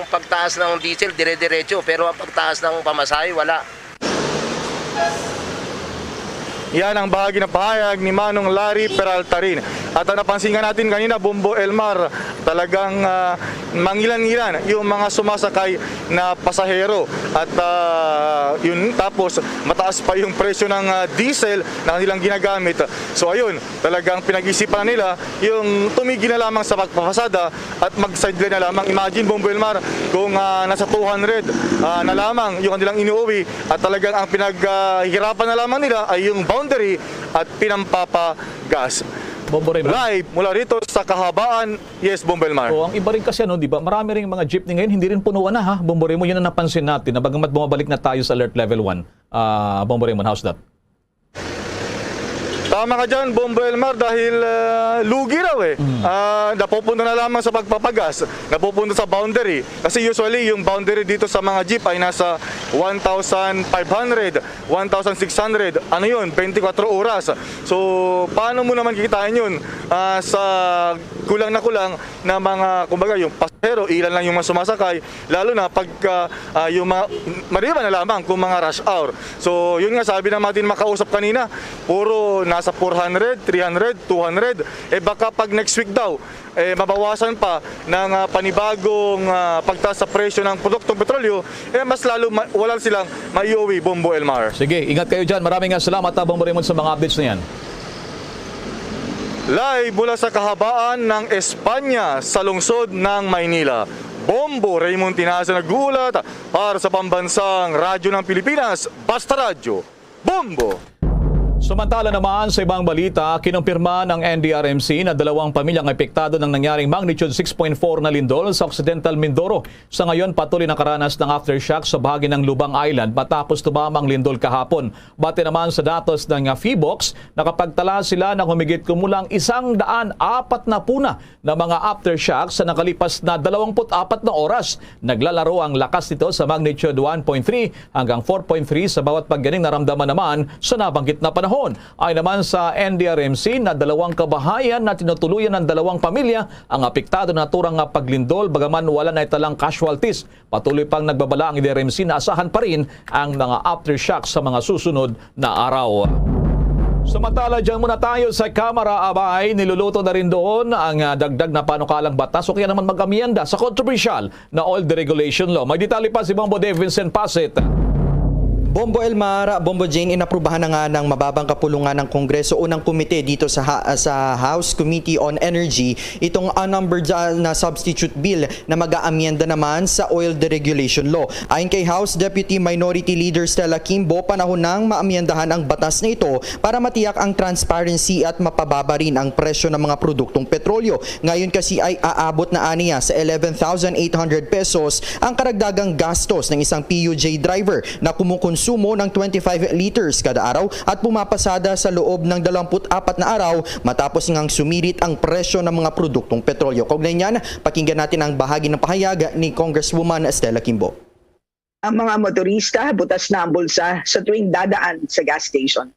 [SPEAKER 18] pagtaas ng diesel dire-diretso pero ang pagtaas ng pamasahe wala.
[SPEAKER 17] Yan ang bahagi ng pahayag ni Manong Larry Peralta rin. At napansin nga natin kanina, Bombo Elmar, talagang mangilan-ngilan yung mga sumasakay na pasahero. At yun, tapos mataas pa yung presyo ng diesel na kanilang ginagamit. So ayun, talagang pinag-isipan nila yung tumigil na lamang sa pagpapasada at mag-sideline na lamang. Imagine, Bombo Elmar, kung nasa 200 na lamang yung kanilang inuuwi at talagang ang pinaghirapan na lamang nila ay yung boundary at pinampapagas.
[SPEAKER 11] Bombo Raymond.
[SPEAKER 17] Live mula rito sa Kahabaan, yes, Bombo Elmar.
[SPEAKER 11] So, ang iba rin kasi, di ba, marami rin mga jeepney ngayon, hindi rin punuan na, ha? Bombo Raymond, yun ang napansin natin, na bagamat bumabalik na tayo sa alert level 1. Bombo Raymond, how's that?
[SPEAKER 17] Tama ka dyan, Bombo Elmar, dahil lugi raw napupunta na lamang sa pagpapagas, napupunta sa boundary. Kasi usually yung boundary dito sa mga jeep ay nasa 1,500, 1,600, 24 oras. So, paano mo naman kikitain yun sa kulang na mga, kumbaga, yung pasahero, ilan lang yung mga sumasakay, lalo na pag yung mariba na lamang kung mga rush hour. So, yun nga, sabi na natin makausap kanina, puro nasa 400, 300, 200, baka pag next week daw, mabawasan pa ng panibagong pagtaas sa presyo ng produktong petrolyo, mas lalo wala silang maiuwi, Bombo Elmar.
[SPEAKER 11] Sige, ingat kayo dyan. Maraming salamat, Bombo Raymond, sa mga updates na yan.
[SPEAKER 17] Live mula sa Kahabaan ng Espanya sa lungsod ng Maynila. Bombo Raymond Tinaza nag-uulat para sa pambansang radyo ng Pilipinas, Basta Radyo, Bombo!
[SPEAKER 11] Samantala naman sa ibang balita, kinumpirma ng NDRMC na 2 pamilyang epektado ng nangyaring magnitude 6.4 na lindol sa Occidental Mindoro. Sa ngayon, patuloy nakaranas ng aftershock sa bahagi ng Lubang Island matapos tumamang lindol kahapon. Bate naman sa datos ng FIBOX, nakapagtala sila ng humigit kumulang 140 na mga aftershock sa nakalipas na 24 na oras. Naglalaro ang lakas nito sa magnitude 1.3 hanggang 4.3 sa bawat pagganing naramdaman naman sa nabanggit na panahon. Ay naman sa NDRMC na 2 kabahayan na tinutuluyan ng 2 pamilya ang apektado na naturang paglindol bagaman wala na italang casualties. Patuloy pang nagbabala ang NDRMC na asahan pa rin ang mga aftershock sa mga susunod na araw. Samantala, dyan muna tayo sa Kamara. Abay, niluluto na rin doon ang dagdag na panukalang batas o kaya naman mag-amienda sa controversial na oil deregulation law. May detalye pa si Bombo Dave Vincent Pasit.
[SPEAKER 19] Bombo Elmar, Bombo Jane, inaprubahan na nga ng mababang kapulungan ng Kongreso o ng komite dito sa House Committee on Energy itong unnumbered na substitute bill na mag-aamyenda naman sa oil deregulation law. Ayon kay House Deputy Minority Leader Stella Kimbo, panahon nang maamyendahan ang batas na ito para matiyak ang transparency at mapababa rin ang presyo ng mga produktong petrolyo. Ngayon kasi ay aabot na aniya sa 11,800 pesos ang karagdagang gastos ng isang PUJ driver na kumukonsumo ng 25 liters kada araw at pumapasada sa loob ng 24 na araw matapos ngang sumirit ang presyo ng mga produktong petrolyo. Kaugnay niyan, pakinggan natin ang bahagi ng pahayag ni Congresswoman Stella Kimbo.
[SPEAKER 20] ang mga motorista butas na ang bulsa sa tuwing dadaan sa gas station.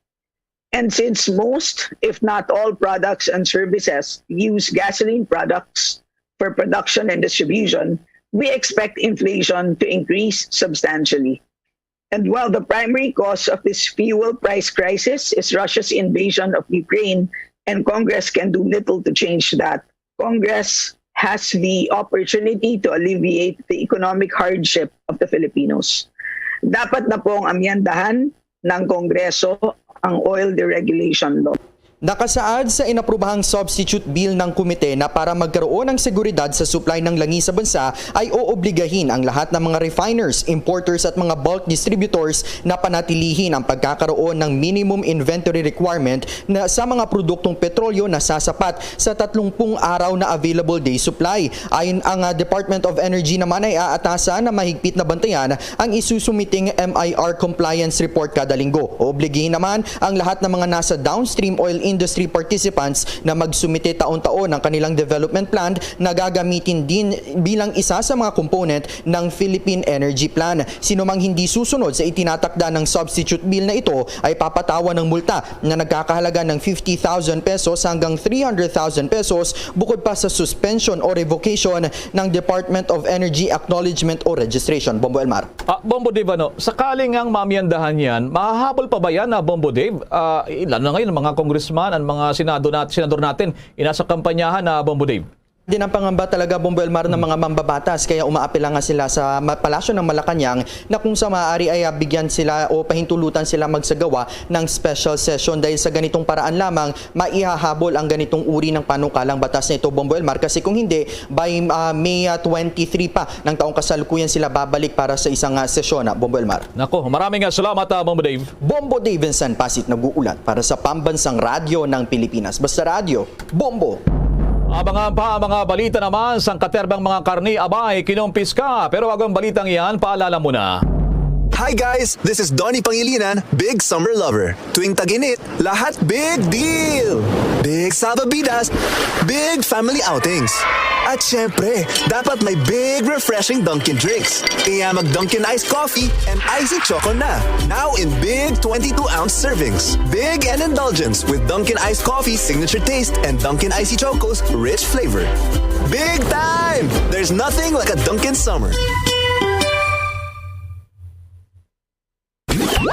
[SPEAKER 20] And since most, if not all, products and services use gasoline products for production and distribution, we expect inflation to increase substantially. And while the primary cause of this fuel price crisis is Russia's invasion of Ukraine, and Congress can do little to change that, Congress has the opportunity to alleviate the economic hardship of the Filipinos. Dapat na pong amyandahan ng Kongreso ang oil deregulation law.
[SPEAKER 19] Nakasaad sa inaprubahang substitute bill ng komite na para magkaroon ng seguridad sa supply ng langis sa bansa ay oobligahin ang lahat ng mga refiners, importers at mga bulk distributors na panatilihin ang pagkakaroon ng minimum inventory requirement na sa mga produktong petrolyo na sasapat sa 30 araw na available day supply. Ayon ang Department of Energy naman ay aatasan na mahigpit na bantayan ang isusumiting MIR compliance report kada linggo. Oobligahin naman ang lahat ng mga nasa downstream oil industry participants na magsumite taon-taon ng kanilang development plan na gagamitin din bilang isa sa mga component ng Philippine Energy Plan. Sino mang hindi susunod sa itinatakda ng substitute bill na ito ay papatawan ng multa na nagkakahalaga ng 50,000 pesos hanggang 300,000 pesos bukod pa sa suspension o revocation ng Department of Energy Acknowledgement o Registration. Bombo Elmar.
[SPEAKER 11] Bombo Dave, sakaling ang mamyandahan yan, mahahabol pa ba yan na Bombo Dave? Lalo na ngayon, mga congressman ang mga senador natin inasa kampanyahan na Bombo Dave.
[SPEAKER 19] Din ang pangamba talaga, Bombo Elmar, ng mga mambabatas, kaya umaapela nga sila sa Palasyo ng Malacanang na kung sa maaari ay bigyan sila o pahintulutan sila magsagawa ng special session dahil sa ganitong paraan lamang maihahabol ang ganitong uri ng panukalang batas na ito, Bombo Elmar, kasi kung hindi by May 23 pa ng taong kasalukuyan sila babalik para sa isang sesyon, Bombo Elmar.
[SPEAKER 11] Nako, maraming salamat, Bombo Dave.
[SPEAKER 19] Bombo Dave Vincent Pasit nag-uulat para sa Pambansang Radyo ng Pilipinas. Basta radyo, Bombo!
[SPEAKER 11] Mga balita naman sa katerbang mga karni abay kinumpis ka. Pero wag ang balitang iyan, paalala mo na.
[SPEAKER 21] Hi guys! This is Donnie Pangilinan, big summer lover. Tuwing tag-init, lahat big deal! Big salvavidas, big family outings. At syempre, dapat may big refreshing Dunkin' drinks. Kaya mag-Dunkin' Iced Coffee and Icy Choco na. Now in big 22-ounce servings. Big and indulgence with Dunkin' Iced Coffee's signature taste and Dunkin' Icy Choco's rich flavor. Big time! There's nothing like a Dunkin' summer.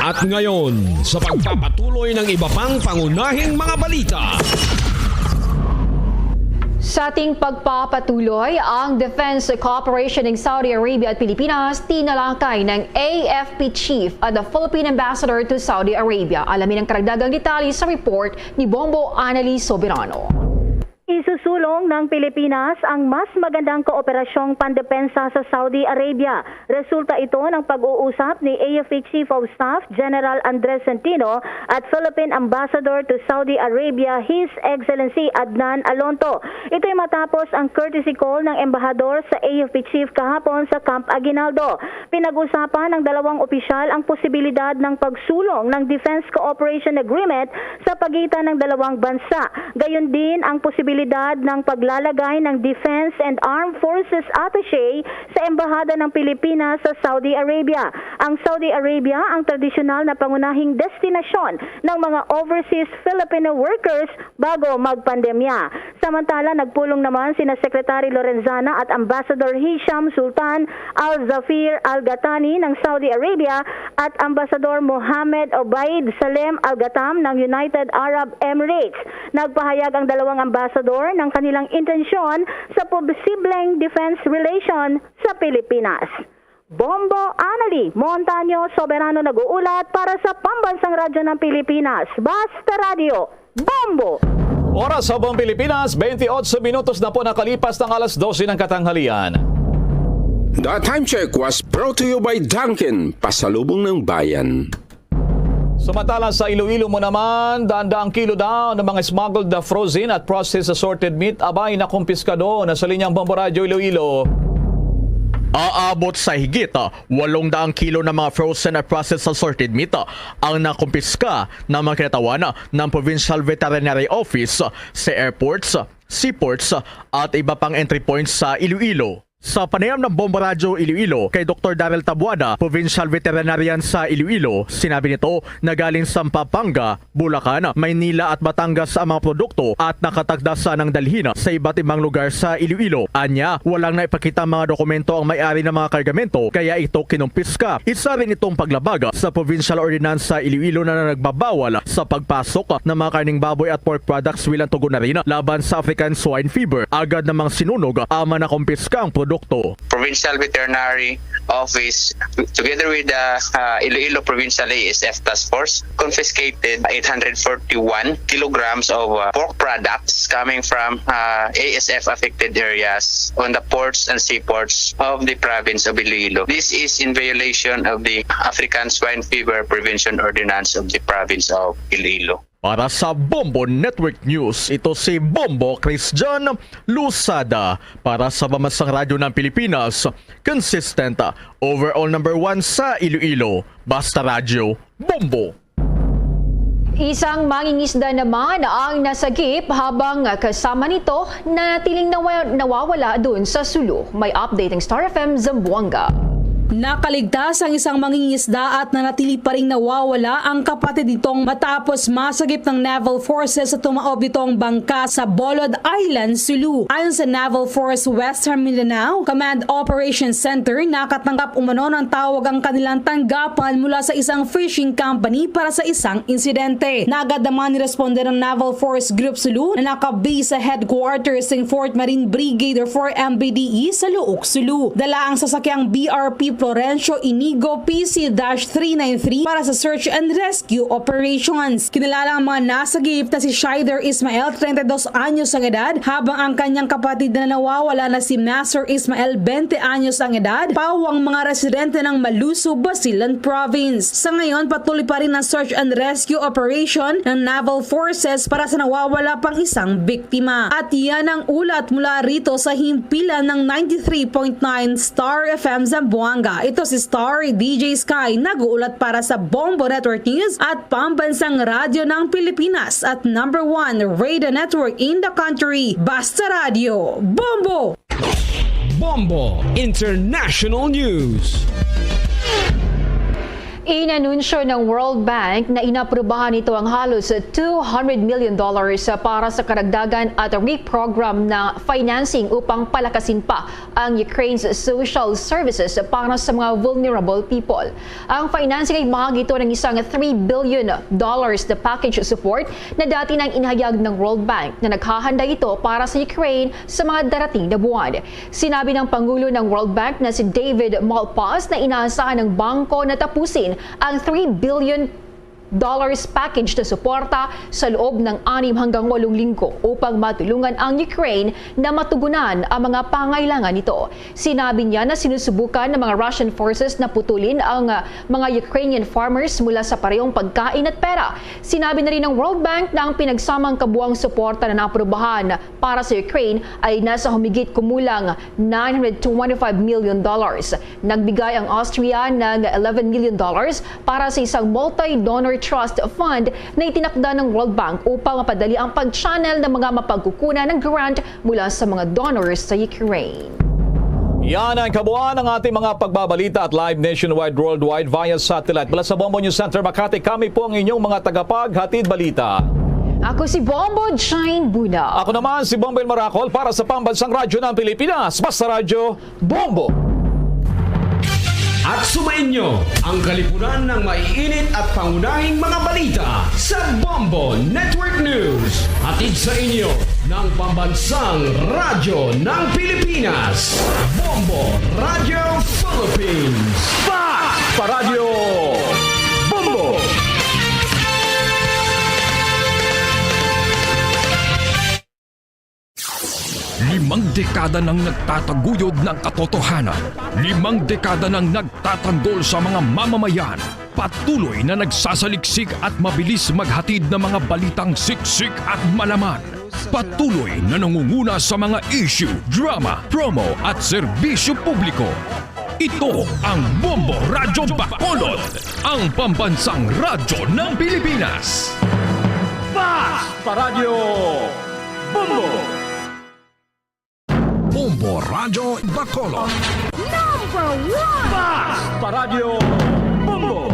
[SPEAKER 7] At ngayon, sa pagpapatuloy ng iba pang pangunahing mga balita.
[SPEAKER 10] Sa ating pagpapatuloy, ang Defense Cooperation ng Saudi Arabia at Pilipinas tinalakay ng AFP Chief at the Philippine Ambassador to Saudi Arabia. Alamin ang karagdagang detalye sa report ni Bombo Annalise Soberano.
[SPEAKER 22] Isusulong ng Pilipinas ang mas magandang kooperasyong pandepensa sa Saudi Arabia. Resulta ito ng pag-uusap ni AFP Chief of Staff General Andres Centino at Philippine Ambassador to Saudi Arabia, His Excellency Adnan Alonto. Ito'y matapos ang courtesy call ng embahador sa AFP Chief kahapon sa Camp Aguinaldo. Pinag-usapan ng dalawang opisyal ang posibilidad ng pagsulong ng Defense Cooperation Agreement sa pagitan ng dalawang bansa. Gayon din ang posibilidad ng paglalagay ng Defense and Armed Forces Attaché sa Embahada ng Pilipinas sa Saudi Arabia. Ang Saudi Arabia ang tradisyonal na pangunahing destinasyon ng mga overseas Filipino workers bago magpandemya. Samantala, nagpulong naman sina Secretary Lorenzana at Ambassador Hisham Sultan Al-Zafir Al-Gatani ng Saudi Arabia at Ambassador Mohammed Obaid Salem Al-Gatam ng United Arab Emirates. Nagpahayag ang dalawang ambassador ng kanilang intensyon sa posibleng defense relation sa Pilipinas. Bombo Annalise Montaño Soberano nag-uulat para sa Pambansang Radyo ng Pilipinas. Basta Radio, Bombo!
[SPEAKER 11] Oras sa buong Pilipinas, 28 minutos na po nakalipas ng alas 12 ng katanghalian.
[SPEAKER 23] The time check was brought to you by Dunkin', pasalubong ng bayan.
[SPEAKER 11] Samantala sa Iloilo mo naman, daan-daang kilo daw ng mga smuggled na frozen at processed assorted meat abay na kumpiskado na sa linyang Bombo Radyo Iloilo.
[SPEAKER 24] Aabot sa higit 800 kilo ng mga frozen at processed assorted meat ang nakumpiska ng mga kinatawan ng Provincial Veterinary Office sa airports, seaports at iba pang entry points sa Iloilo. Sa panayam ng Bombo Radyo Iloilo kay Dr. Daryl Tabuada, Provincial Veterinarian sa Iloilo, sinabi nito na galing sa Pampanga, Bulacan, Maynila at Batangas ang mga produkto at nakatagdasa ng dalhin sa iba't ibang lugar sa Iloilo. Anya, walang naipakita mga dokumento ang may-ari ng mga kargamento kaya ito kinumpiska. Isa rin itong paglabag sa Provincial Ordinance sa Iloilo na nagbabawal sa pagpasok ng mga karning baboy at pork products bilang tugon na rin laban sa African Swine Fever. Agad namang sinunog ama na kumpiska ang produkto.
[SPEAKER 1] Provincial Veterinary Office, together with the Iloilo Provincial ASF Task Force, confiscated 841 kilograms of pork products coming from ASF affected areas on the ports and seaports of the province of Iloilo. This is in violation of the African Swine Fever Prevention Ordinance of the province of Iloilo.
[SPEAKER 24] Para sa Bombo Network News, ito si Bombo Christian Lusada. Para sa Pambansang Radyo ng Pilipinas, consistent, overall number 1 sa Iloilo. Basta Radyo, Bombo.
[SPEAKER 10] Isang mangingisda naman ang nasagip habang kasama nito natiling nawawala dun sa Sulu. May update ng Star FM Zamboanga.
[SPEAKER 2] Nakaligtas ang isang mangingisda at nanatili pa ring nawawala ang kapatid nitong matapos masagip ng Naval Forces sa tumaob nitong bangka sa Bolod Island, Sulu. Ayon sa Naval Force Western Mindanao Command Operations Center, nakatanggap umano ng tawag ang kanilang tanggapan mula sa isang fishing company para sa isang insidente. Nagad naman niresponde ng Naval Force Group Sulu na nakabase sa headquarters ng Fort Marine Brigade or 4 MBDE sa Luok, Sulu. Dala ang sasakyang BRP Florencio Inigo PC-393 para sa search and rescue operations. Kinilala ang mga nasagip na si Shider Ismael, 32 anyos ang edad, habang ang kanyang kapatid na nawawala na si Master Ismael, 20 anyos ang edad, pawang mga residente ng Malusu, Basilan Province. Sa ngayon, patuloy pa rin ang search and rescue operation ng Naval Forces para sa nawawala pang isang biktima. At yan ang ulat mula rito sa himpilan ng 93.9 Star FM Zamboanga. Ito si Star DJ Sky, nag-uulat para sa Bombo Network News at Pambansang Radyo ng Pilipinas at number 1 radio network in the country. Basta Radio, Bombo!
[SPEAKER 7] Bombo International News.
[SPEAKER 10] Inanunsyo ng World Bank na inaprubahan nito ang halos $200 million para sa karagdagan at reprogram na financing upang palakasin pa ang Ukraine's social services para sa mga vulnerable people. Ang financing ay bahagi ito ng isang $3 billion na package support na dati nang inahayag ng World Bank na naghahanda ito para sa Ukraine sa mga darating na buwan. Sinabi ng Pangulo ng World Bank na si David Malpass na inaasahan ng bangko na tapusin ang $3 billion package na suporta sa loob ng 6 hanggang 8 linggo upang matulungan ang Ukraine na matugunan ang mga pangailangan nito. Sinabi niya na sinusubukan ng mga Russian forces na putulin ang mga Ukrainian farmers mula sa parehong pagkain at pera. Sinabi na rin ng World Bank na ang pinagsamang kabuang suporta na naaprubahan para sa Ukraine ay nasa humigit kumulang $925 million. Nagbigay ang Austria ng $11 million para sa isang multi-donor trust fund na itinakda ng World Bank upang mapadali ang pag-channel ng mga mapagkukunan ng grant mula sa mga donors sa Ukraine.
[SPEAKER 11] Yan ang kabuuan ng ating mga pagbabalita at live nationwide, worldwide via satellite. Mula sa Bombo News Center Makati, kami po ang inyong mga tagapaghatid balita.
[SPEAKER 10] Ako si Bombo Jane Buna.
[SPEAKER 11] Ako naman si Bombo Elmaracol para sa Pambansang Radyo ng Pilipinas. Basta Radyo, Bombo!
[SPEAKER 3] At sumainyo ang kalipunan ng maiinit at pangunahing mga balita sa Bombo Network News. Hatid sa inyo ng Pambansang Radyo ng Pilipinas. Bombo Radio Philippines.
[SPEAKER 11] Basta Radyo Bombo!
[SPEAKER 7] Limang dekada nang nagtataguyod ng katotohanan. 5 dekada nang nagtatanggol sa mga mamamayan. Patuloy na nagsasaliksik at mabilis maghatid ng mga balitang siksik at malaman. Patuloy na nangunguna sa mga issue, drama, promo at serbisyo publiko. Ito ang Bombo Radyo Bacolod, ang pambansang radyo ng Pilipinas. Basta Radyo Bombo! Bombo Radyo Bacolod.
[SPEAKER 22] Number 1!
[SPEAKER 3] Paradyo Bombo.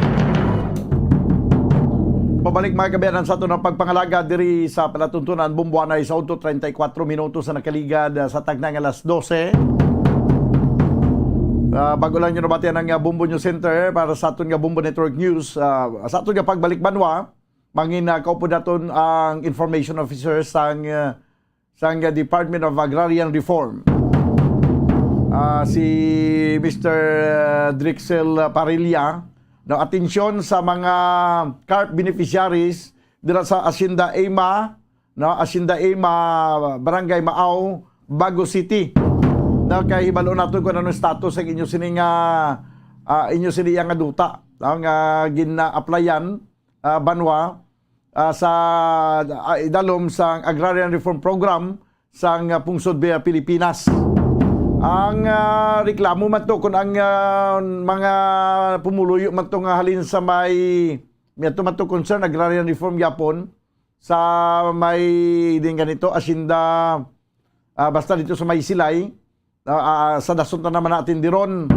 [SPEAKER 5] Pabalik mga kabayanan sa ito ng pagpangalaga diri sa palatuntunan Bumbuanay sa 34 minutos sa nakaligad sa tagnang alas 12. Bago lang nyo nabatian ng Bumbo News Center para sa aton nga Bumbo Network News. Sa aton nga pagbalik banwa, mangin kaupo naton ang information officer sang Department of Agrarian Reform. Si Mr. Drixel Parilla na atensyon sa mga CARP beneficiaries dira sa Hacienda Ema, Barangay Maaw, Bago City. Na kay hibalo naton kung anong status ang inyo sining nga duta ang gina-applyan banwa sa idalom sa Agrarian Reform Program sa Pungsod Pilipinas. Ang reklamo man to kung ang mga pumuluyo man to nga halin sa may man to concern agrarian reform yapon sa may din ganito asinda basta dito sa may Silay sa dasunta naman natin diron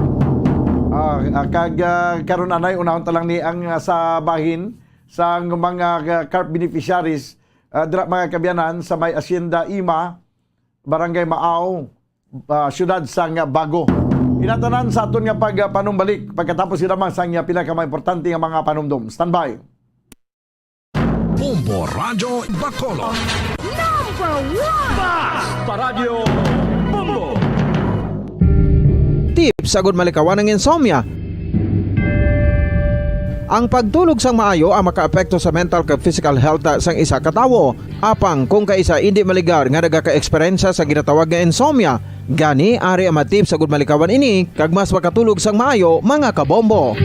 [SPEAKER 5] karon anay unahon ta lang ni ang sa bahin sa mga CARP beneficiaries dira mga kabyanan sa may Hacienda Ima, Barangay Maaw, siyudad sang Bago. Inatanan sa aton nga pagpanumbalik pagkatapos siramang sang pinaka-importante nga mga panumdum. Standby.
[SPEAKER 7] Bombo Radyo Bacolod.
[SPEAKER 22] Number 1!
[SPEAKER 3] Paradyo Bombo.
[SPEAKER 4] Tips sagud malikawan ng insomnia. Ang pagtulog sang maayo ang makaapekto sa mental kag physical health sang isa ka tawo. Apang kung kaisa hindi maligar nga nagaka-eksperyensya sa ginatawag nga insomnia, gani ari ang matip sagud malikawan ini kag mas makatulog sang maayo mga kabombo.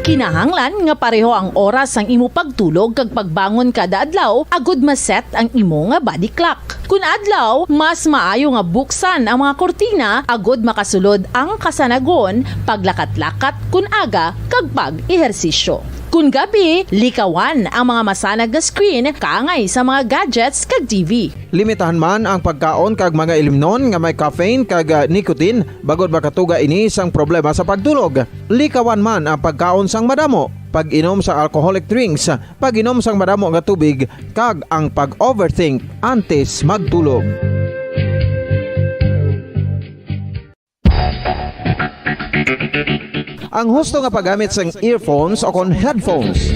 [SPEAKER 6] Kinahanglan nga pareho ang oras ang imo pagtulog kag pagbangon kada adlaw agud maset ang imo nga body clock. Kun adlaw, mas maayo nga buksan ang mga kortina agud makasulod ang kasanagon, paglakat-lakat kun aga kag pag-ehersisyo. Kun gabi, likawan ang mga masanag na screen kaangay sa mga gadgets kag TV.
[SPEAKER 4] Limitahan man ang pagkaon kag mga ilimnon nga may caffeine kag nicotine bagod makatuga ini sang problema sa pagtulog. Likawan man ang pagkaon sang madamo, pag-inom sa alcoholic drinks, pag-inom sang madamo nga tubig kag ang pag-overthink antes magtulog. Ang husto nga paggamit sang earphones o kon headphones.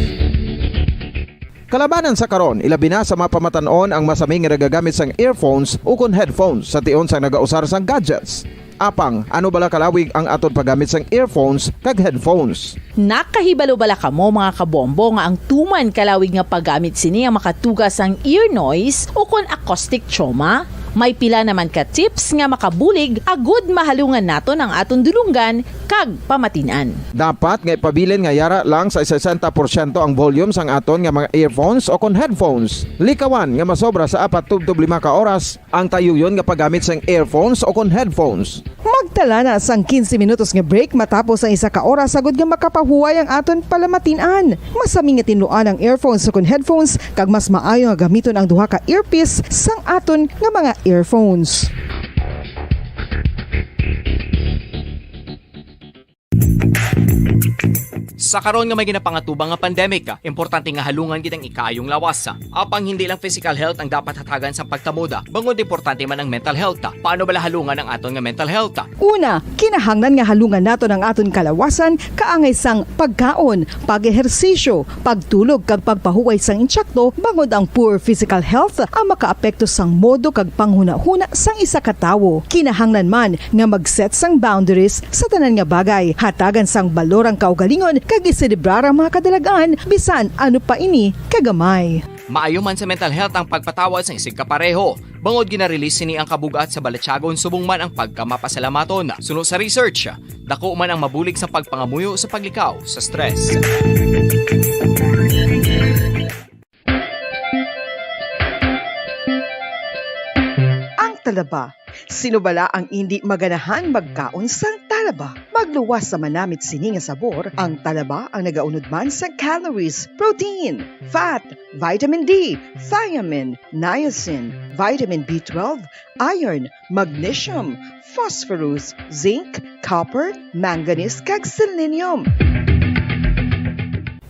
[SPEAKER 4] Kalabanan sa karon, ilabi na sa mga pamatanon ang masami nga nagagamit sang earphones o kon headphones sa tion sang nagausar sang gadgets. Apang, ano bala kalawig ang aton paggamit sang earphones kag headphones?
[SPEAKER 6] Nakahibalo bala kamo mga kabombo nga ang tuman kalawig nga paggamit sini ang makatugas ang ear noise o kon acoustic trauma? May pila naman ka tips nga makabulig agud mahalungan naton ang aton dulunggan kag pamatinan.
[SPEAKER 4] Dapat nga ipabilin nga yara lang sa 60% ang volume sang aton nga mga earphones o kon headphones. Likawan nga masobra sa 4 to 5 ka oras ang tayuyon nga paggamit sang earphones o kon headphones.
[SPEAKER 8] Magtala na sang 15 minutos nga break matapos ang 1 ka oras sagud nga makapahuway ang aton palamatinan. Masami nga tinluan ang earphones o kon headphones kag mas maayo nga gamiton ang duha ka earpiece sang aton nga mga earphones.
[SPEAKER 9] Sa karon nga may ginapangatubang nga pandemic, importante nga halungan kitang ikaayong lawas. Apang hindi lang physical health ang dapat hatagan sa pagtamuda, bangod importante man ang mental health. Paano bala halungan ang aton nga mental health?
[SPEAKER 8] Una, kinahanglan nga halungan naton ang aton kalawasan kaangay sang pagkaon, pag-ehersisyo, pagtulog kag pagpahuway sang insyakto bangod ang poor physical health ang makaapekto sang modo kag panghuna-huna sang isa ka tawo. Kinahanglan man nga mag-set sang boundaries sa tanan nga bagay, hatagan sang balorang kaugalingon kag iselebrar ang mga kadalagaan bisan ano pa ini kagamay.
[SPEAKER 9] Maayo man sa mental health ang pagpatawad sa isig kapareho. Bangod gina-release sini ang kabugat sa Balatyagon subong man ang pagkamapasalamaton. Sunod sa research, dako man ang mabulig sa pagpangamuyo sa paglikaw sa stress.
[SPEAKER 8] Ang talaba, sino bala ang hindi maganahan magkaon sang talaba? talaba. Magluwas sa manamit sini nga sabor, ang talaba ang nagaunod man sa calories, protein, fat, vitamin D, thiamine, niacin, vitamin B12, iron, magnesium, phosphorus, zinc, copper, manganese kag selenium.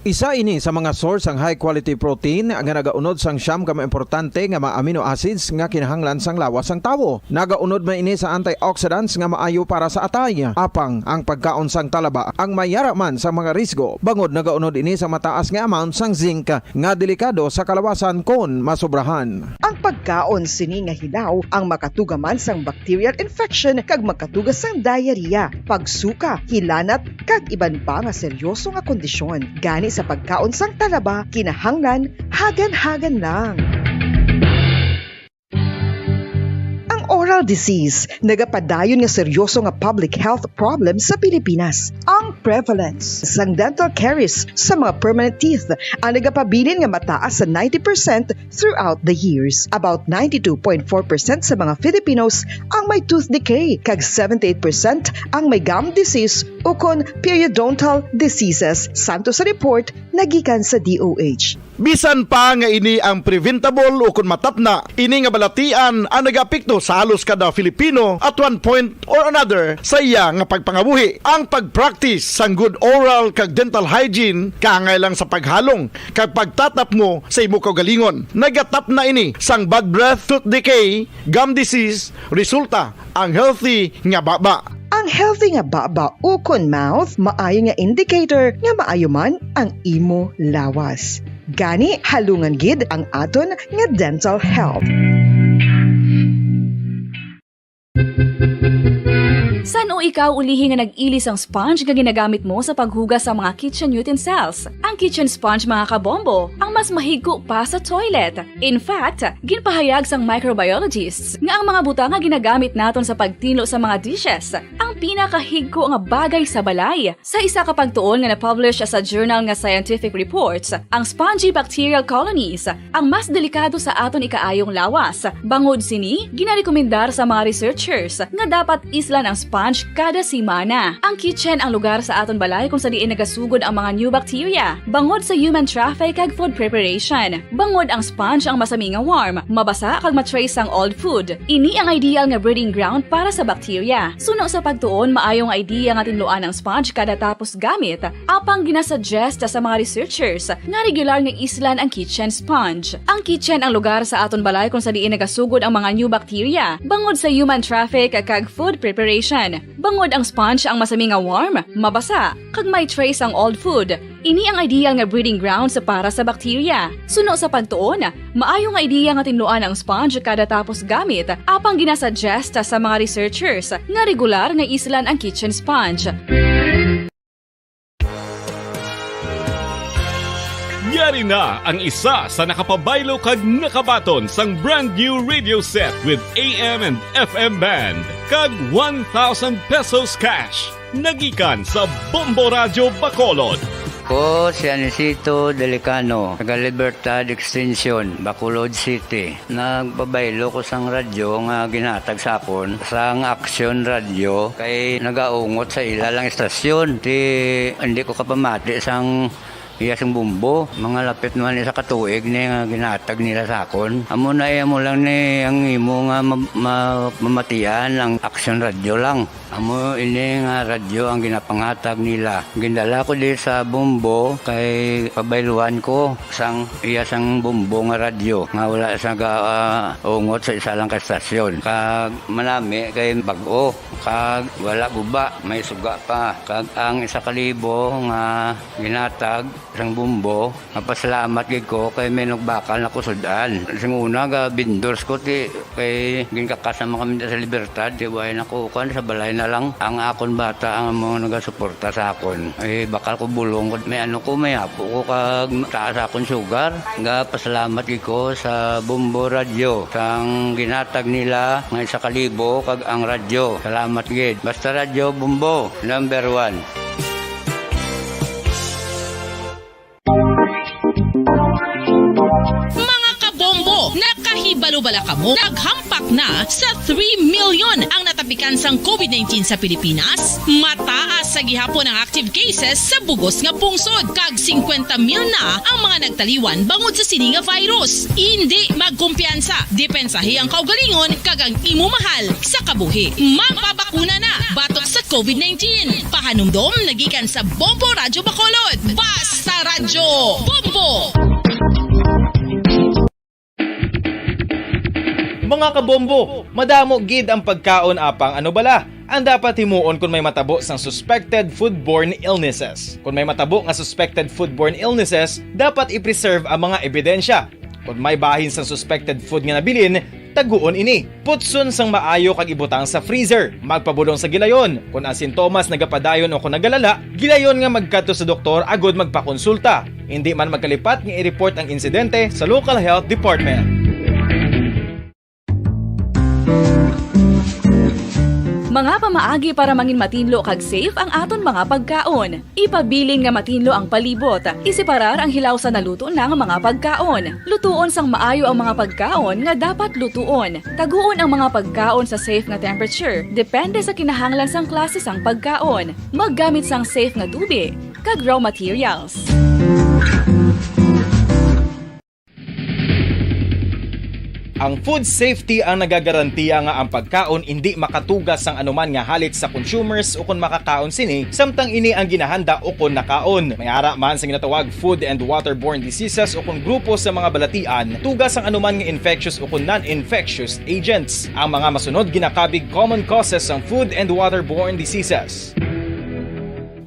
[SPEAKER 4] Isa ini sa mga source ang high quality protein nga nagaunod sang siyam ka importante nga mga amino acids nga kinahanglan sang lawas sang tawo. Nagaunod man ini sa antioxidants nga maayo para sa atay. Apang ang pagkaon sang talaba ang mayara man sa mga risgo. Bangod nagaunod ini sa mataas nga amount sang zinc nga delikado sa kalawasan kon masobrahan.
[SPEAKER 8] Ang pagkaon sini nga hilaw ang makatugaman sang bacterial infection kag makatuga sang diarrhea, pagsuka, hilanat kag iban pa nga seryoso nga kondisyon. Gani sa pagkaon sang talaba, kinahanglan hagan-hagan lang. Oral disease, nagapadayon nga seryoso nga public health problem sa Pilipinas. Ang prevalence sang dental caries sa mga permanent teeth ang nagapabilin nga mataas sa 90% throughout the years. About 92.4% sa mga Filipinos ang may tooth decay, kag 78% ang may gum disease o kon periodontal diseases, santo sa report nagikan sa DOH.
[SPEAKER 5] Bisan pa nga ini ang preventable o kung matapna, ini nga balatian ang nagapikto sa halos kada Filipino at one point or another sa iya nga pagpangabuhi. Ang pagpractice sang good oral kag dental hygiene kaangay lang sa paghalong kag pagtatap mo sa imo kaugalingon. Nagatap na ini sang bad breath, tooth decay, gum disease, resulta ang healthy nga baba.
[SPEAKER 8] Ang healthy nga baba o kon mouth maayo nga indicator nga maayo man ang imo lawas. Gani halungan gid ang aton nga dental health.
[SPEAKER 12] San o ikaw ulihin nga nag-ilis ang sponge nga ginagamit mo sa paghugas sa mga kitchen utensils? Ang kitchen sponge mga kabombo, ang mas mahigko pa sa toilet. In fact, ginpahayag sang microbiologists nga ang mga butang nga ginagamit naton sa pagtino sa mga dishes ang pinakahigko nga bagay sa balay. Sa isa ka pagtuon nga na-publish sa journal nga Scientific Reports, ang spongy bacterial colonies ang mas delikado sa aton ikaayong lawas. Bangod sini, ginarekomendar sa mga researchers nga dapat islan ang sponge kada simana. Ang kitchen ang lugar sa aton balay kung sa diin nagasugod ang mga new bacteria. Bangod sa human traffic kag food preparation. Bangod ang sponge ang masami nga warm, mabasa kag matrace ang old food. Ini ang ideal nga breeding ground para sa bacteria. Suno sa pagtuon, maayong idea nga tinluan ang sponge kada tapos gamit. Apang ginasuggest sa mga researchers nga regular nga islan ang kitchen sponge. Ang kitchen ang lugar sa aton balay kung sa diin nagasugod ang mga new bacteria. Bangod sa human traffic kag food preparation. Bangod ang sponge ang masami nga warm, mabasa, kag may trace ang old food. Ini ang ideal nga breeding ground sa para sa bacteria. Suno sa pagtuon, maayo nga idea nga tinluan ang sponge kada tapos gamit, apang ginasuggest sa mga researchers nga regular nga islan ang kitchen sponge.
[SPEAKER 13] Yari na ang isa sa nakapabaylo kag nakabaton sang brand new radio set with AM and FM band kag 1,000 pesos cash. Nagikan sa Bombo Radio Bacolod.
[SPEAKER 14] Ko si Anisito Delicano, taga Libertad Extension, Bacolod City. Nagpabaylo ko sang radyo nga ginatag sapon sang Action Radio kay nagaungot sa ilalang estasyon. Hindi ko kapamati sang iyasang bumbo, mga lapit naman sa katuig ni nga ginatag nila sa akon. Amo na mo lang ni ang imo nga mamatian ang Action Radio lang. Amo ini nga radyo ang ginapangatag nila. Gindala ko di sa bumbo kay pabayluan ko sang iyasang bumbo nga radyo nga wala sa ungot sa isa lang ka estasyon. Kag manami kay bag-o, kag wala guba, may suga pa. Kag ang 1,000 nga ginatag sang bumbo, mapasalamat gid ko kay may nagbakal na kusudan. Sing una ga vendors ko ti kay ginkakasama kami sa Libertad, di way nakukuan sa balay na lang ang akon bata ang mga nagasuporta sa akon. Eh bakal ko bulong may ano ko may apo ko kag taas akon sugar. Nga pasalamat gid ko sa Bombo Radio sang ginatag nila nga 1,000 kag ang radyo. Salamat gid. Basta Radio Bombo number 1.
[SPEAKER 15] Mga kabombo, Ibalubala ka mo, naghampak na sa 3 million ang natapikan sang COVID-19 sa Pilipinas. Mataas sa gihapon ang active cases sa bugos nga pungsod. Kag 50 mil na ang mga nagtaliwan bangod sa sini nga virus. Hindi magkumpiyansa. Depensahi ang kaugalingon kag ang imo mahal sa kabuhi. Magpabakuna na batok sa COVID-19. Pahanumdom nagikan sa Bombo Radyo Bacolod. Basta Radyo Bombo!
[SPEAKER 16] Mga kabombo, madamo gid ang pagkaon apang ano bala. Ang dapat himuon kung may matabo sang suspected foodborne illnesses. Kung may matabo nga suspected foodborne illnesses, dapat i-preserve ang mga ebidensya. Kung may bahin sang suspected food nga nabilin, taguon ini. Putson sang maayo kag ibutang sa freezer. Magpabulong sa gilayon. Kung ang sintomas nagapadayon o kung nagalala, gilayon nga magkadto sa doktor agud magpakonsulta. Hindi man magkalipat nga i-report ang insidente sa local health department.
[SPEAKER 12] Mga pamaagi para mangin matinlo kag safe ang aton mga pagkaon. Ipabilin nga matinlo ang palibot. Isiparar ang hilaw sa naluto ng mga pagkaon. Lutuon sang maayo ang mga pagkaon nga dapat lutuon. Taguon ang mga pagkaon sa safe nga temperature. Depende sa kinahanglan sang klase sang pagkaon. Maggamit sang safe nga tubig kag raw materials.
[SPEAKER 16] Ang food safety ang nagagarantiya nga ang pagkaon hindi makatugas sang anuman nga halit sa consumers o kung makakaon sini, samtang ini ang ginahanda o kung nakaon. May ara man sa ginatawag food and waterborne diseases o kung grupo sa mga balatian, tugas ang anuman nga infectious o kung non-infectious agents. Ang mga masunod ginakabig common causes ng food and waterborne diseases.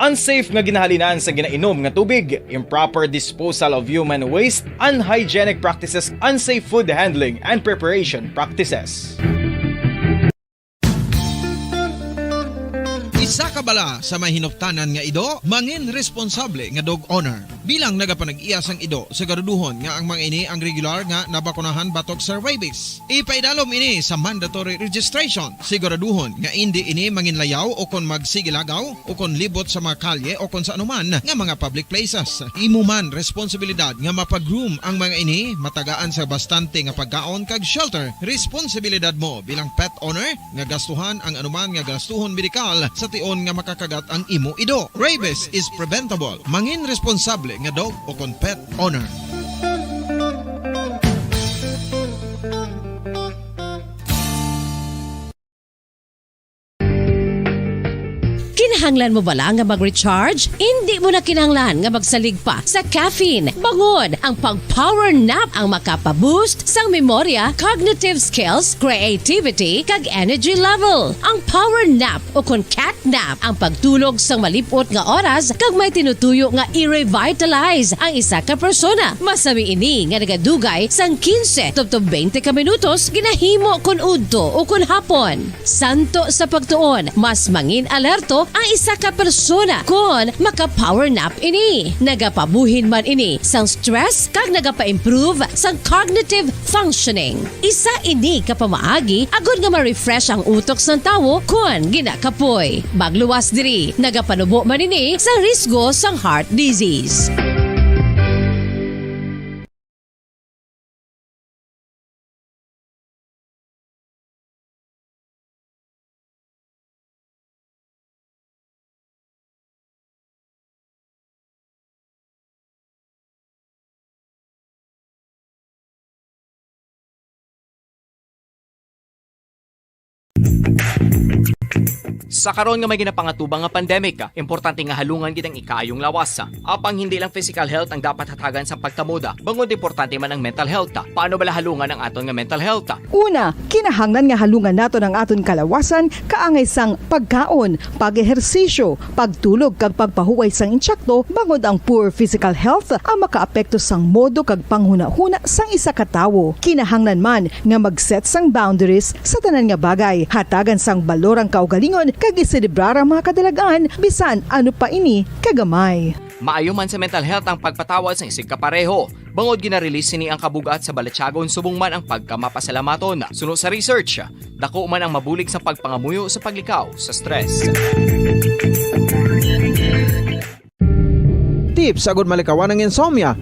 [SPEAKER 16] Unsafe nga ginahalinan sa ginainom nga tubig, improper disposal of human waste, unhygienic practices, unsafe food handling and preparation practices.
[SPEAKER 4] Isa ka bala sa may hinuptanan nga ido, mangin responsable nga dog owner. Bilang nagapanag-iyas ang ido, siguraduhon nga ang mga ini ang regular nga nabakunahan batok sa rabies. Ipaidalom ini sa mandatory registration. Siguraduhon nga hindi ini manginlayaw o kon magsigilagaw o kon libot sa mga kalye o kon sa anuman nga mga public places. Imo man responsibilidad nga mapag-groom ang mga ini, matagaan sa bastante nga pagkaon kag shelter. Responsibilidad mo bilang pet owner nga gastuhan ang anuman nga gastuhon medikal sa tion nga makakagat ang imo ido. Rabies is preventable. Mangin responsable nga dog o kon pet owner.
[SPEAKER 17] Kinahanglan mo bala nga mag-recharge? Hindi mo na kinahanglan nga magsalig pa sa caffeine. Bangod ang pag-power nap ang makapaboost sang memorya, cognitive skills, creativity, kag energy level. Ang power nap o kon cat nap ang pagtulog sang malipot nga oras kag may tinutuyo nga i-revitalize ang isa ka persona. Masabi ini nga nagadugay sang 15 to 20 ka minutos ginahimo kun udto o kun hapon. Santo sa pagtuon, mas mangin alerto ang isa ka persona kung maka-power nap ini. Nagapabuhin man ini sang stress kag nagapa-improve sang cognitive functioning. Isa ini kapamaagi agud nga ma-refresh ang utok sang tawo kung ginakapoy. Magluwas diri, nagapanubo man ini sa risgo sang heart disease.
[SPEAKER 9] Sa karon nga may ginapangatubang nga pandemic, importante nga halungan gid ang ikaayong lawas. Apang hindi lang physical health ang dapat hatagan sa pagkamuda, bangod importante man ang mental health. Paano bala halungan ang aton nga mental health?
[SPEAKER 8] Una, kinahanglan nga halungan nato ang aton kalawasan kaangay sang pagkaon, pag-ehersisyo, pagtulog kag pagpahuway sang insyakto bangod ang poor physical health ang makaapekto sang modo kag panghuna-huna sang isa ka tawo. Kinahanglan man nga mag-set sang boundaries sa tanan nga bagay, hatagan sang balorang kaugalingon kag iselebrar ang mga kadalagaan bisan ano pa ini kagamay.
[SPEAKER 9] Maayo man sa mental health ang pagpatawad sa isig kapareho. Bangod ginarelease ni ang kabugat sa Balachagon subong man ang pagkamapasalamaton. Sunod sa research, dako man ang mabulig sa pagpangamuyo sa paglikaw sa stress.
[SPEAKER 4] Tips agud malikawan ng insomnia.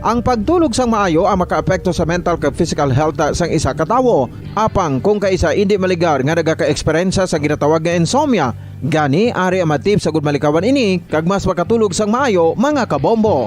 [SPEAKER 4] Ang pagtulog sang maayo ang makaapekto sa mental kag physical health sang isa ka tawo. Apang kung kaisa hindi maligar nga nagaka-eksperyensya sa ginatawag nga insomnia, gani ari ang matip sa gud malikawan ini kag mas makatulog sang maayo mga kabombo.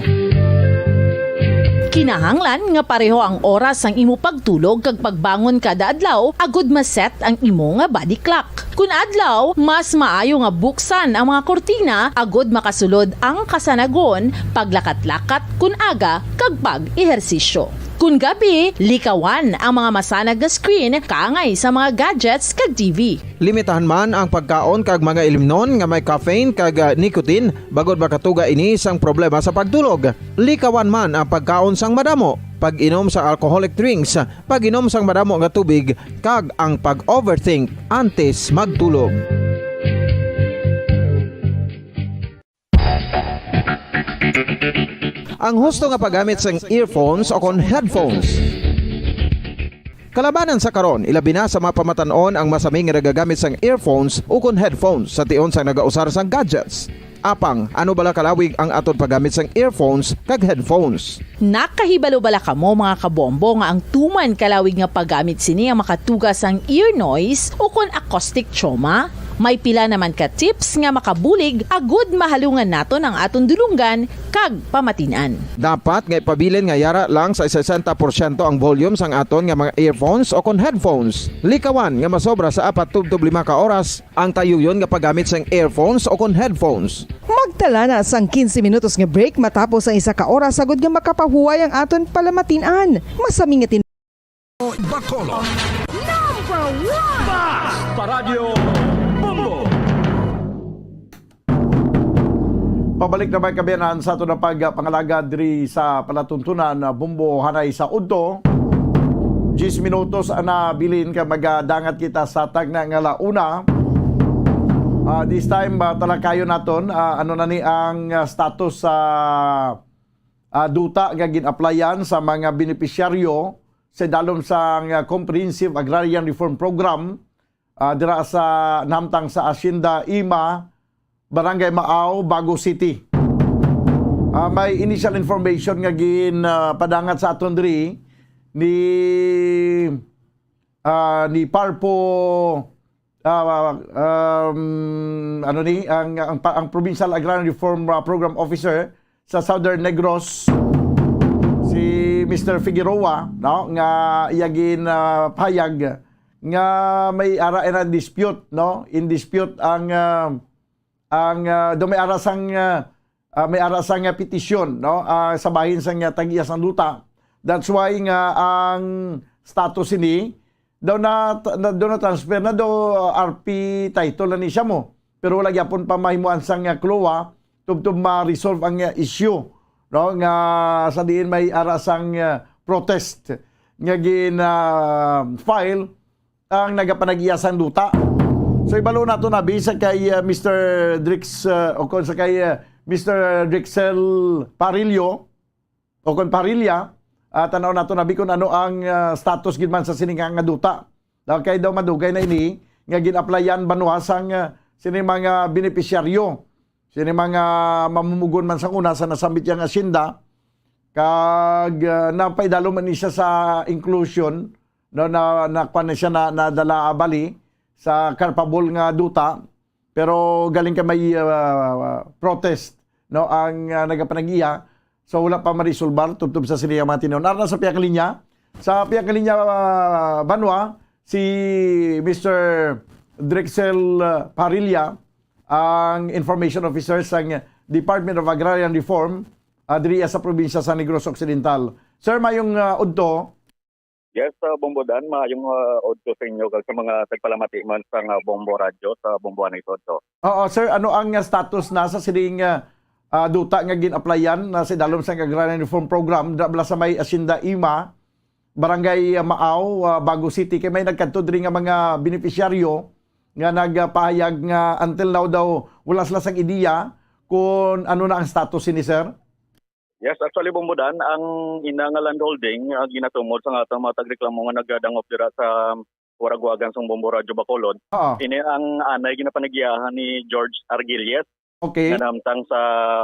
[SPEAKER 6] Kinahanglan nga pareho ang oras ang imo pagtulog kag pagbangon kada adlaw agud maset ang imo nga body clock. Kun adlaw, mas maayo nga buksan ang mga kortina agud makasulod ang kasanagon, paglakat-lakat kun aga kag pag-ehersisyo. Kun gabi, likawan ang mga masanag nga screen kaangay sa mga gadgets kag TV.
[SPEAKER 4] Limitahan man ang pagkaon kag mga ilimnon nga may caffeine kag nicotine bagod makatuga ini sang problema sa pagtulog. Likawan man ang pagkaon sang madamo, pag-inom sa alcoholic drinks, pag-inom sang madamo nga tubig kag ang pag-overthink antes magtulog. Ang husto nga paggamit sang earphones o kon headphones. Kalabanan sa karon, ilabi na sa mga pamatanon ang masaming nga nagagamit sang earphones o kon headphones sa tion sang nagausar sang gadgets. Apang, ano bala kalawig ang aton paggamit sang earphones kag headphones?
[SPEAKER 6] Nakahibalo bala kamo mga kabombo nga ang tuman kalawig nga paggamit sini ang makatugas ang ear noise o kon acoustic trauma? May pila naman ka tips nga makabulig agud mahalungan naton ang aton dulunggan kag pamatinan.
[SPEAKER 4] Dapat nga ipabilin nga yara lang sa 60% ang volume sang aton nga mga earphones o kon headphones. Likawan nga masobra sa 4-5 ka oras ang tayuyon nga paggamit sang earphones o kon headphones.
[SPEAKER 8] Magtala na sang 15 minutos nga break matapos ang 1 ka oras agud nga makapahuway ang aton palamatinan. Masaming nga
[SPEAKER 7] Bacolod.
[SPEAKER 15] Number 1!
[SPEAKER 7] Paradyo Bombo.
[SPEAKER 5] Pabalik na may kabiyanan sa ito na pagpangalaga diri sa palatuntunan na Bombo Hanay sa Udto. 10 minutos na bilin ka magadangat kita sa tagna nga launa. This time talakayo naton ano na ni ang status sa duta nga gin-applyan sa mga benepisyaryo sa dalom sa Comprehensive Agrarian Reform Program dira sa namtang sa Hacienda Ima, Barangay Maaw, Bago City. May initial information nga padangat sa aton diri ni Parpo ang Provincial Agrarian Reform Program Officer sa Southern Negros, si Mr. Figueroa, no, nga iyagin payag nga may ara na dispute, no, in dispute ang may ara sang petisyon, no, sa bahin sang tag-iya sang duta. That's why nga ang status ini daw na transfer na do RP title na ni siya mo, pero wala gyapon pa mahimuan sang klowa tubtub ma-resolve ang issue, no, nga sa diin may ara sang protest nga file ang nagapanag-iya sang duta. So ibalo nato na bisag kay Mr. Drix o kon sa kay Mr. Drixel Parillo o kon Parilla, tanaw nato na bikon ano ang status gid man sa siningang nga duta. Kay daw madugay na ini nga gin-applyan banwa sang sini mga benepisyaryo, sini mga mamumugon man sang una sa nasambit yang asyenda kag napaidalo man siya sa inclusion, no, na siya na dala bali sa karpabol nga duta, pero galing ka may protest, no, ang nagapanag-iya, so wala pa marisolbar tubtub sa siniya mga tinon. Narna sa piyang linya Banwa si Mr. Drixel Parilla, ang information officer sa Department of Agrarian Reform diri sa probinsya sa Negros Occidental. Sir, mayong udto.
[SPEAKER 18] Yes, Bombodan, mayong udto sa inyo sa mga tagpalamati man sa Bombo Radyo sa Bomboan ito.
[SPEAKER 5] Oo, sir, ano ang status na sa sining duta nga gin-applyan na si dalom sa Agrarian Reform Program dabla sa may Hacienda Ima, Barangay Maaw, Bago City, kay may nagkadto diri nga mga benepisyaryo nga nagpahayag nga until now daw wala sila sang ideya kung ano na ang status ni sir?
[SPEAKER 18] Yes, actually Bombodan, ang inanga land holding ginatumod sa atong mga tagreklamo nga nagdangop dira sa Waraguagan sa Bombo Radyo Bacolod. Ini ang anay ginapanagyahan ni George Argilies.
[SPEAKER 5] Okay.
[SPEAKER 18] Na namtang sa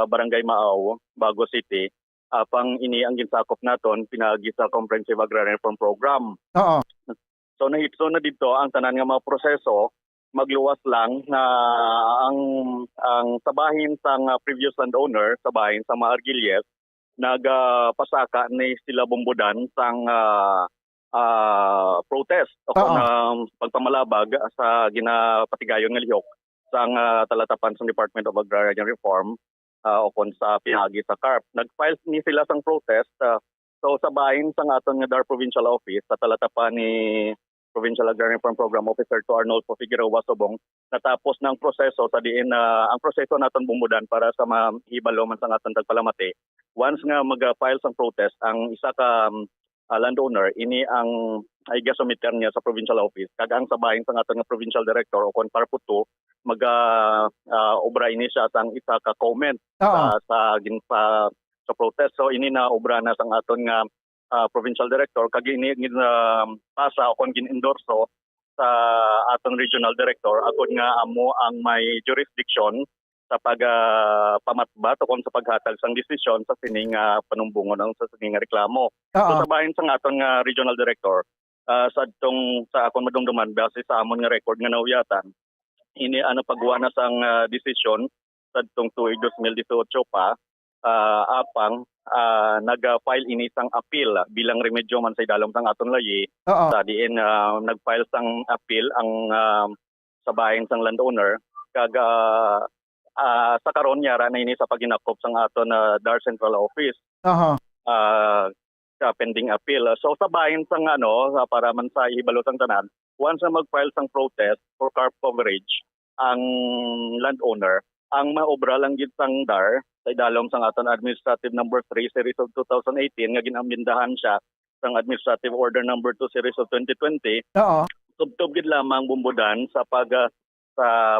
[SPEAKER 18] Barangay Maaw, Bago City. apang ini ang ginsakop naton pinagi sa Comprehensive Agrarian Reform Program.
[SPEAKER 5] Oo.
[SPEAKER 18] So nahitso na dito ang tanan nga mga proseso magluwas lang na ang sabahin sang previous landowner, sabahin sa mga Argilies, nagpasaka ni sila bumbudan sang protest o pagpamalabag sa ginapatigayon nga lihok sang talatapan sa Department of Agrarian Reform o kon sa pinagi sa CARP. Nag-file ni sila sang protest so sabahin sang aton nga DAR Provincial Office sa talatapan ni Provincial Agrarian Reform Program Officer to Arnolfo Figueroa Sobong, natapos ng proseso sa diin ang proseso naton bumbudan para sa mahibalo man sa aton tagpalamati. Once nga mag-file sang protest ang isa ka landowner, ini ang igasumiter niya sa provincial office. Kag ang sabahin sa aton nga provincial director o kon parputo obra ini siya sang isa ka comment sa protest. So ini na obra na sang aton nga provincial director kag ini pasa o kon gin-endorso sa aton regional director akon nga amo ang may jurisdiction sa pamatbat o kon sa paghatag sang desisyon sa sining panumbungon ng sa sining reklamo. So sabahin sa aton nga regional director sa akon madungduman base sa amon nga record nga nauyatan ini pagwa na sang desisyon sa tuig 2018 pa apang nag-file ini sang appeal bilang remedyo man sa idalom sang aton layi. Sa diin nag-file sang appeal ang sabahin sang landowner kag sa karon yara na ini sa paginakop sang aton DAR Central Office. Pending appeal. So sabahin sang para man sa ibalot ang tanan, once na mag-file sang protest for CARP coverage ang landowner, ang maobra lang gid sang DAR sa idalom sang aton Administrative Number 3 Series of 2018 nga ginamyendahan siya sang Administrative Order Number 2 Series of 2020. Tubtob gid lamang bumbudan sa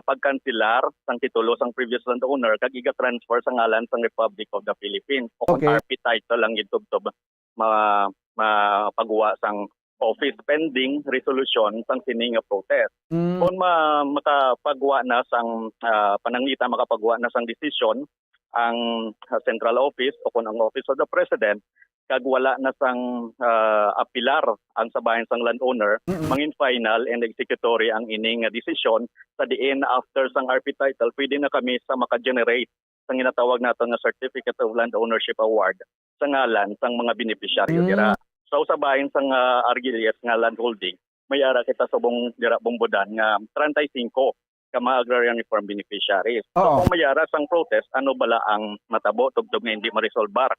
[SPEAKER 18] pagkanselar sang titulo sang previous landowner kag iga-transfer sa ngalan sang Republic of the Philippines. O kung RP title lang gid tubtob mapagawa sang office pending resolution sang sining protest. Kung makapagawa na sang panangita makapagawa na sang desisyon ang central office o kung ang office of the president kag wala na sang apilar ang sabahin sang landowner mangin final and executory ang ining desisyon sa diin after sang RP title pwede na kami sa maka-generate sang ginatawag nato nga Certificate of Land Ownership Award sa ngalan sang mga beneficiaryo dira. So sabahin sang Argilies nga land holding mayara kita subong dira bumbudan nga 35 ka mga agrarian reform beneficiaries. So kung mayara sang protest, ano bala ang matabo tugtog nga hindi ma-resolbar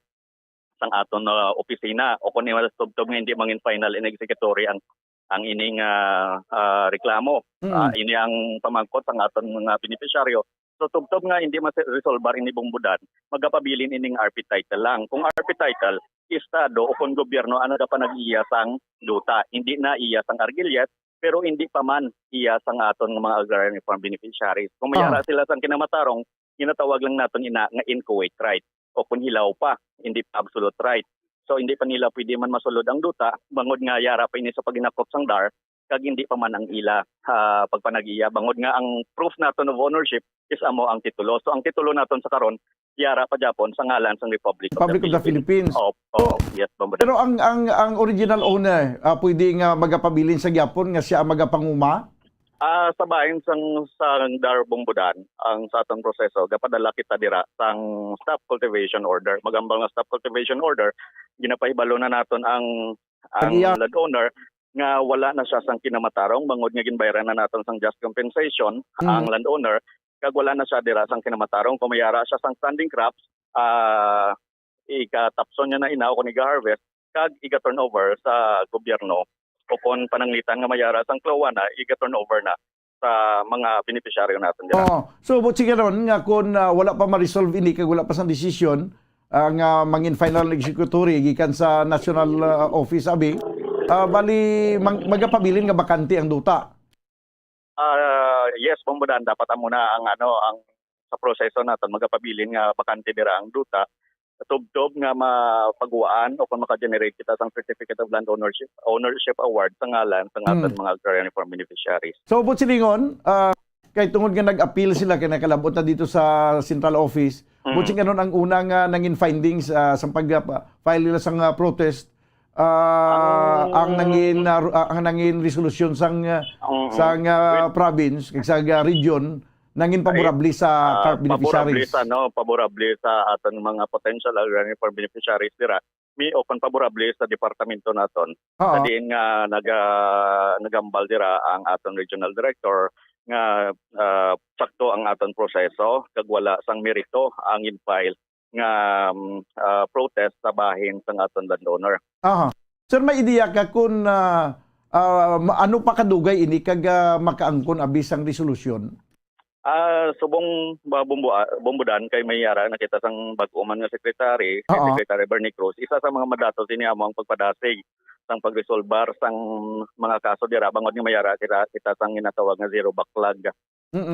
[SPEAKER 18] sang aton opisina o kung tugtog nga hindi mangin final and executory ang ining reklamo. Ini ang pamangkot sang aton mga beneficiaryo. So tugtog nga hindi ma-resolbar ini bumbudan, magapabilin ining RP title lang. Kung RP title, estado o kung gobyerno ano da pa nag-iya sang duta, hindi na iya sang Argilies pero hindi pa man iya sang aton mga agrarian reform beneficiaries. Kung mayara sila sang kinamatarong, ginatawag lang naton ina nga inchoate right o kung hilaw pa, hindi pa absolute right. So hindi pa nila pwede man masulod ang duta, bangod nga yara pa ini sa paginakop sang DAR, kag hindi pa man ang ila pagpanag-iya. Bangod nga ang proof naton of ownership is amo ang titulo. So ang titulo naton sa karon yara pa Japon sa ngalan sang Republic of the Philippines. Yes,
[SPEAKER 5] pero ang original owner pwede nga magapabilin sa Japon nga siya magapanguma?
[SPEAKER 18] Sabahin sang DAR bumbudan ang sa atong proseso gapadala kita dira sang stop cultivation order. Magambal nga stop cultivation order ginapahibalo na naton ang landowner nga wala na siya sang kinamatarong bangod nga ginbayaran na naton sang just compensation ang landowner kag wala na siya dira sang kinamatarong kung mayara siya sang standing crops ikatapson niya na inaw kung iga-harvest kag iga-turnover sa gobyerno o kung pananglitan nga mayara sang klowa na iga-turnover na sa mga beneficiaryo natin dira.
[SPEAKER 5] So but sige ron nga kung wala pa ma-resolve ini kag wala pa sang desisyon nga mangin final executory gikan sa national office abi bali magapabilin nga bakante ang duta.
[SPEAKER 18] Yes, bumbudan dapat amo na ang sa proseso naton magapabilin nga bakante dira ang duta. Tubtob nga mapagwaan o kung maka-generate kita sang Certificate of Land Ownership Award sa ngalan sa aton mga agrarian reform beneficiaries.
[SPEAKER 5] So but silingon kay tungod nga nag-appeal sila kay nakalabot na dito sa central office. Buting kanon ang unang nangin findings sa pag-file nila sang protest. Ang nangin resolusyon sang province, sa region, nangin paborable sa carp beneficiaries.
[SPEAKER 18] Paborable sa aton mga potential agrarian farm beneficiaries dira. Mi open paborable sa departamento naton. Sa diin nga nagambal dira ang aton regional director nga sakto ang aton proseso kag wala sang merito ang in-file nga protest sa bahin sang aton landowner.
[SPEAKER 5] Sir, may ideya ka kung ano pa kadugay ini kag makaangkon abis ang resolusyon?
[SPEAKER 18] Subong bumbudan kay mayara nakita sang bag-uman nga secretary, Secretary Bernie Cruz, isa sa mga madatos ini amo ang pagpadasig sang pagresolbar sang mga kaso dira bangod nga mayara kita sang ginatawag nga zero backlog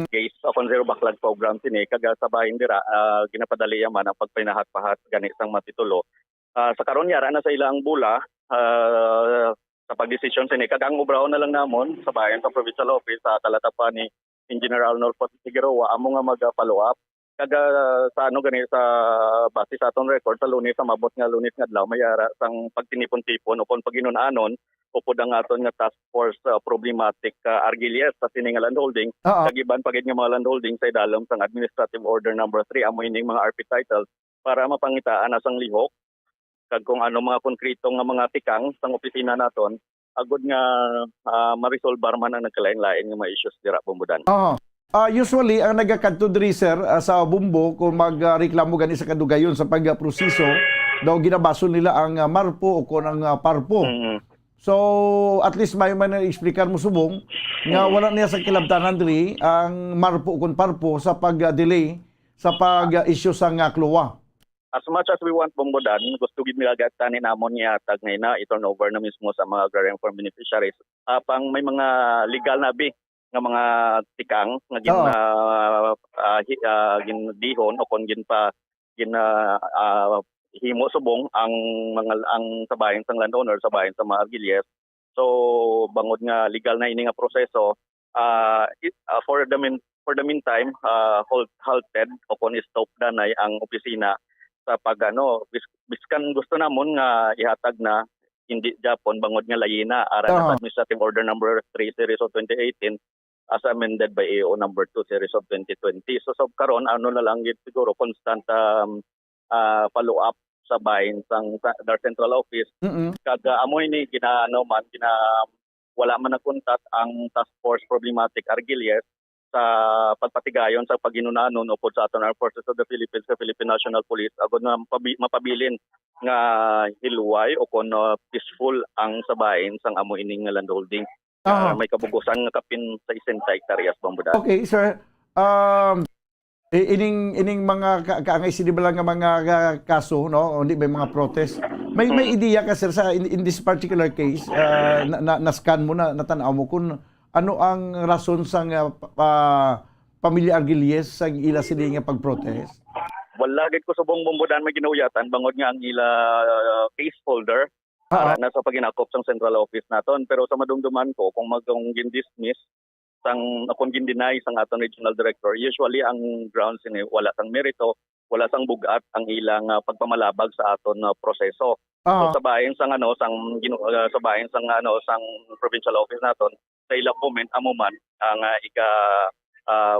[SPEAKER 18] case upon zero backlog program sini kaga sa bahin dira ginapadali man ang pagpinahat-pahat gani sang matitulo. Sa karon yara na sa ilang bula sa pagdesisyon sini kagang ubraon na lang namon sa bahin sa provincial office sa talatapan ni Engineer Arnolfo Figueroa amo nga mag-follow up kaga sa gani sa base sa aton record sa Lunes sa mabot nga Lunes nga adlaw mayara sang pagtinipon-tipon upon paginon-anon upod ang aton nga task force problematic Argilies sa sining nga landholding kagiban pagid nga mga landholding sa idalom sang administrative order number 3 amo ining mga RP titles para mapangitaan asang lihok kag kung ano mga konkretong nga mga tikang sang opisina naton agud nga ma-resolbar man ang nagkalain-lain nga mga issues dira bumbudan.
[SPEAKER 5] Usually ang nagakadto diri sir sa Bumbo kung magreklamo gani sa kadugayon sa pagproseso daw ginabaso nila ang marpo o kon ang parpo. So at least may man explicar mo subong nga wala niya sa kilabtanan diri ang marpo o kon parpo sa pag-delay sa pag-issue sa klowa.
[SPEAKER 18] As much as we want bumbudan, gusto gid nila gatanin namon niya tag ngay na i-turn over na mismo sa mga agrarian farm beneficiaries. Pang may mga legal na nga mga tikang nga gindihon o kon himo subong ang sabahin sang landowner sabahin sa mga Argilies. So bangod nga legal na ini nga proseso for the meantime halted o kon stop danay ang opisina sa biskan gusto namon nga ihatag na hindi Japon bangod nga layina aran sa administrative order number 3 series of 2018 as amended by AO number 2 series of 2020. So karon na lang gid siguro constant follow up sa bahin sang their central office. Kaga amoy ni wala man nagkontak ang task force problematic Argilies sa pagpatigayon sa paginunanon upod sa aton Armed Forces of the Philippines sa Philippine National Police agud nga mapabilin nga hiluway o kon peaceful ang sabahin sang amo ining nga landholding. May kabugusan nga kapin sa 60 hektaryas bambudan.
[SPEAKER 5] Okay sir. Ining mga kaangay sinibala nga mga kaso no hindi may mga protest. May ideya ka sir sa in this particular case na-scan mo na natanaw mo kung ano ang rason sang pamilya Argilies sa ila sila nga pag-protest?
[SPEAKER 18] Wala gid ko subong bumbudan may ginauyatan bangod nga ang ila case folder nasa paginakop sang central office naton pero sa madumduman ko kung gin-dismiss sang akong gin-deny sang aton regional director usually ang grounds ini wala sang merito wala sang bugat ang ilang pagpamalabag sa aton proseso. So sa bahin sang sang provincial office naton sa ilang comment amo man ang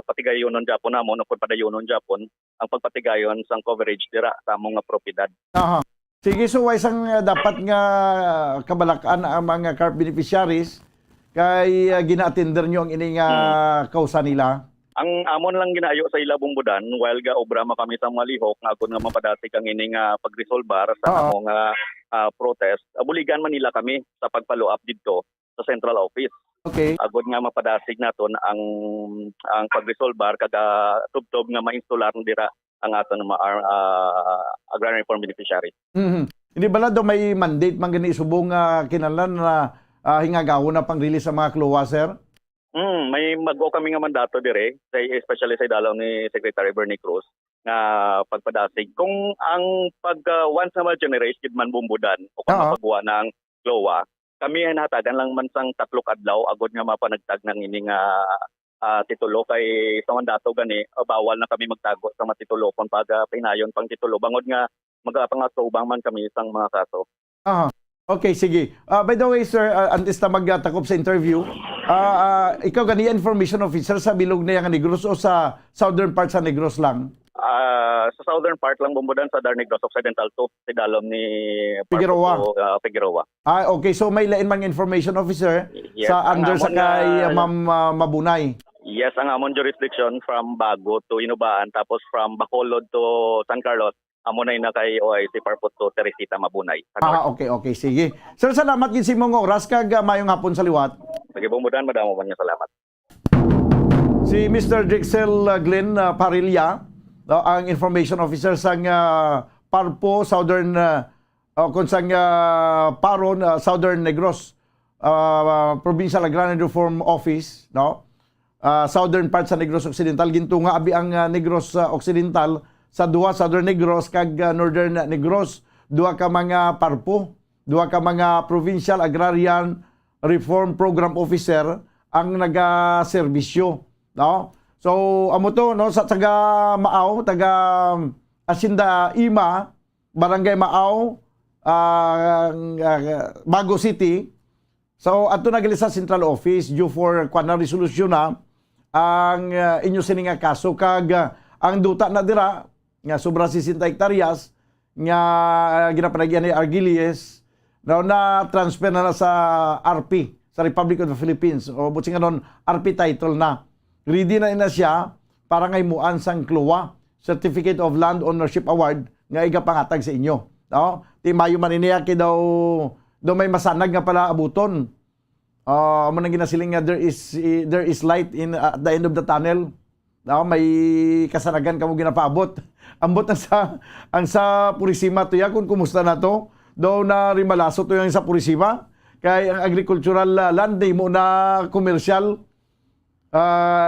[SPEAKER 18] patigayon ng Japon namon o padayon Japon ang pagpatigayon sang coverage dira sa among nga propiedad.
[SPEAKER 5] Sige, so isang dapat nga kabalakan ang mga carp beneficiaries kay gina-attender nyo ang ining kausa nila.
[SPEAKER 18] Ang amon lang ginayo sa ila bumbudan while ga obra kami sa mga lihok nga agud nga mapadatig ang ining pagresolbar sa among protest. Abuligan man nila kami sa pag-follow up didto sa central office.
[SPEAKER 5] Okay.
[SPEAKER 18] Agud nga mapadasig naton ang pagresolbar kada tubtob nga ma-instalar dira ang aton agrarian farm beneficiary.
[SPEAKER 5] Hindi bala daw may mandate man gani subong kinahanglan na hingagawon na pang-release sa mga klowa sir?
[SPEAKER 18] May mag-o kami nga mandato dire, especially sa dalaw ni Secretary Bernie Cruz nga pagpadasig kung ang once na ma-generate gid man bumbudan o kung mapagawa ng klowa kami nahatagan lang man sang 3 adlaw agud nga mapanagtag ng ining titulo kay sa mandato gani bawal na kami magtago sa matitulo kon pag pinayon pang titulo bangod nga magpangatubang man kami isang mga kaso.
[SPEAKER 5] Okay, sige. By the way, sir, antes na magtakop sa interview, ikaw gani information officer sa bilog na yung Negros o sa southern part sa Negros lang?
[SPEAKER 18] Sa southern part lang Bumbudan sa Negros Occidental to si dalom ni
[SPEAKER 5] Figueroa.
[SPEAKER 18] Figueroa.
[SPEAKER 5] Okay. So may lain mang information officer
[SPEAKER 18] Yes,
[SPEAKER 5] sa under sa
[SPEAKER 18] ang
[SPEAKER 5] kay Ma'am Mabunay.
[SPEAKER 18] Yes, ang amon jurisdiction from Bago to Inubaan tapos from Bacolod to San Carlos amo na kay OIC Parput to Teresita Mabunay.
[SPEAKER 5] Okay. Sige. Sir, salamat gid sa imong oras kag mayong hapon sa liwat.
[SPEAKER 18] Sige Bumbudan, madamo man niya salamat.
[SPEAKER 5] Si Mr. Drixel Glenn Parilla, ang information officer sa Parpo Southern konsang Paron Southern Negros Provincial Agrarian Reform Office, no? Southern part sa Negros Occidental ginto nga abi ang Negros Occidental sa duha Southern Negros kag Northern Negros, duha ka mga Parpo, duha ka mga Provincial Agrarian Reform Program Officer ang naga-serbisyo, no? So amo to, no, sa taga Maaw, taga Asinda Ima, Barangay Maaw, Bago City. So ato nagali sa Central Office due for kuan na resolution na ang inyo sini nga kaso kag ang duta na dira nga sobra 60 hektaryas nga ginapanagyan ni Argilies na transfer na sa RP sa Republic of the Philippines o buti nga nun RP title na ready na ina siya para ngay muan sang CLOA Certificate of Land Ownership Award nga igapangatag sa inyo, no? Ti mayo man iniya kay daw may masanag nga pala abuton. Amo nang ginasiling nga there is light in at the end of the tunnel. No, may kasanagan kamo ginapaabot. Ambot na ang sa Purisima to ya kung kumusta na to. Daw na rimalaso to yung sa Purisima. Kay ang agricultural land day mo na commercial,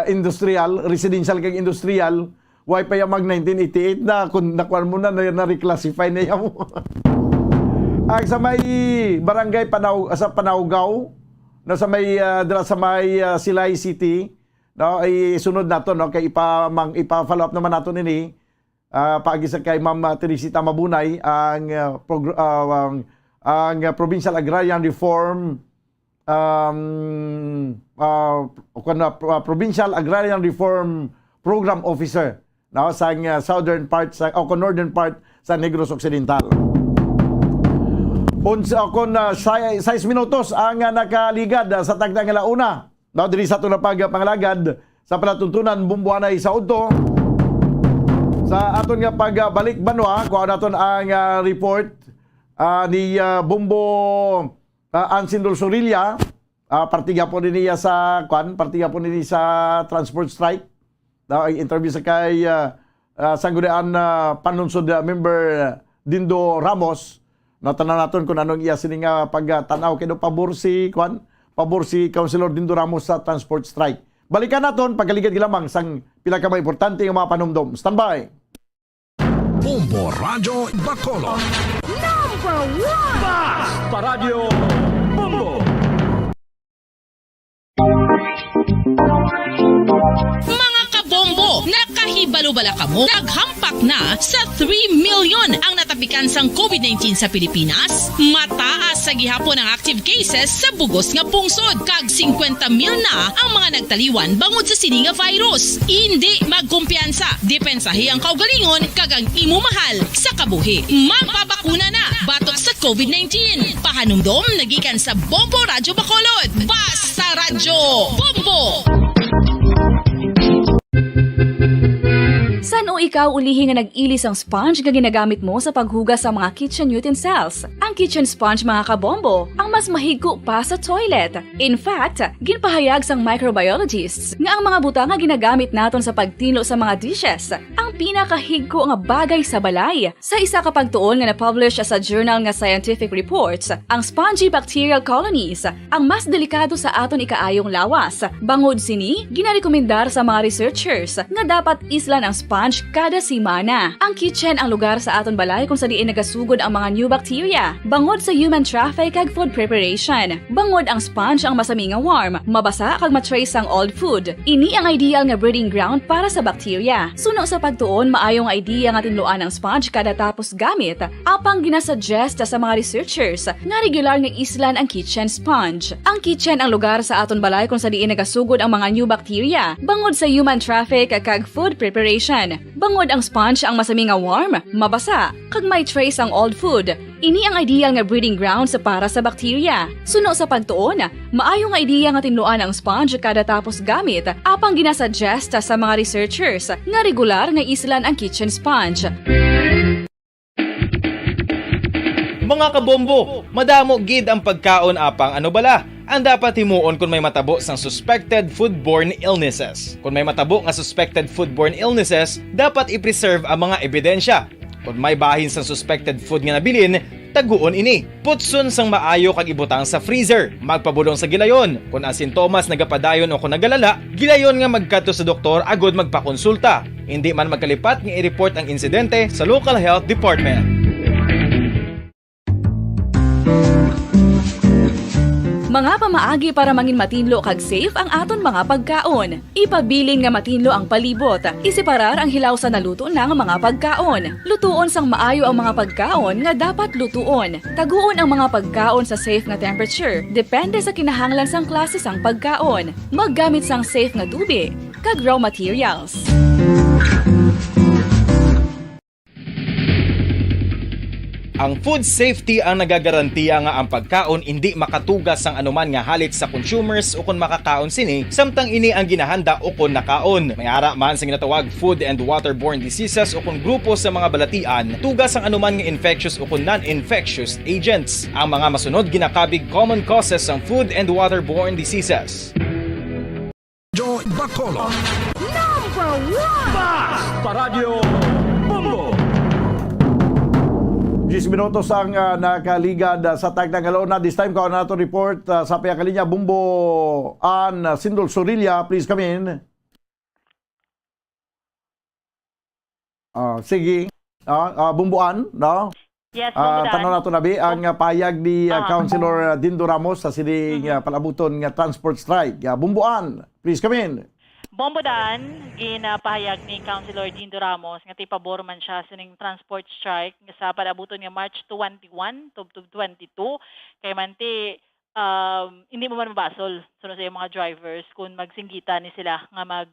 [SPEAKER 5] industrial, residential kag industrial, why pa yung mag 1988 na kung nakuan mo na reclassify na yan mo. Ang sa may barangay sa Panawgaw, na sa may Silay City, no, ay sunod nato, no, kay ipa-follow up naman nato nini paagi sa kay Ma'am Teresita Mabunay ang Provincial Agrarian Reform Provincial Agrarian Reform Program Officer, no, sa southern part o northern part sa Negros Occidental. Kung 6 minutos ang nakaligad sa tagdang alauna. No, diri sa ito na pagpangalagad sa palatuntunan Bumbuanay sa Udto. Sa aton nga pagbalik banwa, kuha naton ang report ni Bumbo Ansin Sorilla. Partiga po niya sa transport strike. Interview sa kay Sanggunian Panunsod member Dindo Ramos. Natanan naton kung anong iya sini nga pagtanaw kay do pabor si Councilor Dindo Ramos sa transport strike. Balikan naton pagaligad gilamang sang pila ka importante nga mga panumdom. Standby.
[SPEAKER 7] Bombo Radio Bacolod.
[SPEAKER 3] Number 1 Basta Radio Bombo.
[SPEAKER 15] Mga kabombo, nakahibalo-bala ka mo? Naghampak na sa 3 million ang natapikan sang COVID-19 sa Pilipinas. Mataas sa gihapon ang active cases sa bugos nga pungsod. Kag 50 mil na ang mga nagtaliwan bangod sa sini nga virus. Hindi magkumpiyansa. Depensahi ang kaugalingon kag ang imo mahal sa kabuhi. Magpabakuna na batok sa COVID-19. Pahanumdom nagikan sa Bombo Radio Bacolod. Basta Radio Bombo.
[SPEAKER 12] San o ikaw ulihi nga nag-ilis ang sponge nga ginagamit mo sa paghugas sa mga kitchen utensils? Ang kitchen sponge mga kabombo, ang mas mahigko pa sa toilet. In fact, ginpahayag sang microbiologists nga ang mga butang nga ginagamit naton sa pagtino sa mga dishes ang pinakahigko nga bagay sa balay. Sa isa ka pagtuon nga na-publish sa journal nga Scientific Reports, ang spongy bacterial colonies ang mas delikado sa aton ikaayong lawas. Bangod sini, ginarekomendar sa mga researchers nga dapat islan ang sponge sponge kada simana. Ang kitchen ang lugar sa aton balay kung sa diin nagasugod ang mga new bacteria. Bangod sa human traffic kag food preparation. Bangod ang sponge ang masami nga warm, mabasa kag matrace ang old food. Ini ang ideal nga breeding ground para sa bacteria. Suno sa pagtuon, maayong idea nga tinluan ang sponge kada tapos gamit. Apang ginasuggest sa mga researchers nga regular nga islan ang kitchen sponge. Ang kitchen ang lugar sa aton balay kung sa diin nagasugod ang mga new bacteria. Bangod sa human traffic kag food preparation. Bangod ang sponge ang masami nga warm, mabasa, kag may trace ang old food. Ini ang ideal nga breeding ground sa para sa bacteria. Suno sa pagtuon, maayo nga idea nga tinluan ang sponge kada tapos gamit, apang ginasuggest sa mga researchers nga regular nga islan ang kitchen sponge.
[SPEAKER 16] Mga kabombo, madamo gid ang pagkaon apang ano bala. Ang dapat himuon kung may matabo sang suspected foodborne illnesses. Kung may matabo nga suspected foodborne illnesses, dapat i-preserve ang mga ebidensya. Kung may bahin sang suspected food nga nabilin, taguon ini. Putson sang maayo kag ibutang sa freezer. Magpabulong sa gilayon. Kung ang sintomas nagapadayon o kung nagalala, gilayon nga magkadto sa doktor agod magpakonsulta. Hindi man magkalipat nga i-report ang insidente sa local health department.
[SPEAKER 12] Mga pamaagi para mangin matinlo kag safe ang aton mga pagkaon. Ipabilin nga matinlo ang palibot. Isiparar ang hilaw sa naluto ng mga pagkaon. Lutuon sang maayo ang mga pagkaon nga dapat lutuon. Taguon ang mga pagkaon sa safe nga temperature. Depende sa kinahanglan sang klase sang pagkaon. Maggamit sang safe nga tubig kag raw materials.
[SPEAKER 16] Ang food safety ang nagagarantiya nga ang pagkaon hindi makatugas sang anuman nga halit sa consumers o kung makakaon sini, samtang ini ang ginahanda o kung nakaon. May ara man sa ginatawag food and waterborne diseases o kung grupo sa mga balatian, tugas ang anuman nga infectious o kung non-infectious agents. Ang mga masunod ginakabig common causes ng food and waterborne diseases.
[SPEAKER 7] Joy Bacolod.
[SPEAKER 3] Number 1! Paradyo Bombo!
[SPEAKER 5] 10 minutos ang nakaligad sa tagdang Galona. This time, kawan na ito report sa Payakalinya, Bumbo An Sindol Sorilla. Please come in. Sige. Bumbo An, no?
[SPEAKER 19] Yes, Bumbo Dan.
[SPEAKER 5] Tanong na ito nabi, ang payag ni Councilor Dindo Ramos sa sining palabuton nga transport strike. Bumbo An, please come in.
[SPEAKER 19] Bombo Dan, ginapahayag ni Councilor Dindo Ramos nga tipabor man siya sa ning transport strike nga sa palabuton nga March 21 to 22 kay manti hindi mo man mabasol sa mga drivers kung magsinggita ni sila nga mag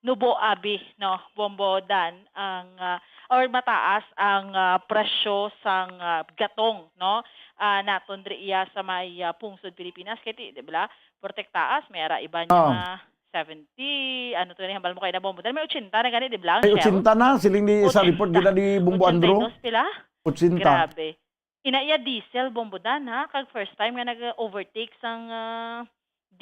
[SPEAKER 19] nubo abi no Bombo Dan ang or mataas ang presyo sang gatong no naton iya sa may pungsod Pilipinas kay di ba protektaas may ara iba niya 70, ano to ni hambal mo kay na Bombo Dan may 80 na gani di ba?
[SPEAKER 5] Ay 80 na siling di sa report gina di Bumbo Andro.
[SPEAKER 19] 82 pila?
[SPEAKER 5] 80.
[SPEAKER 19] Grabe. Inaiya diesel Bombo Dan ha kag first time nga nag-overtake sang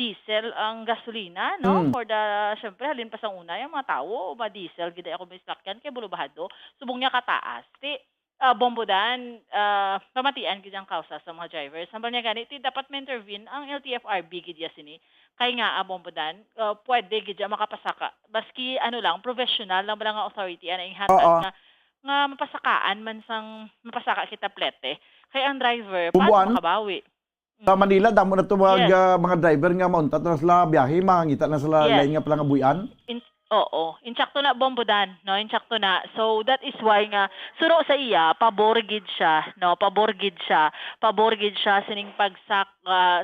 [SPEAKER 19] diesel ang gasolina no for the syempre halin pa sang una yung mga tawo ba diesel gid ako bisakyan kay bulubahado subong niya kataas. Ti Bombo Dan pamatian gid ang kausa sa mga drivers. Hambal niya gani ti dapat ma-intervene ang LTFRB gid ya sini. Kay nga Bombo Dan, pwede gid makapasaka. Baski ano lang professional lang ba nga authority ana ing hatag nga mapasakaan man sang mapasaka kita plete. Kay ang driver paano makabawi?
[SPEAKER 5] Sa Manila damo na to mga driver nga mauntat na sila biyahe, mangita na sila lain nga pala nga buyan.
[SPEAKER 19] Oo, insakto na Bombo Dan, no? Insakto na. So that is why nga suro sa iya paborgid siya, no? Paborgid siya sining pagsak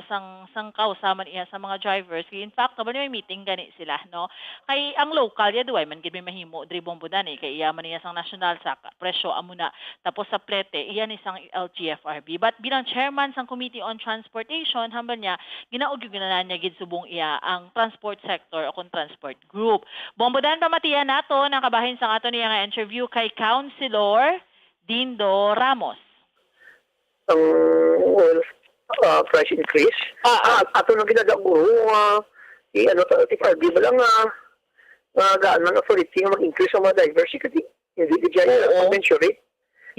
[SPEAKER 19] sang kausaman iya sa mga drivers. In fact, kabalo may meeting gani sila, no? Kay ang local ya duway man gid may mahimo diri Bombo Dan kay iya man iya sang national sa presyo amuna. Tapos sa plete iya ni sang LGFRB. But bilang chairman sang Committee on Transportation, hambal niya ginaog gyud niya gid subong iya ang transport sector o kung transport group. Bombo Dan, pamatiyan nato ng kabahin sa ato niya nga interview kay Councilor Dindo Ramos.
[SPEAKER 20] Price increase. Ato nang ginadaguro TFRB ba lang gaan man authority nga mag-increase ang mga diversity. Hindi di dyan commensurate.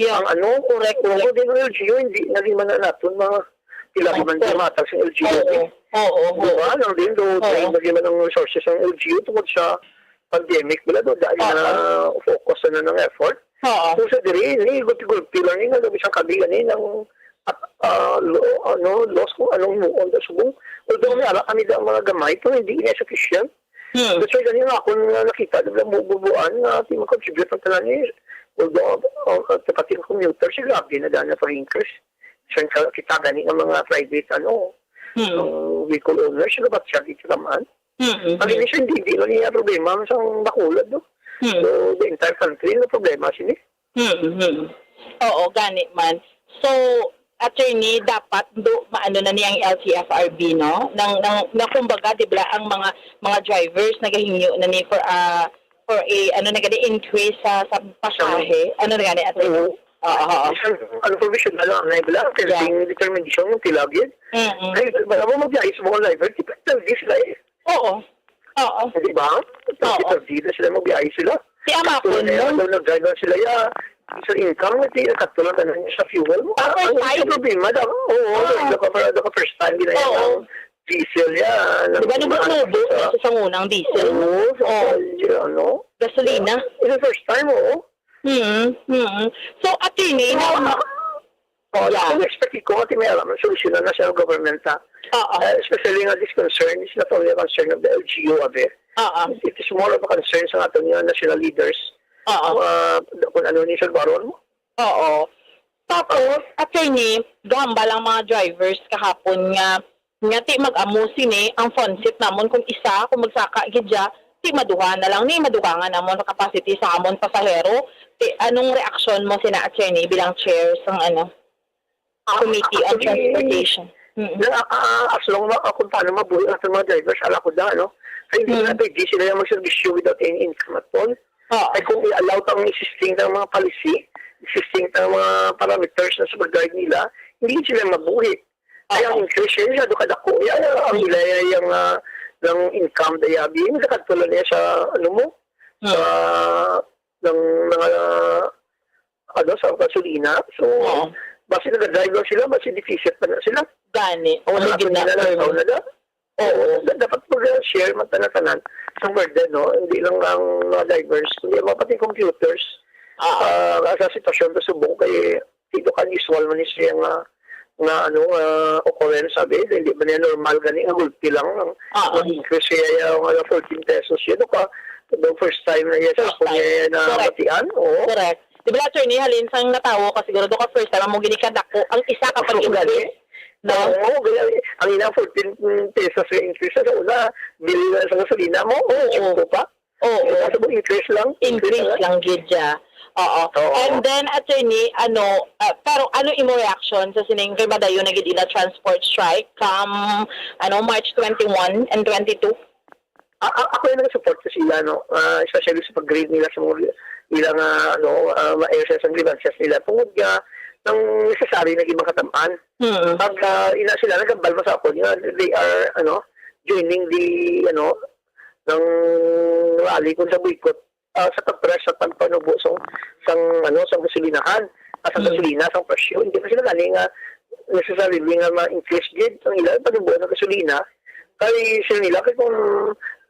[SPEAKER 20] Ang correct. Kung din ang LGU, hindi naging man natin mga tila man matag sa LGU. Diba? Nang din naging man ang resources ng LGU tungkol sa pandemic wala do dahil na focus na ng effort. Kung sa diri ni gulpi lang ni nga bisang kabigan ni ng loss kung anong muon da subong. Although may ala kami da mga gamay pero hindi niya sufficient. That's why ganyan ako nakita na bubuan na di mag-contribute ng tanan ni although pati ng commuter si grabe na daan na for increase. So kita gani ng mga private vehicle owners sila ba't siya dito naman? Pag hindi siya hindi lang niya problema sa Bacolod. No? So the entire country na problema siya ni.
[SPEAKER 1] Oo, gani man. So, attorney, dapat maano na niya ang LTFRB, no? Nang kumbaga, di ba, ang mga drivers nagahingyo na ni for a increase sa pasahe. Ano na gani, attorney?
[SPEAKER 20] Ano provision na lang na ibala, testing determination ng tilagid. Ay, bala mo mag-iayos mo ang driver, tipetag di sila eh.
[SPEAKER 1] Oo.
[SPEAKER 20] Di ba? Tipetag di na sila mag-iayos sila.
[SPEAKER 1] Si ama ko,
[SPEAKER 20] no? Nag-driver sila ya. Sa income, katulad na niya sa fuel. Ang problema daw. Oo, first time ginaya ng diesel yan.
[SPEAKER 1] Di ba nubo sa unang diesel?
[SPEAKER 20] Oo,
[SPEAKER 1] gasolina.
[SPEAKER 20] It's the first time, oo.
[SPEAKER 1] So, attorney,
[SPEAKER 20] ang expect ko at may alam ang solusyon na sa government especially nga this concern is not only a concern of the LGU of it. It is more of a concern sa ating national leaders. Kung ano ni Salvaron mo.
[SPEAKER 1] Oo. Tapos, attorney, gamba lang mga drivers kahapon nga ti mag-amusin ang phone-set namon kung isa, kung magsaka gidya, ti maduha na lang ni madugangan namon sa capacity sa amon pasahero. Anong reaction mo sina attorney bilang chair ng Committee on Transportation?
[SPEAKER 20] As long as kung paano mabuhay ang mga drivers, ala ko da, no? Ay, hindi na pwede sila yung mag-servisyo without any income at all. Ay kung i-allow ang existing ng mga policy, existing ng mga parameters na sa pag-guide nila, hindi sila mabuhi. Kaya ang increase niya, doon kadako, ang ilaya yung ng income dayabi, hindi katulad niya sa, sa ng mga, sa gasolina. So, basi nag-driver sila, basi deficit pa na sila.
[SPEAKER 1] Gani.
[SPEAKER 20] O, naging na na. Oo, dapat mag-share magtanatanan sa burden, no? Hindi lang ang mga divers, hindi mga pati computers. Sa sitwasyon na subong kay dito kan usual man siya occurrence sabi, hindi ba niya normal gani, ang gulpi lang mag-increase siya yung 14 pesos yun, the first time na yes, ako niya na batian.
[SPEAKER 1] Correct. Di ba, attorney, halin sang natawo ka siguro doon ka first time mo ginikadako ang isa kapag increase.
[SPEAKER 20] Oo, ang inang 14 pesos yung increase sa una, bili na sa gasolina mo, pa. Kasi mo increase lang.
[SPEAKER 1] Increase lang, gidya. Oo. And then, attorney, pero ano imo reaction sa sining kay Badayon na gid transport strike March 21 and 22?
[SPEAKER 20] Ako yung nag-support sa sila, especially sa pag-grade nila sa mga ilang ma-exercise ang grievances nila. Tungod nga, ng necessary na ibang katamaan. Pag sila nagambal mo sa ako, they are joining the ng rally kung sa boycott sa pag-press sa pagpanubo sa gasolinahan sa gasolina, sa presyo. Hindi pa sila galing necessary nga ma-increase gid ang ilang panubo ng gasolina. Kaya sila nila kaya kung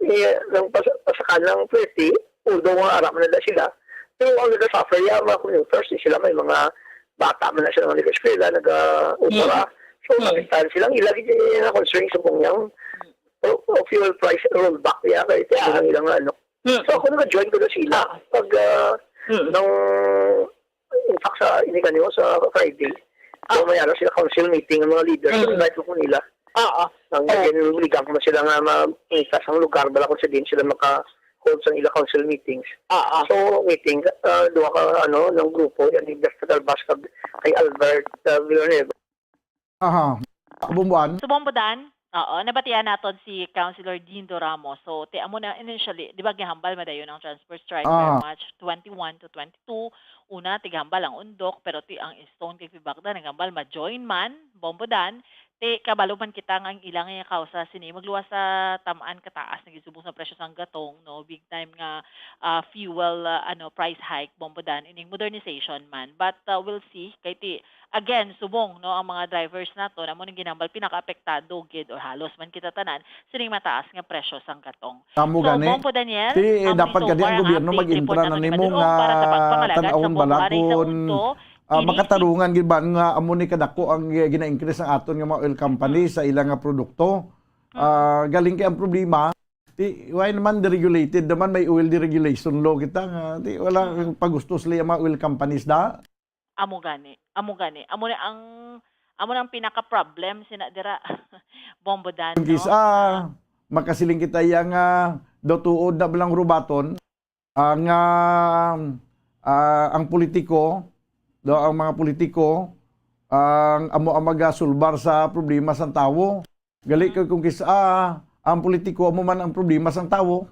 [SPEAKER 20] ng pasakan ng pwede, although nga arap na sila. Pero ang nag-suffer mga commuters, sila may mga bata man na sila mga nag-eskwela, nag-upara. So, nakitaan silang ilagi na concern sa bungyang fuel price rollback niya. Kaya ito lang ilang So, ako nag-join ko na sila. Pag, in fact, sa inikan nyo sa Friday, so, may sila council meeting ng mga leaders. So, invite ko nila. Ligang ko na sila nga ma-itas ang lugar. Bala kung sa din sila maka-hold sa ilang council meetings. So, meeting, doon ka, ng grupo, yan, yung Dr. Bascab, kay Albert Villanueva.
[SPEAKER 4] Bumbuan.
[SPEAKER 19] So, Bombodan, nabatian natin si Councilor Dindo Ramos. So, amo na initially, di ba gihambal madayon ang transport strike from March 21 to 22. Una, tigambal ang undok, pero ang Stone kay Fibagda, nagambal ma-join man, Bombodan, Ti kabalo man kita nga ang ilang nga kausa sini magluwas sa tamaan kataas nagisubong sa presyo sang gatong no big time nga fuel price hike bombodan ining modernization man but we'll see kay ti again subong no ang mga drivers nato namo ning ginambal pinakaapektado gid or halos man kita tanan sining mataas nga presyo sang gatong.
[SPEAKER 5] Kamo
[SPEAKER 19] So
[SPEAKER 5] gani.
[SPEAKER 19] Bombo Daniel,
[SPEAKER 5] Ti
[SPEAKER 19] amo
[SPEAKER 5] dapat
[SPEAKER 19] so
[SPEAKER 5] gani
[SPEAKER 19] far
[SPEAKER 5] ang gobyerno
[SPEAKER 19] update
[SPEAKER 5] mag-intra
[SPEAKER 19] report
[SPEAKER 5] na
[SPEAKER 19] nato ni
[SPEAKER 5] nimo
[SPEAKER 19] Madulong
[SPEAKER 5] nga
[SPEAKER 19] para sa pagpangalaga sa
[SPEAKER 5] tan-awon
[SPEAKER 19] bombo
[SPEAKER 5] balakon.
[SPEAKER 19] aning sa Uto.
[SPEAKER 5] Makatarungan gid ba nga amo ni kadako ang gina-increase ang aton nga mga oil company sa ilang nga produkto. Galing kay ang problema ti why naman deregulated naman may oil deregulation law kita nga ti wala pagusto sila yung mga oil companies da.
[SPEAKER 19] Amo gani. Amo na ang pinaka-problem sina dira Bombo Dan no.
[SPEAKER 5] Kisa makasiling kita yang dotuod na bilang rubaton ang politiko ang mga politiko ang amo magasulbar sa problema sang tawo. Gali kay kung kisa ang politiko amo man ang problema sang tawo.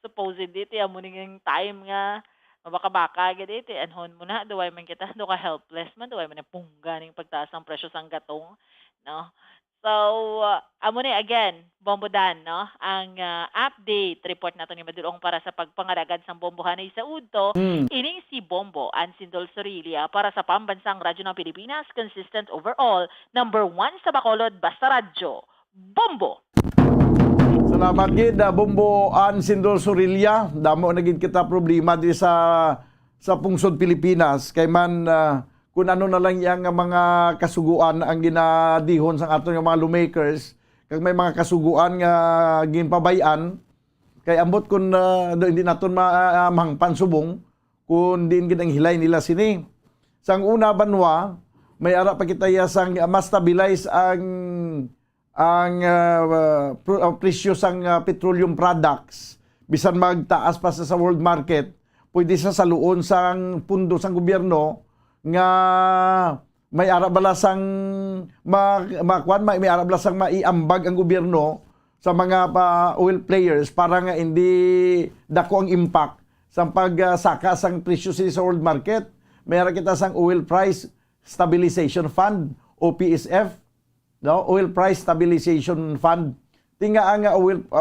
[SPEAKER 19] Supposedly ti amo ning time nga mabaka-baka gid iti anhon mo na duway man kita do ka helpless man duway man pungga ning pagtaas ang presyo sang gatong no. So amo ni again Bombo Dan no ang update report nato ni Madulong para sa pagpangaragad sang bombohanay sa Udto ining si Bombo Ansindol Sorilia para sa pambansang radyo ng Pilipinas consistent overall number 1 sa Bacolod basta radyo Bombo.
[SPEAKER 5] Salamat gid Bombo Ansindol Sorilia. Damo na gid kita problema di sa pungsod Pilipinas kay man kung ano na lang yang mga kasuguan ang ginadihon sa aton nga mga lawmakers kag may mga kasuguan nga ginpabayan kay ambot kun hindi naton mahangpan subong kun diin gid ang hilay nila sini. Sang una banwa may ara pa kita sang mas stabilize ang presyo sang petroleum products bisan magtaas pa sa world market pwede sa saluon sang pundo sang gobyerno nga may arabalasang may arabalasang maiambag ang gobyerno sa mga oil players para nga hindi dako ang impact sa pagsaka sang presyo sa world market. Mayroon kita sang Oil Price Stabilization Fund OPSF, no? Oil Price Stabilization Fund. Tinga ang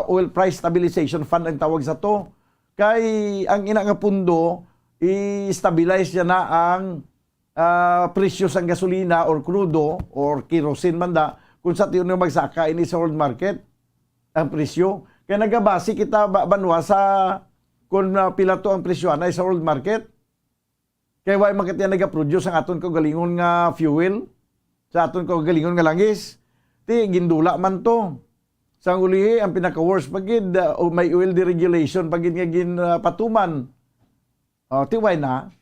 [SPEAKER 5] Oil Price Stabilization Fund ang tawag sa to. Kay ang ina nga pundo i-stabilize niya na ang presyo sang gasolina or crudo or kerosene man da kung sa tiyon nga magsaka ini sa world market ang presyo. Kaya nagabasi kita banwa sa kung pila to ang presyo anay sa world market. Kaya why man kita nagaproduce ang aton kagalingon nga fuel sa aton kagalingon nga langis. Ti gindula man to. Sang ulihi ang pinaka-worst pagid may oil deregulation pagid nga ginpatuman. Ti why na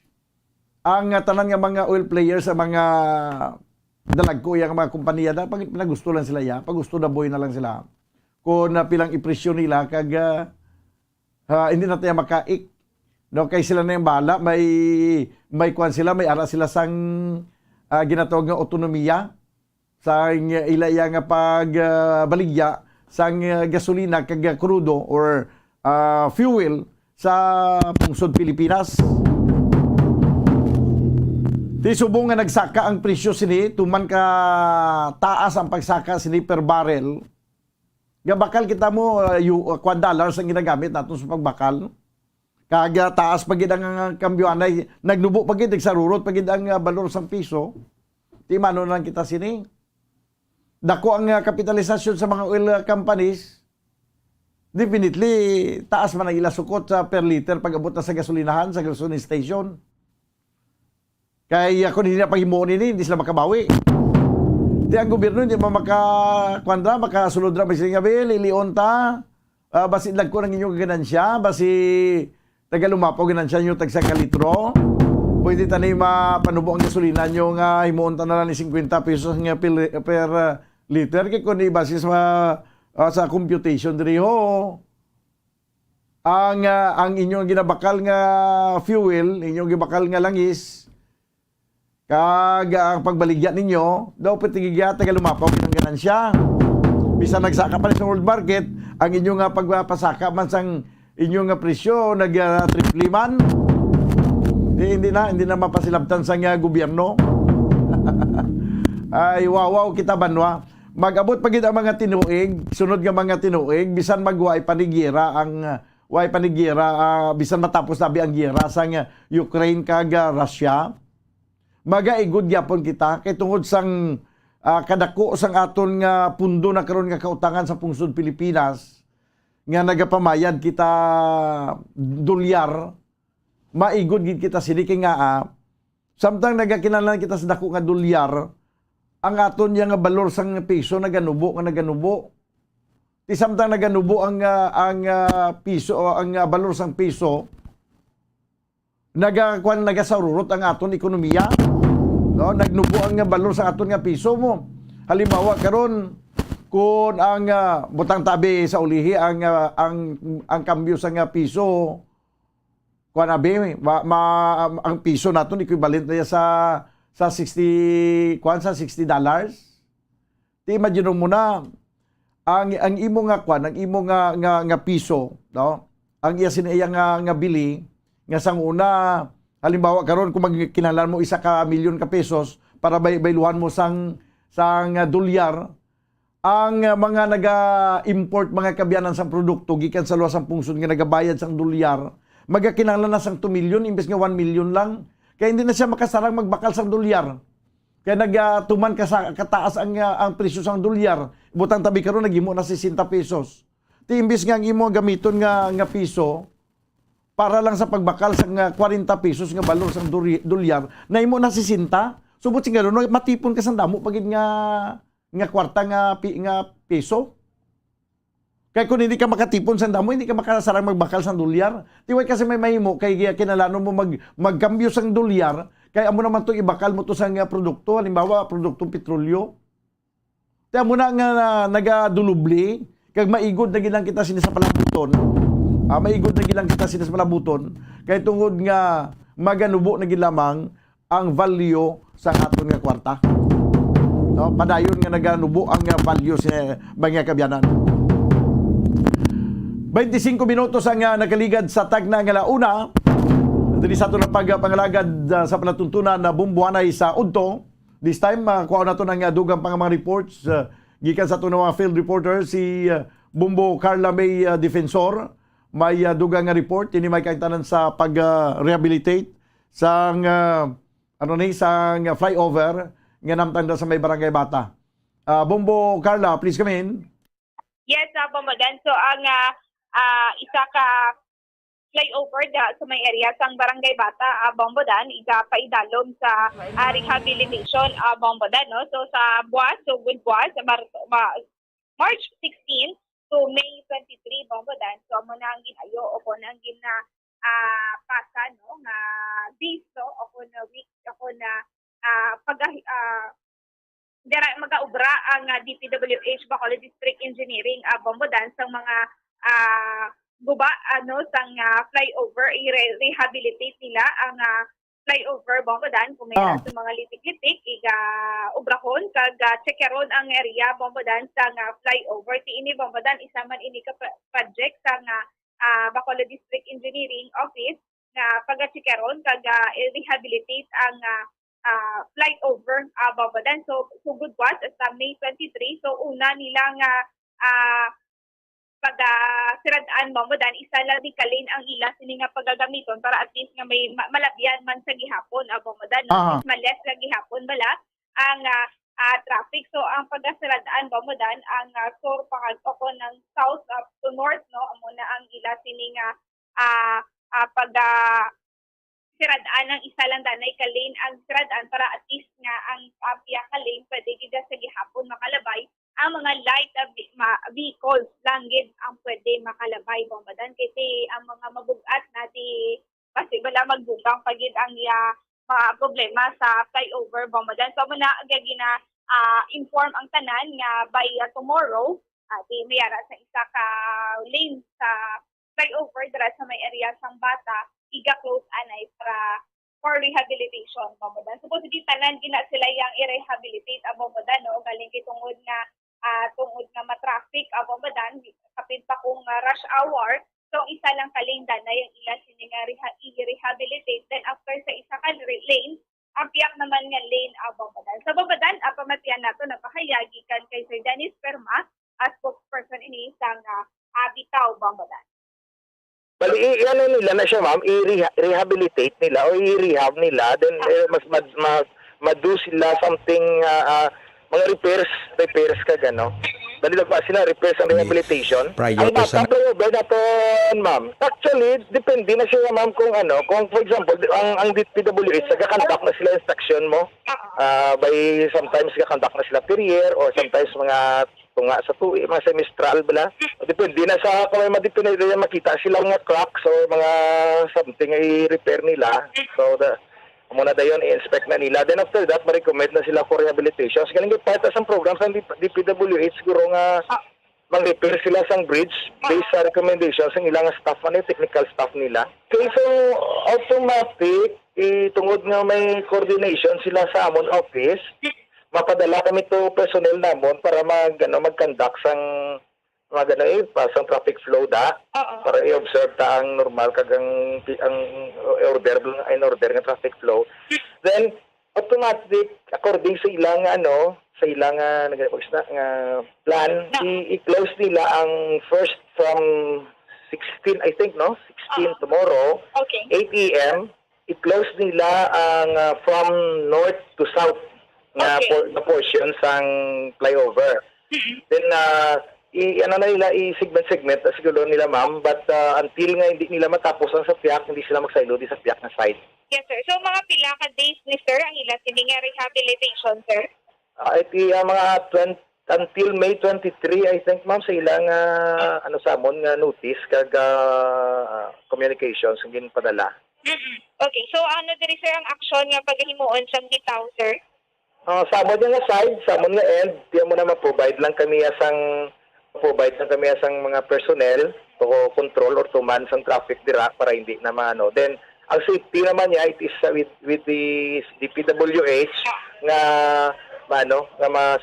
[SPEAKER 5] ang tanan nga mga oil players sa mga dalagko yang mga kompanya da pag pinagusto lang sila ya, pagusto na boy na lang sila. Kung pilang ipresyo nila kag hindi na tayo makaik. No, kay sila na yung bala, may kwan sila, may ara sila sang ginatawag nga autonomiya sa ilaya nga pagbaligya sang gasolina kag crudo or fuel sa pungsod Pilipinas. Di subong nga nagsaka ang presyo sini, tuman ka taas ang pagsaka sini per barrel. Nga bakal kita mo $1 ang ginagamit natin sa pagbakal. Kaga taas pagid ang kambyo anay, nagnubo pagid nagsarurot pagid ang balor sang piso. Di mano lang kita sini. Dako ang kapitalisasyon sa mga oil companies. Definitely taas man ang ilasukot sa per liter pag abot na sa gasolinahan sa gasoline station. Kaya kung hindi na paghimuon hindi sila makabawi. Di ang gobyerno hindi makasulod ra basi nga lilion ta. Basi lag ko ng inyong ganansya, basi tagalumapo ganansya nyo tag 1 litro. Pwede tanay mapanubo ang gasolina nyo nga himuon ta na lang ni 50 pesos nga per liter. Kaya kung basi sa computation diri ho. Ang inyong ginabakal nga fuel, inyong gibakal nga langis, kag ang pagbaligya ninyo, daw patigigya tagalumapaw ng ganansya. Bisa nagsaka pa sa world market, ang inyong pagpapasaka man sang inyong presyo nag-triple man. Hindi na mapasilabtan sa gobyerno. Ay wow kita banwa. Mag-abot pa gid ang mga tinuig, sunod nga mga tinuig bisan magway panigira bisan matapos nabi ang giyera sa Ukraine kag Russia. Magaigod gyapon kita kay tungod sang kadako sang aton nga pundo na karon nga kautangan sa pungsod Pilipinas nga nagapamayad kita dolyar, maigod gid kita sini kay nga samtang nagakinahanglan kita sa dako nga dolyar, ang aton nga balor sang piso naganubo. Ti samtang naganubo ang piso o ang balor sang piso, nagasarurot ang aton ekonomiya. No, nagnubo ang balor sa aton nga piso mo. Halimbawa karon kung ang butang tabi sa ulihi ang kambyo sa nga piso kuan abi ang piso naton equivalent na sa $60. Ti imagine mo na ang imo nga kwan, ang imo nga piso, no? Ang iya sinaya nga bili nga sang una, halimbawa karon kung magkinahanglan mo 1 milyon ka pesos para bayluhan mo sang dolyar, ang mga naga-import mga kabyanan sang produkto gikan sa luwas sang pungsod nga nagabayad sang dolyar, magakinahanglan na sang 2 milyon imbes nga 1 milyon lang. Kaya hindi na siya makasarang magbakal sang dolyar. Kaya nagtuman kataas ang presyo sang dolyar. Butang tabi karon nagimo na 60 pesos. Ti imbis nga ang imo gamiton nga piso para lang sa pagbakal sang 40 pesos nga balor sang dolyar, na imo na 60. Subot sing gano'n, matipon ka sang damo pagid nga kwarta nga peso. Kaya kung hindi ka makatipon sa damo, hindi ka makasarang magbakal sa dolyar. Tiway kasi may mahimo, kaya kinalano mo magkambyo sa dolyar, kaya amo naman itong ibakal mo to sa produkto, halimbawa, produktong petrolyo. Kaya mo na nga nagadulubli, kaya maigod na gilang kita sinisapalabuton. Maigod na gilang kita sinisapalabuton, kaya tungod nga maganubo na gilamang ang value sa aton nga kwarta. No? Padayon nga naganubo ang value sa mga kabyanan. 25 minutos ang nakaligad sa tagna nga launa. Dili sa ito na pagpangalagad sa palatuntunan na bumbuanay sa Udto. This time, kuha na ito ng dugang pang mga reports. Gikan sa ito ng mga field reporter, si Bumbo Carla May Defensor. May dugang nga report. Ini may kaitanan sa pag-rehabilitate sang flyover nga namtanda sa may Barangay Bata. Bumbo Carla, please come in.
[SPEAKER 2] Yes, Bombodan. So, ang isa ka flyover sa may area sang Barangay Bata, Bombodan, iga paidalom sa rehabilitation, Bombodan, no? So sa buwas, so good buwas, March 16 to May 23, Bombodan. So amo na ang ginayo o ko na ang pasa, no, nga biso o ko na week ako na magaubra ang DPWH Bacolod District Engineering, Bombodan, sa mga guba sang flyover, i-rehabilitate nila ang flyover, Bombodan, kung may sa mga litik-litik, ubrahon, kag checkeron ang area, Bombodan, sa flyover. Ti ini, Bombodan, isa man ini ka project sa Bacolod District Engineering Office na pag-checkeron, kag i-rehabilitate ang flyover, Bombodan. So good was sa May 23, so una nilang pag-siradaan, Bombodan, isa lang di kalin ang ila sini nga pagagamiton para at least nga may malabyan man sa gihapon, Bombodan, no? Males lang gihapon bala ang traffic. So ang pag-siradaan, Bombodan, ang sur pangagoko ng south to north, no, amo na ang ila sini nga siradaan ng isa lang danay kalin ang siradaan para at least nga ang piya kalin pwede gid sa gihapon makalabay ang mga light vehicles lang gid ang pwede makalabay, Bombodan, kasi ang mga mabugat nati kasi wala magbugang pagid ang mga problema sa flyover, Bombodan. So muna gina inform ang tanan nga by tomorrow di mayara sa isa ka lane sa flyover dira sa may area sang Bata iga-close anay for rehabilitation, Bombodan. Supposedly tanan gina sila yang i-rehabilitate, Bombodan, no, galing kay tungod nga matraffic, Bombodan, kapit pa kung rush hour. So isa lang kalinda na yung ila sini nga i-rehabilitate. Then after sa isa ka lane, ang piyak naman nga lane, Bombodan. Sa Bombodan, pamatian nato napahayagi kan kay Sir Dennis Perma as spokesperson ini sang Bitaw Bombodan.
[SPEAKER 10] Bali, ano nila na siya, ma'am, i-rehabilitate nila o i-rehab nila, then madu sila something, mga repairs ka gano. Dali nagpa sila repairs and rehabilitation. Ang bata flyover na to, ma'am. Actually, depende na siya, ma'am, kung for example, ang DPWH, nagkakandak na sila instruction mo. By sometimes nagkakandak na sila per year or sometimes mga tunga sa tuwi, mga semestral bala. Depende na sa kung may madipindi na makita sila mga cracks or mga something ay repair nila. So, muna dayon i-inspect na nila. Then after that, ma-recommend na sila for rehabilitation. So, galing part sa program sa DPWH, siguro nga mag-repair sila sa bridge based sa recommendations ng ilang staff, technical staff nila. Okay, so automatic, tungod nga may coordination sila sa amon office, mapadala kami to personnel namon para mag-conduct sang sang traffic flow para i-observe ta ang normal kagang ang order nga traffic flow. Then automatic according sa ilang plan, i-close nila ang first from 16 I think 16 tomorrow 8 AM i-close nila ang from north to south na portion sang flyover. Then i-segment na siguro nila, ma'am, but until nga hindi nila matapos ang sa piyak, hindi sila magsaylo di sa piyak na side.
[SPEAKER 2] Yes, sir. So, mga pila ka days ni sir ang ila sining rehabilitation, sir?
[SPEAKER 10] Mga until May 23, I think, ma'am, sa ilang samon nga notice kag communications ang ginpadala.
[SPEAKER 2] Okay. So, diri sir ang aksyon nga paghimuon sa bitaw, sir?
[SPEAKER 10] Samon nga side, samon nga end, diyan mo na ma-provide lang kami asang mga personnel to control or to man sang traffic dira para hindi na maano. Then ang safety naman niya, it is with the DPWH nga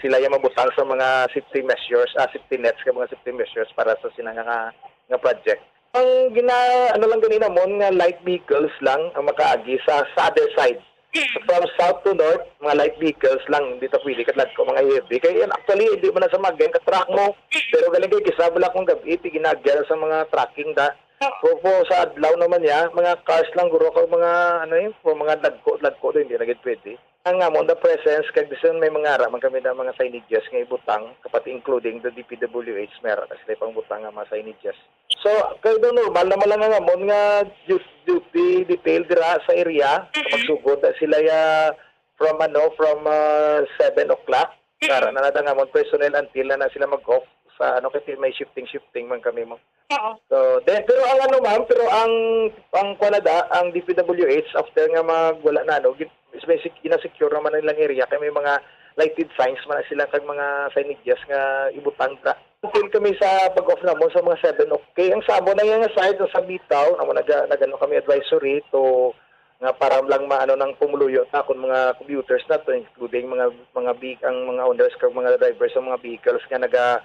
[SPEAKER 10] sila yung mabutang sa mga safety measures, safety nets ka mga safety measures para sa sinang nga project. Ang lang ganina mo nga light vehicles lang ang makaagi sa other side. So from south to north, mga light vehicles lang, hindi ta pwede katlag ko mga heavy. Kaya actually, hindi mo na sa mageng ka-track mo. Pero galing kayo, kisabala kong gabi, ginagyan sa mga tracking po sa adlaw naman niya, mga cars lang, guro ko mga, mga lagko, hindi na pwede. Ang nga mo, the presence, kag disan may mga araman kami na mga signages nga ibutang, kapat including the DPWH, meron na sila pang butang nga mga signages. So, kayo normal naman lang nga mo, nga duty detail dira sa area, magsugod sila from 7 o'clock, para na nga mo, personnel until na sila mag-off sa kasi may shifting man kami mo. So, then, pero ang Canada, ang DPWH, after nga wala na, ginasecure naman nilang area, kaya may mga lighted signs man sila kag mga signages nga ibutang ta. Until kami sa pag-off na mo sa mga 7 okay. Ang sabo na yung side sa Bitaw, nagano kami advisory to nga para lang maano ng pumuluyo ta kun mga commuters na to, including mga owners kag mga drivers sa mga vehicles nga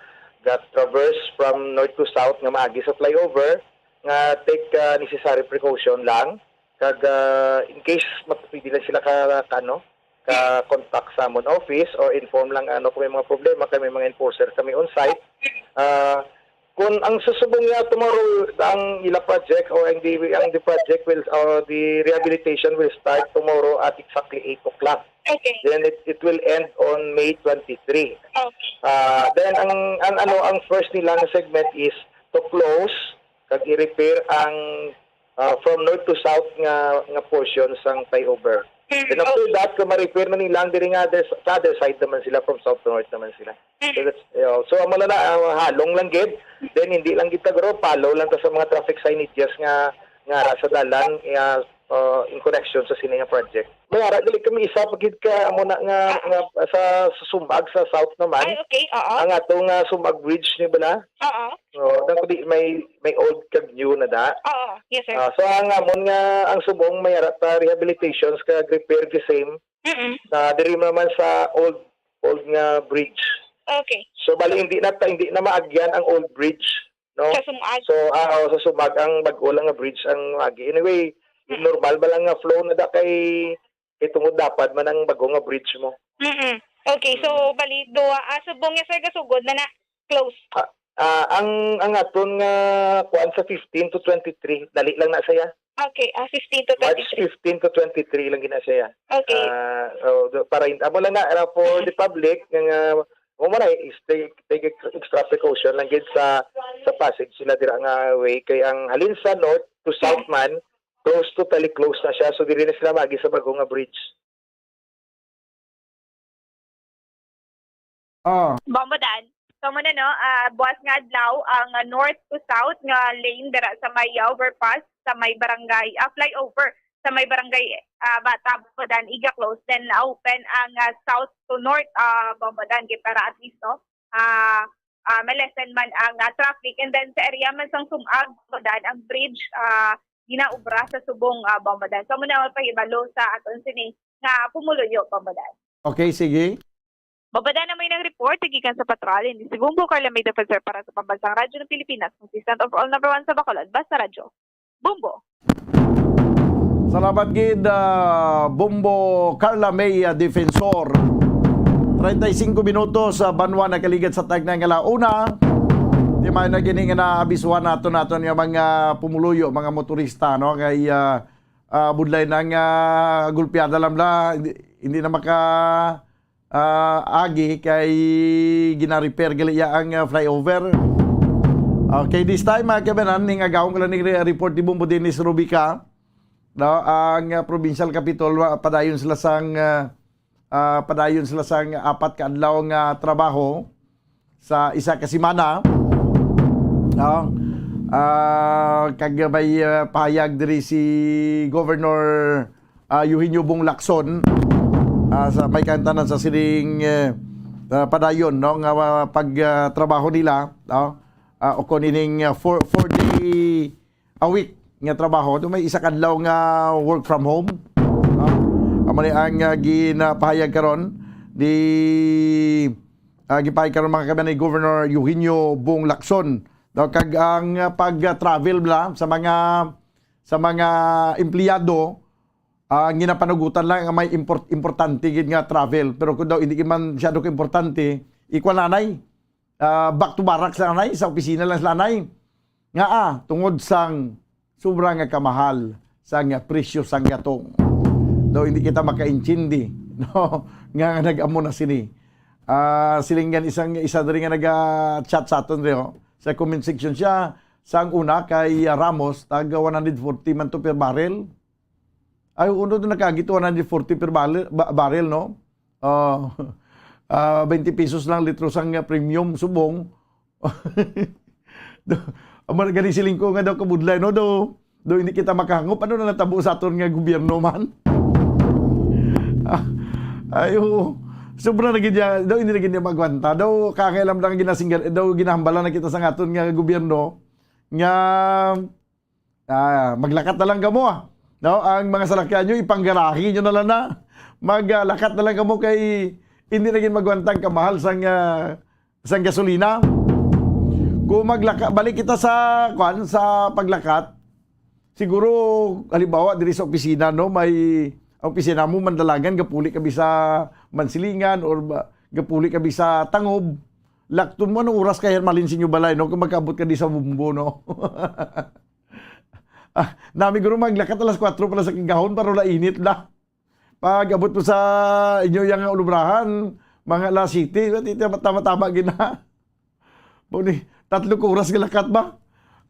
[SPEAKER 10] traverse from north to south nga maagi sa flyover nga take necessary precaution lang kag in case mapili lang sila ka-contact sa amon office or inform lang kung may mga problema kami mga enforcer kami on site. Kung ang susubong nga tomorrow ang ila project or ang the project will the rehabilitation will start tomorrow at exactly 8 o'clock.
[SPEAKER 2] Okay.
[SPEAKER 10] Then it will end on May 23.
[SPEAKER 2] Okay.
[SPEAKER 10] Then ang first nilang segment is to close kag i-repair ang from north to south nga portion sang flyover. Then after that, kung ma-repair na nila, sa other side naman sila, from south to north naman sila. So amo na halong lang gid. Then hindi lang kita follow lang ta sa mga traffic signages nga sa dalan in connection sa sininga project. Mayara dili kami isa pagid ka amo na nga sa Sumbag sa south naman.
[SPEAKER 2] Ay, okay,
[SPEAKER 10] Ang atong Sumbag Bridge ni bala. May old kag new na da.
[SPEAKER 2] Yes sir.
[SPEAKER 10] So ang amon nga ang subong mayara ta rehabilitations kag repair the same. Diri naman sa old nga bridge.
[SPEAKER 2] Okay.
[SPEAKER 10] So bali hindi na maagyan ang old bridge, no?
[SPEAKER 2] Sa Sumag.
[SPEAKER 10] So sa Sumag ang bag-o lang nga bridge ang maagi. Anyway, normal ba lang nga flow na da kay tungod dapat man ang bago nga bridge mo.
[SPEAKER 2] Okay, so bali duwa subong nga sir gasugod na close.
[SPEAKER 10] Ang aton nga kuan sa 15 to 23, dali lang na saya.
[SPEAKER 2] Okay, 15 to
[SPEAKER 10] March
[SPEAKER 2] 23.
[SPEAKER 10] 15 to 23 lang gina siya.
[SPEAKER 2] Okay.
[SPEAKER 10] So para amo lang na for the public nga mo man is take extra precaution lang gid sa passage sila dira nga way kay ang halin sa north to south man totally close na siya, so dili na sila magi sa bago nga bridge.
[SPEAKER 2] Bombodan. So mo na no, buwas nga adlaw ang north to south nga lane dira sa may overpass sa may barangay flyover sa may barangay Bata Bombodan iga close, then open ang south to north Bombodan kay para at least no malesen man ang traffic, and then sa area man sang Sumag Bombodan ang bridge ginaubra sa subong Bombodan. So mo na pahibalo sa aton sini nga pumuluyo Bombodan.
[SPEAKER 5] Okay, sige.
[SPEAKER 2] Babada na may ng report, gikan sa patrol, hindi si Bumbo Carla may defensor para sa Pambansang Radyo ng Pilipinas, consistent of all number 1 sa Bacolod, basta radyo. Bumbo.
[SPEAKER 5] Salamat gid Bumbo Carla May Defensor. 35 minutos sa Banwa na kaligid sa tagna nga launa. Di may na gini nga naabisuhan naton nga mga pumuluyo, mga motorista no kay budlay nang gulpiada lang la, hindi na maka agi kay gina-repair gali ang flyover. Okay, this time kabanan ning agawon ko lang ning report ni Bumbo Dennis Rubica. No, ang provincial capital padayon sila sang apat ka adlaw nga trabaho sa isa ka semana. No. Kagabay pahayag diri si Governor Eugenio Bong Lacson sa may kantanan sa sining padayon no nga pagtrabaho nila no o kunining 4 day a week nga trabaho may isa ka adlaw nga work from home no amo ni ang ginapahayag karon di gipahayag karon mga kabayan ni Governor Eugenio Bong Lacson no kag ang pag-travel bla sa mga empleyado ang ginapanagutan lang ang may importante gid nga travel, pero kung daw hindi man masyado ko importante equal nanay back to barracks lang nanay sa opisina lang nanay nga tungod sang sobrang nga kamahal sang presyo sang gatong daw hindi kita makaintindi no nga nag-amo na sini silingan isa diri nga nag-chat sa aton reo sa comment section siya sang una kay Ramos taga 140 man to per barrel. Ay, uno doon nakagit 140 per barrel, no? 20 pesos lang litro sang premium subong. Amar gani siling ko nga daw kabudlay, no? Do hindi kita makahangop. Ano na natabo sa aton nga gobyerno man? Ayo, sobra na gid daw hindi na gid magwanta. Daw kakailam lang ginasinggal, daw ginahambalan na kita sa aton nga gobyerno nga maglakat na lang kamo no, ang mga salakyan nyo, ipanggarahe nyo na lang na. Maglakat na lang kamo kay hindi naging magwantang kamahal sang gasolina. Kung balik kita sa paglakat, siguro, halimbawa, diri sa opisina, no, may opisina mo, mandalagan, gapuli ka sa mansilingan, or gapuli ka sa tangob. Lakton mo, anong oras kaya malinsin nyo balay, no, kung magkaabot ka di sa Bumbo, no. Nami guro maglakat alas 4 pala sa kagahon para wala init na. Pag abot mo sa inyo yung ulubrahan, mga alas 7, tama-tama gina. Buni, 3 oras galakat ba?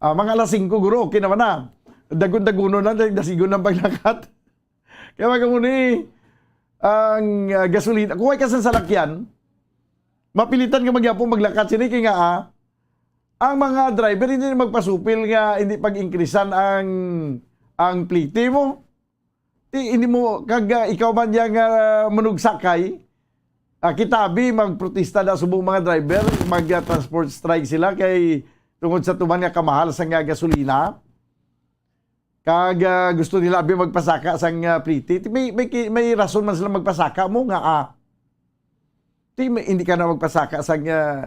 [SPEAKER 5] Mga alas 5 guro, okay naman na. Dagun-daguno na, dasigon ng paglakat. Kaya magamuni, ang gasolina, kung ay kasan salakyan, mapilitan ka magyapong maglakat sini, kaya nga ang mga driver hindi magpasupil nga hindi pag-increasean ang plite mo. Hindi mo kag ikaw man yang manugsakay kitabi magprotesta da subong mga driver mag-transport strike sila kay tungod sa tuman nga kamahal sa nga gasolina. Kag gusto nila abi magpasaka sang plite. May rason man sila magpasaka mo nga hindi ka na magpasaka sa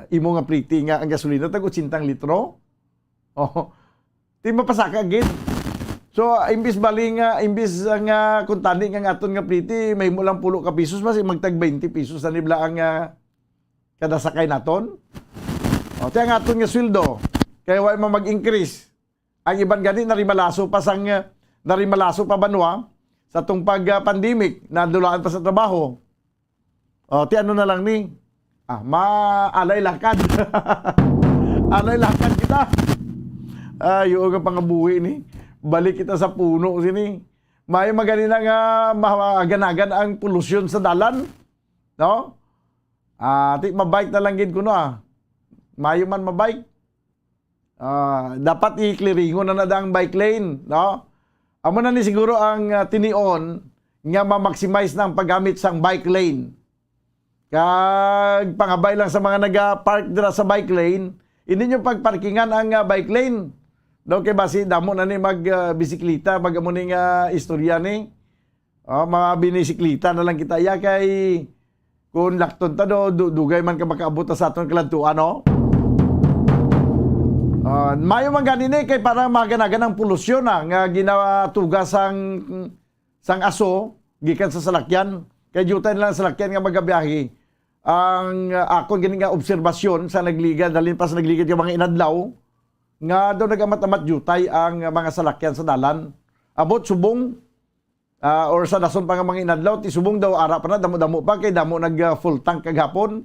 [SPEAKER 5] imo nga pliti nga ang gasolina tag 80 litro. Oh. Mapasaka gid. So imbis bali nga imbis nga kung tani nga aton nga pliti may mo lang 10 ka pesos basi magtag 20 pesos na nibla ang kada sakay naton. O tiyan nga aton nga sweldo kaya wa man mag-increase. Ang iban gani narimalaso pa banwa sa tong pandemic na dulaan pa sa trabaho. O ti ano na lang ni maalay lakad. Alay lakad kita. Yung nga pangabuhi ni. Balik kita sa puno sini. May magani na nga maganagan ang polusyon sa dalan. No? Ti mabike na lang gid kuno Mayo man mabike. Dapat i-clearingon na ang bike lane, no? Amo na ni siguro ang tinion nga ma-maximize na ang paggamit sang bike lane. Kag pangabay lang sa mga naga-park dira sa bike lane, hindi nyo pagparkingan ang bike lane. No, kay basi damo na ni magbisikleta, pag amo ning istorya ni. Mga binisikleta na lang kita ya kay kung lakton ta dugay man ka makaabot sa aton kalantuan, no? Mayo man ganini kay para maganagan ang polusyon nga ginatuga sang aso gikan sa salakyan. Kay jutay lang sa salakyan nga magabiyahe. Ang akon gini nga obserbasyon sa nagligad dalin pa sa nagligad yung mga inadlaw nga daw nagamat-amat jutay ang mga salakyan sa dalan. Abot subong or sa dason pa nga mga inadlaw ti subong daw ara pa na damo-damo pa kay damo nag full tank kagapon.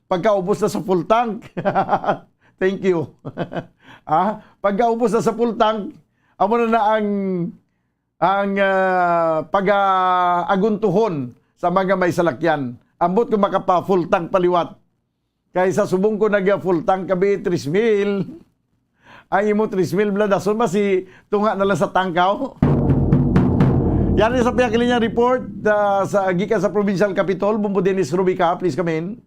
[SPEAKER 5] Pagkaubos na sa full tank. Thank you. Pagkaubos na sa full tank, amo na ang pag-aguntuhon sa mga may salakyan. Ambot ko makapa full tank paliwat. Kaysa subong ko nag full tank kabi 3,000. Ang imo 3,000 bladason ba si tunga na lang sa tangkaw? Yan sa piyakilinya report sa gikan sa Provincial Capitol, Bumbo Dennis Rubica, please come in.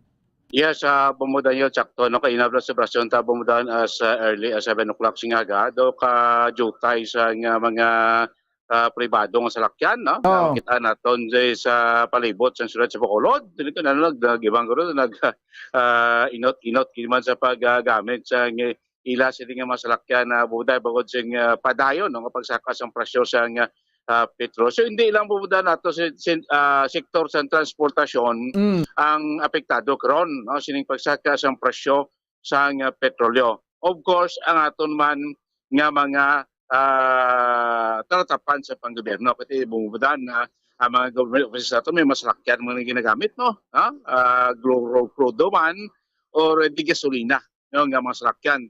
[SPEAKER 11] Yes, bumudan yun, sakto. No, kainabla sa operasyon ta bumudan as early as 7 o'clock singaga. Do ka jutay sa mga pribado nga salakyan, no? Kita naton sa palibot sa sulat sa Bacolod. Dito na nag-ibang guro inot kiman sa paggamit sa ila sila nga masalakyan na buday bagod sing padayon no pagsakas ang presyo sa petro. So hindi lang bubuda nato sa sektor sa transportasyon ang apektado karon no sining pagsakas ang presyo sa petrolyo. Of course ang aton man nga mga taratapan sa panggobyerno pati bumubudan na ang mga government offices nato may masalakyan mga ginagamit no crudo man or di gasolina yung nga mga salakyan,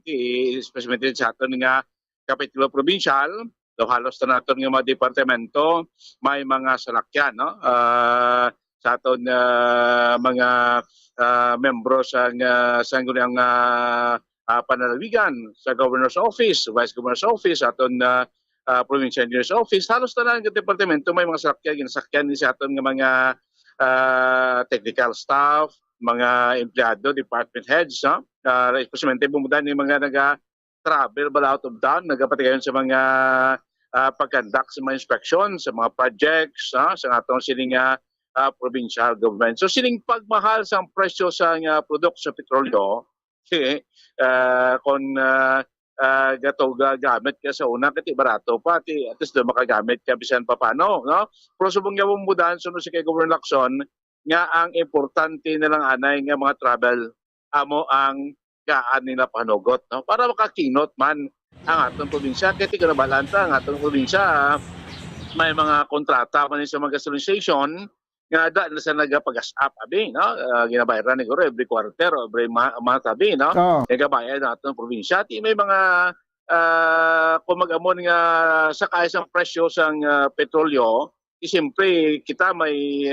[SPEAKER 11] especially sa aton nga Kapitulo Provincial, daw halos na naton nga mga departamento, may mga salakyan, no? Sa aton mga membro sa sangguniang panalawigan, sa Governor's Office, Vice Governor's Office, aton Provincial Engineer's Office, halos na nga departamento, may mga salakyan, ginasakyan din sa aton nga mga technical staff, mga empleyado, department heads, no? Especially bumudan yung mga nag-travel bala out of town, nagpatigayon sa mga pag-conduct sa mga inspection, sa mga projects, sa atong siling provincial government. So siling pagmahal sa presyo sa produkto sa petrolyo, kung gamit ka sa una, kati barato pa, at least doon makagamit ka bisan pa paano. No? Pero subong nga bumudan, sunod si kay Governor Lacson, nga ang importante nilang anay nga mga travel amo ang gaan nila panugot no para makakinot man ang atong probinsya kaya tika na balanta ang atong probinsya may mga kontrata man sa mga gasoline station nga da na sa nagpagas up abi no ginabayaran ni guro every quarter or every month abi no nagabayad ang atong probinsya ti may mga kung mag-amon nga sakay sang presyo sang petrolyo siyempre kita may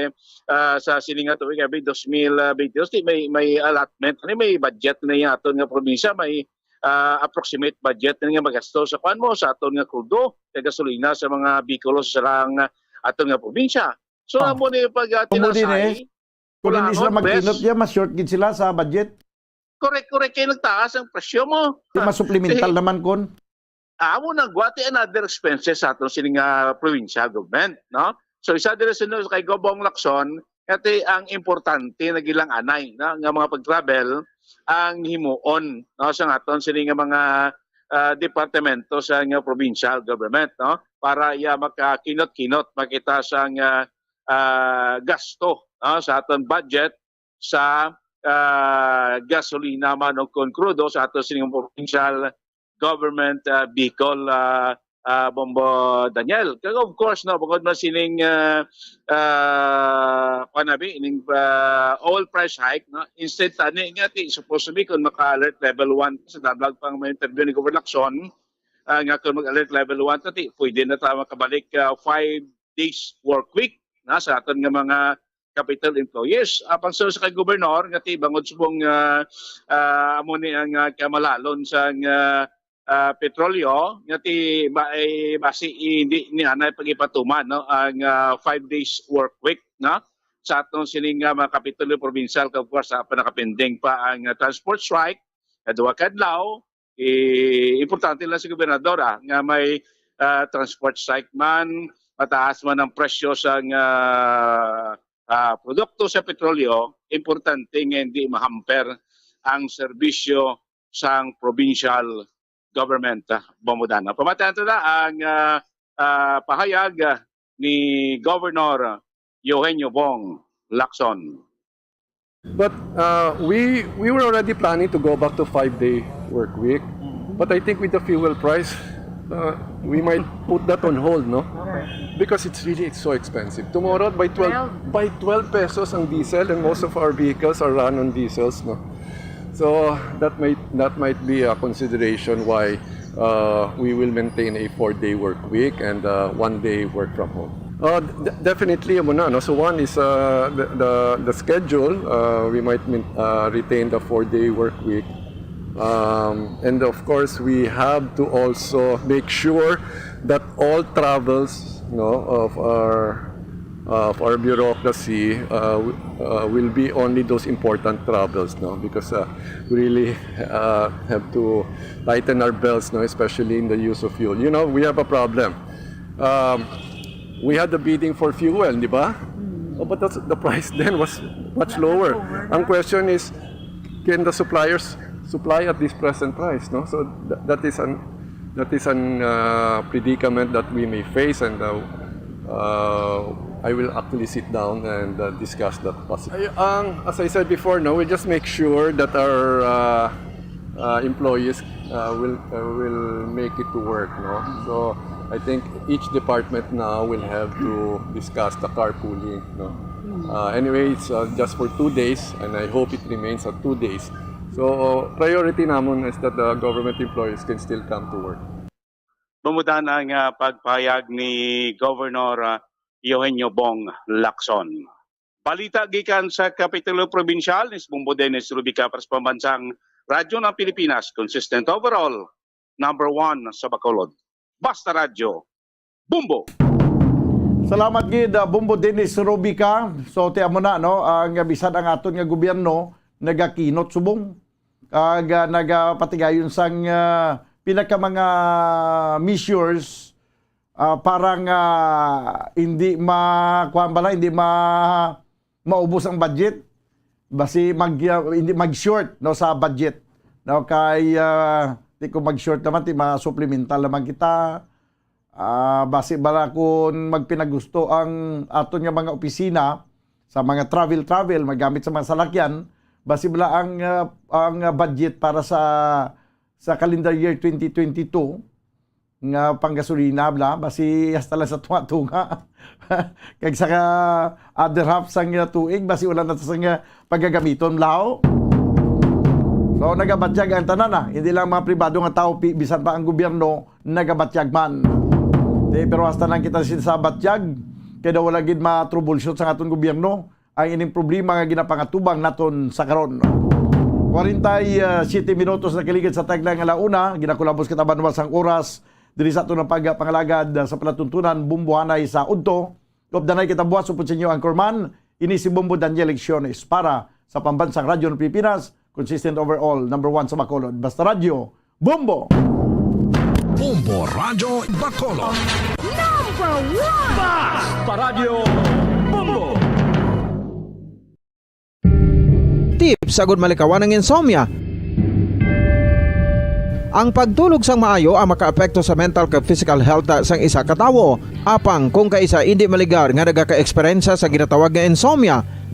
[SPEAKER 11] sa silinga tuig gabi 2022 may allotment may budget na yung aton nga probinsya may approximate budget na nga magasto sa kuan mo sa aton nga krudo kay gasolina sa mga bikulos sa lang aton nga probinsya. So amo ni pag tinasay
[SPEAKER 5] kung hindi sila magkinot niya mas short gid sila sa budget.
[SPEAKER 11] Correct kay nagtaas ang presyo mo.
[SPEAKER 5] Mas supplemental naman kon.
[SPEAKER 11] Amo nagwati another expenses sa aton sining provincial government, no? So isa dira sa kay Gobong Lacson, ati ang importante na gilang anay, no? Nga mga pag-travel ang himuon, no? Sa aton sining mga departamento sa provincial government, no? Para makakinot-kinot makita sa gasto sa aton budget sa gasolina man o krudo sa aton sining provincial government vehicle, Bombo Daniel. Kaya of course, no, bukod na sining oil price hike, no, instead tani nga supposed to be kung maka-alert level 1 sa dablag pang may interview ni Governor Lacson, nga kung mag-alert level 1 tati pwede na tayo makabalik 5 days work week na sa aton nga mga capital employees. Apang sa kay Gobernador nga ti bangod subong amo ni ang kamalalon sa petrolyo nga ti basi hindi ni anay pagipatuman, no, ang 5 days work week, no, sa atong sining mga kapitulo provincial. Of course panakapending pa ang transport strike duwa kadlaw. Importante lang si Gobernador nga may transport strike man, mataas man ang presyo sa produkto sa petrolyo, importante nga hindi mahamper ang serbisyo sa provincial government, Bomodana. Pamatayan ito na ang pahayag ni Governor Eugenio Bong Lacson.
[SPEAKER 21] But we were already planning to go back to 5-day work week. But I think with the fuel price, we might put that on hold, no? Because it's so expensive. Tomorrow by 12 pesos ang diesel, and most of our vehicles are run on diesels, no? So that might be a consideration why we will maintain a 4-day work week and 1-day work from home. Definitely, no? So one is the schedule. We might retain the 4-day work week. And of course, we have to also make sure that all travels, of our bureaucracy will be only those important travels, because we really have to tighten our belts, especially in the use of fuel. We have a problem. We had the bidding for fuel, di ba? But the price then was much lower. Ang question is, can the suppliers supply at this present price, no? So that is an predicament that we may face, and I will actually sit down and discuss that possibility. As I said before, we just make sure that our employees will make it to work, no? So I think each department now will have to discuss the carpooling, no? Anyway, it's just for 2 days, and I hope it remains at 2 days. So priority naman is that the government employees can still come to work.
[SPEAKER 11] Bumudan ang pagpahayag ni Governor Eugenio Bong Lacson. Balita gikan sa Kapitulo Provincial, Bumbo Dennis Rubica para sa Pambansang Radyo ng Pilipinas, consistent overall, number 1 sa Bacolod. Basta Radyo, Bumbo!
[SPEAKER 5] Salamat gid Bumbo Dennis Rubica. So tiyan mo na, no, ang bisan ang aton nga gobyerno nagakinot subong nagapatigayon sang pinaka mga measures parang hindi maubos ang budget, basi hindi mag-short, no, sa budget, no, kay di ko mag-short naman ti ma-supplemental naman kita, basi bala kung magpinagusto ang aton nga mga opisina sa mga travel magamit sa mga salakyan, basi bala ang budget para sa calendar year 2022 nga panggasolina bla, basi hasta lang sa tunga kag sa other half sang tuig basi wala na sa paggagamiton lao. So nagabatyag ang tanan hindi lang mga pribado nga tao, bisan pa ang gobyerno nagabatyag man. Pero hasta lang kita sa batyag kaya wala gid ma-troubleshoot sa aton gobyerno ang ining problema nga ginapangatubang naton sa karon. 47 minutos na kiligid sa taglang alauna, ginakulabos kita banwas ang oras diri sa aton pagpangalagad sa palatuntunan bumbuhanay sa udto. Kopdanay kita buwas upod sa inyo ang Anchorman, ini si Bombo Daniel Lecciones para sa Pambansang Radyo ng Pilipinas, consistent overall, number 1 sa Bacolod. Basta Radyo, Bombo!
[SPEAKER 7] Bombo Radyo Bacolod.
[SPEAKER 15] Number 1!
[SPEAKER 3] Basta Radyo, Bombo!
[SPEAKER 4] Tips sagud malikawan ng insomnia. Ang pagtulog sang maayo ang makaapekto sa mental kag physical health sang isa ka tawo. Apang kung kaisa hindi maligar nga nagaka-eksperyensya sa ginatawag nga insomnia,